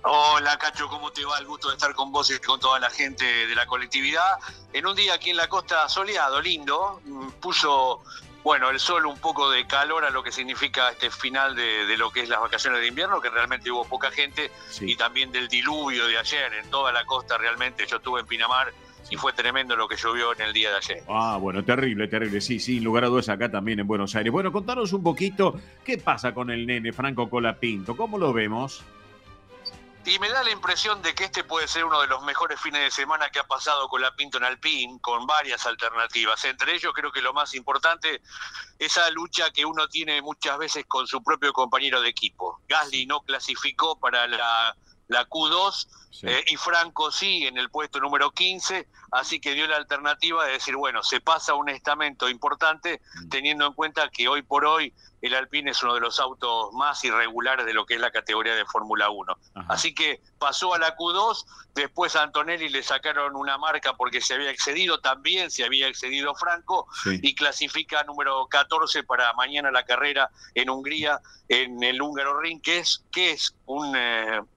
Hola Cacho, ¿cómo te va? El gusto de estar con vos y con toda la gente de la colectividad. En un día aquí en la costa soleado, lindo, puso... Bueno, el sol, un poco de calor a lo que significa este final de lo que es las vacaciones de invierno, que realmente hubo poca gente, y también del diluvio de ayer en toda la costa realmente. Yo estuve en Pinamar y fue tremendo lo que llovió en el día de ayer. Ah, bueno, terrible, terrible. Sí, sin lugar a dudas acá también en Buenos Aires. Bueno, contanos un poquito qué pasa con el nene Franco Colapinto, ¿cómo lo vemos? Y me da la impresión de que este puede ser uno de los mejores fines de semana que ha pasado Colapinto en Alpine, con varias alternativas. Entre ellos creo que lo más importante, esa lucha que uno tiene muchas veces con su propio compañero de equipo. Gasly no clasificó para la Q2 y Franco sí en el puesto número 15, así que dio la alternativa de decir, bueno, se pasa un estamento importante teniendo en cuenta que hoy por hoy el Alpine es uno de los autos más irregulares de lo que es la categoría de Fórmula 1. Ajá. Así que pasó a la Q2, después a Antonelli le sacaron una marca porque se había excedido, también se había excedido Franco, y clasifica número 14 para mañana la carrera en Hungría, en el Húngaro Ring, que es un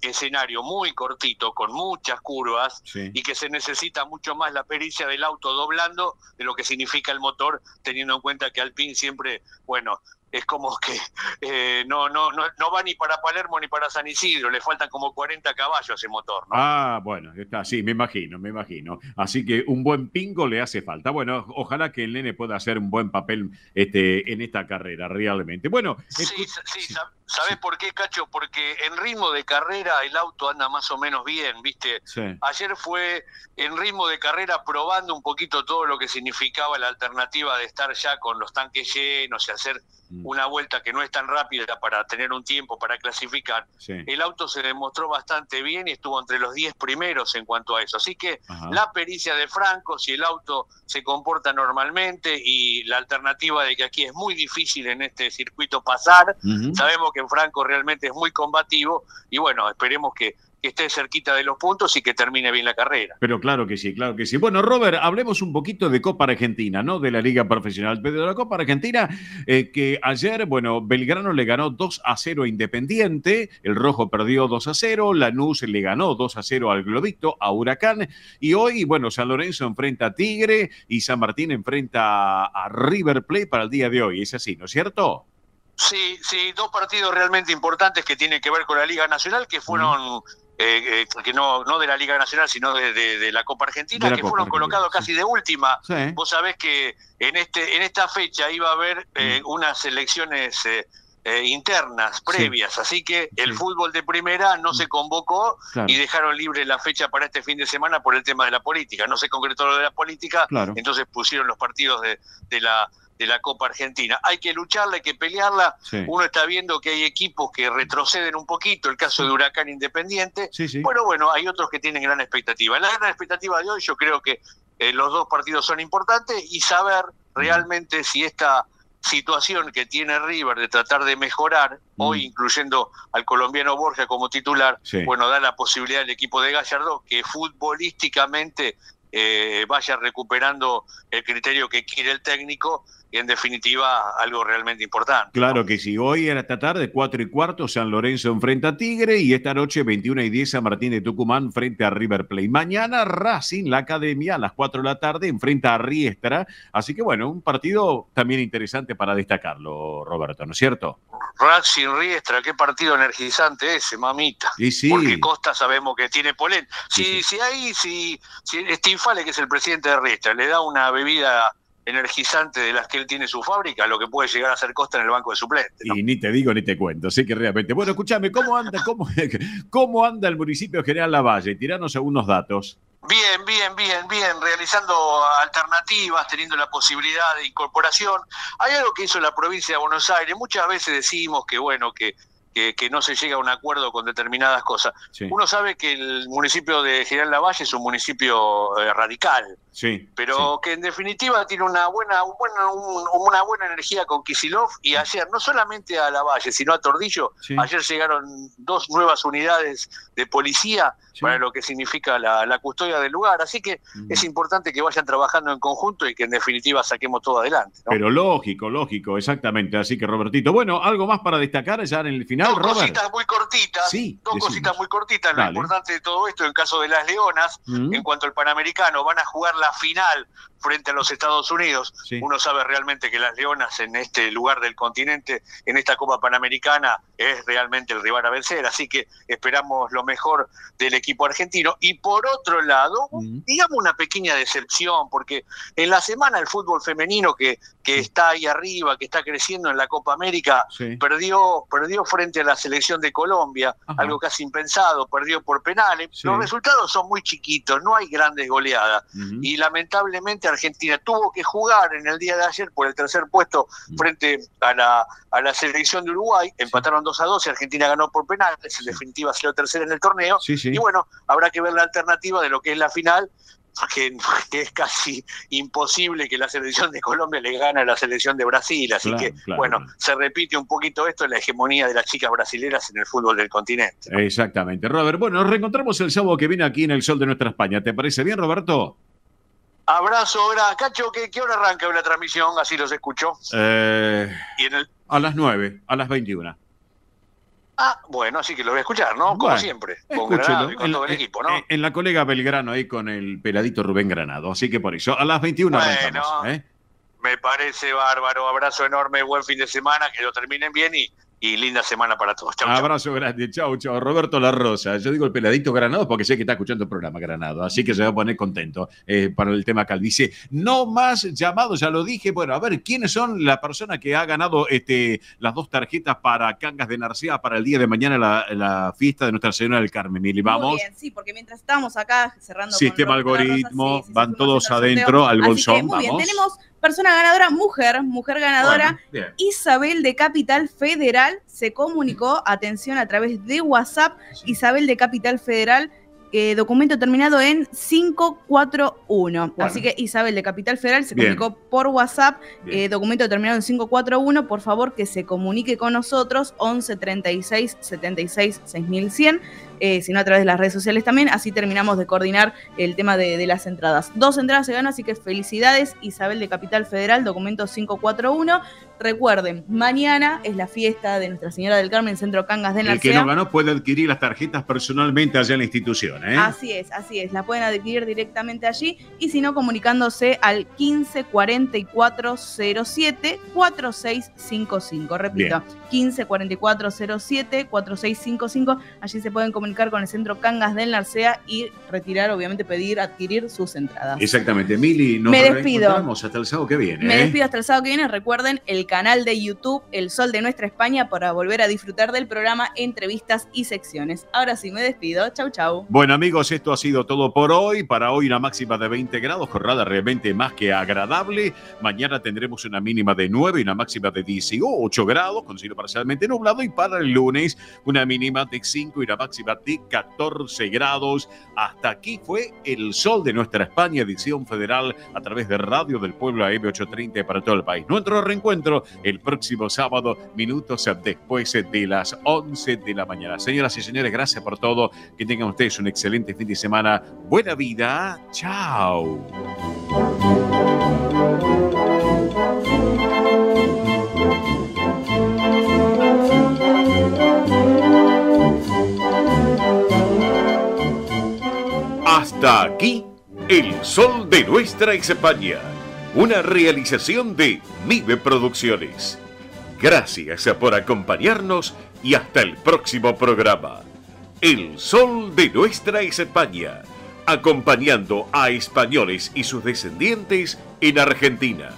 escenario muy cortito, con muchas curvas, y que se necesita mucho más la pericia del auto doblando de lo que significa el motor, teniendo en cuenta que Alpine siempre, bueno, es como que no va ni para Palermo ni para San Isidro, le faltan como 40 caballos a ese motor, ¿no? Ah, bueno, está, sí, me imagino. Así que un buen pingo le hace falta. Bueno, ojalá que el nene pueda hacer un buen papel en esta carrera, realmente. Bueno, ¿sabés por qué, Cacho? Porque en ritmo de carrera el auto anda más o menos bien, ¿viste? Sí. Ayer fue en ritmo de carrera probando un poquito todo lo que significaba la alternativa de estar ya con los tanques llenos y hacer una vuelta que no es tan rápida para tener un tiempo para clasificar. El auto se demostró bastante bien y estuvo entre los 10 primeros en cuanto a eso. Así que la pericia de Franco, si el auto se comporta normalmente, y la alternativa de que aquí es muy difícil en este circuito pasar, sabemos que en Franco realmente es muy combativo, y bueno, esperemos que esté cerquita de los puntos y que termine bien la carrera. Pero claro que sí, claro que sí. Bueno, Robert, hablemos un poquito de Copa Argentina, ¿no? De la Liga Profesional. Pero de la Copa Argentina, que ayer, bueno, Belgrano le ganó 2-0 a Independiente, el Rojo perdió 2-0, Lanús le ganó 2-0 al Globito, a Huracán, y hoy, bueno, San Lorenzo enfrenta a Tigre y San Martín enfrenta a River Plate para el día de hoy. Es así, ¿no es cierto? Sí, dos partidos realmente importantes que tienen que ver con la Liga Nacional, que fueron... que no de la Liga Nacional, sino de la Copa Argentina, que fueron colocados casi de última. Vos sabés que en esta fecha iba a haber unas elecciones internas, previas, así que el fútbol de primera no se convocó y dejaron libre la fecha para este fin de semana por el tema de la política. No se concretó lo de la política, entonces pusieron los partidos de la Copa Argentina. Hay que lucharla, hay que pelearla. Uno está viendo que hay equipos que retroceden un poquito, el caso de Huracán Independiente, pero bueno, hay otros que tienen gran expectativa. La gran expectativa de hoy, yo creo que los dos partidos son importantes, y saber realmente si esta situación que tiene River de tratar de mejorar, hoy incluyendo al colombiano Borja como titular, bueno, da la posibilidad al equipo de Gallardo que futbolísticamente vaya recuperando el criterio que quiere el técnico, y en definitiva algo realmente importante. Claro que sí. Hoy en esta tarde, 4:15, San Lorenzo enfrenta a Tigre, y esta noche, 21:10, San Martín de Tucumán frente a River Plate. Mañana Racing, la Academia, a las 4 de la tarde, enfrenta a Riestra. Así que bueno, un partido también interesante para destacarlo, Roberto, ¿no es cierto? Racing Riestra, qué partido energizante ese, mamita. Y sí. Porque Costa sabemos que tiene polen. Si Steve Fale, que es el presidente de Riestra, le da una bebida energizante de las que él tiene su fábrica, lo que puede llegar a ser Costa en el banco de suplentes, ¿no? Y ni te digo ni te cuento, sí que realmente. Bueno, escúchame, ¿cómo anda el municipio General Lavalle? Tiranos algunos datos. Bien, realizando alternativas, teniendo la posibilidad de incorporación. Hay algo que hizo la provincia de Buenos Aires. Muchas veces decimos que bueno, que que no se llega a un acuerdo con determinadas cosas. Sí. Uno sabe que el municipio de General Lavalle es un municipio radical, Sí. pero que en definitiva tiene una buena energía con Kicillof, y ayer, no solamente a Lavalle, sino a Tordillo, ayer llegaron 2 nuevas unidades de policía para lo que significa la custodia del lugar, así que es importante que vayan trabajando en conjunto y que en definitiva saquemos todo adelante, ¿no? Pero lógico, exactamente. Así que, Robertito, bueno, ¿algo más para destacar ya en el final, Dos Robert? cositas muy cortitas, cositas muy cortitas. Lo Dale. importante de todo esto, en caso de las Leonas, en cuanto al Panamericano, van a jugar la final frente a los Estados Unidos. Uno sabe realmente que las Leonas en este lugar del continente, en esta Copa Panamericana, es realmente el rival a vencer, así que esperamos lo mejor del equipo argentino. Y por otro lado, digamos una pequeña decepción, porque en la semana el fútbol femenino que está ahí arriba, que está creciendo en la Copa América, perdió frente a la selección de Colombia, algo casi impensado, perdió por penales. Los resultados son muy chiquitos, no hay grandes goleadas, y lamentablemente Argentina tuvo que jugar en el día de ayer por el tercer puesto frente a la selección de Uruguay. Empataron 2-2 y Argentina ganó por penales, en definitiva salió tercera en el torneo, y bueno, habrá que ver la alternativa de lo que es la final, que es casi imposible que la selección de Colombia le gane a la selección de Brasil, así bueno, se repite un poquito esto, la hegemonía de las chicas brasileras en el fútbol del continente. Exactamente, Robert. Bueno, nos reencontramos el sábado que viene aquí en el Sol de Nuestra España. ¿Te parece bien, Roberto? Abrazo, Cacho, ¿qué hora arranca la transmisión? Así los escucho. A las 9, a las 21. Bueno, así que lo voy a escuchar, ¿no? Como siempre, con Granado y con todo el equipo, ¿no? En la colega Belgrano ahí con el peladito Rubén Granado, así que por eso, a las 21 arrancamos. Me parece bárbaro, abrazo enorme, buen fin de semana, que lo terminen bien y linda semana para todos. Chau, abrazo grande, chau. Roberto La Rosa. Yo digo el peladito Granado porque sé que está escuchando el programa Granado, así que se va a poner contento para el tema calvicie. No más llamados, ya lo dije. Bueno, a ver, ¿quiénes son la persona que ha ganado las 2 tarjetas para Cangas de Narcea para el día de mañana, la fiesta de Nuestra Señora del Carmen? Mili, vamos. Muy bien, sí, porque mientras estábamos acá cerrando Sistema con algoritmo, Rosa, van todos adentro al bolsón, muy bien, vamos. tenemos persona ganadora, mujer ganadora, bueno, Isabel de Capital Federal se comunicó, atención, a través de WhatsApp, Isabel de Capital Federal, documento terminado en 541. Así que Isabel de Capital Federal se comunicó por WhatsApp, documento terminado en 541, por favor que se comunique con nosotros, 11 36 76 6100, sino a través de las redes sociales también, así terminamos de coordinar el tema de las entradas. 2 entradas se ganan, así que felicidades, Isabel de Capital Federal, documento 541. Recuerden, mañana es la fiesta de Nuestra Señora del Carmen, Centro Cangas de Narcea. El que no ganó puede adquirir las tarjetas personalmente allá en la institución, Así es, la pueden adquirir directamente allí, y si no, comunicándose al 15 44 07 4655. Repito, 15 44 07 4655. Allí se pueden comunicar con el Centro Cangas del Narcea y retirar, obviamente, adquirir sus entradas. Exactamente. Mili, nos reencontramos hasta el sábado que viene. Me despido hasta el sábado que viene. Recuerden el canal de YouTube El Sol de Nuestra España para volver a disfrutar del programa, entrevistas y secciones. Ahora sí, me despido. Chau, chau. Bueno, amigos, esto ha sido todo por hoy. Para hoy una máxima de 20 grados, jornada realmente más que agradable. Mañana tendremos una mínima de 9 y una máxima de 18 grados, con cielo parcialmente nublado. Y para el lunes una mínima de 5 y una máxima de 14 grados. Hasta aquí fue El Sol de Nuestra España, edición federal a través de Radio del Pueblo AM830 para todo el país. Nuestro reencuentro el próximo sábado, minutos después de las 11 de la mañana. Señoras y señores, gracias por todo. Que tengan ustedes un excelente fin de semana. Buena vida. Chao. Hasta aquí, El Sol de Nuestra España. Una realización de MIBE Producciones. Gracias por acompañarnos y hasta el próximo programa. El Sol de Nuestra España, acompañando a españoles y sus descendientes en Argentina.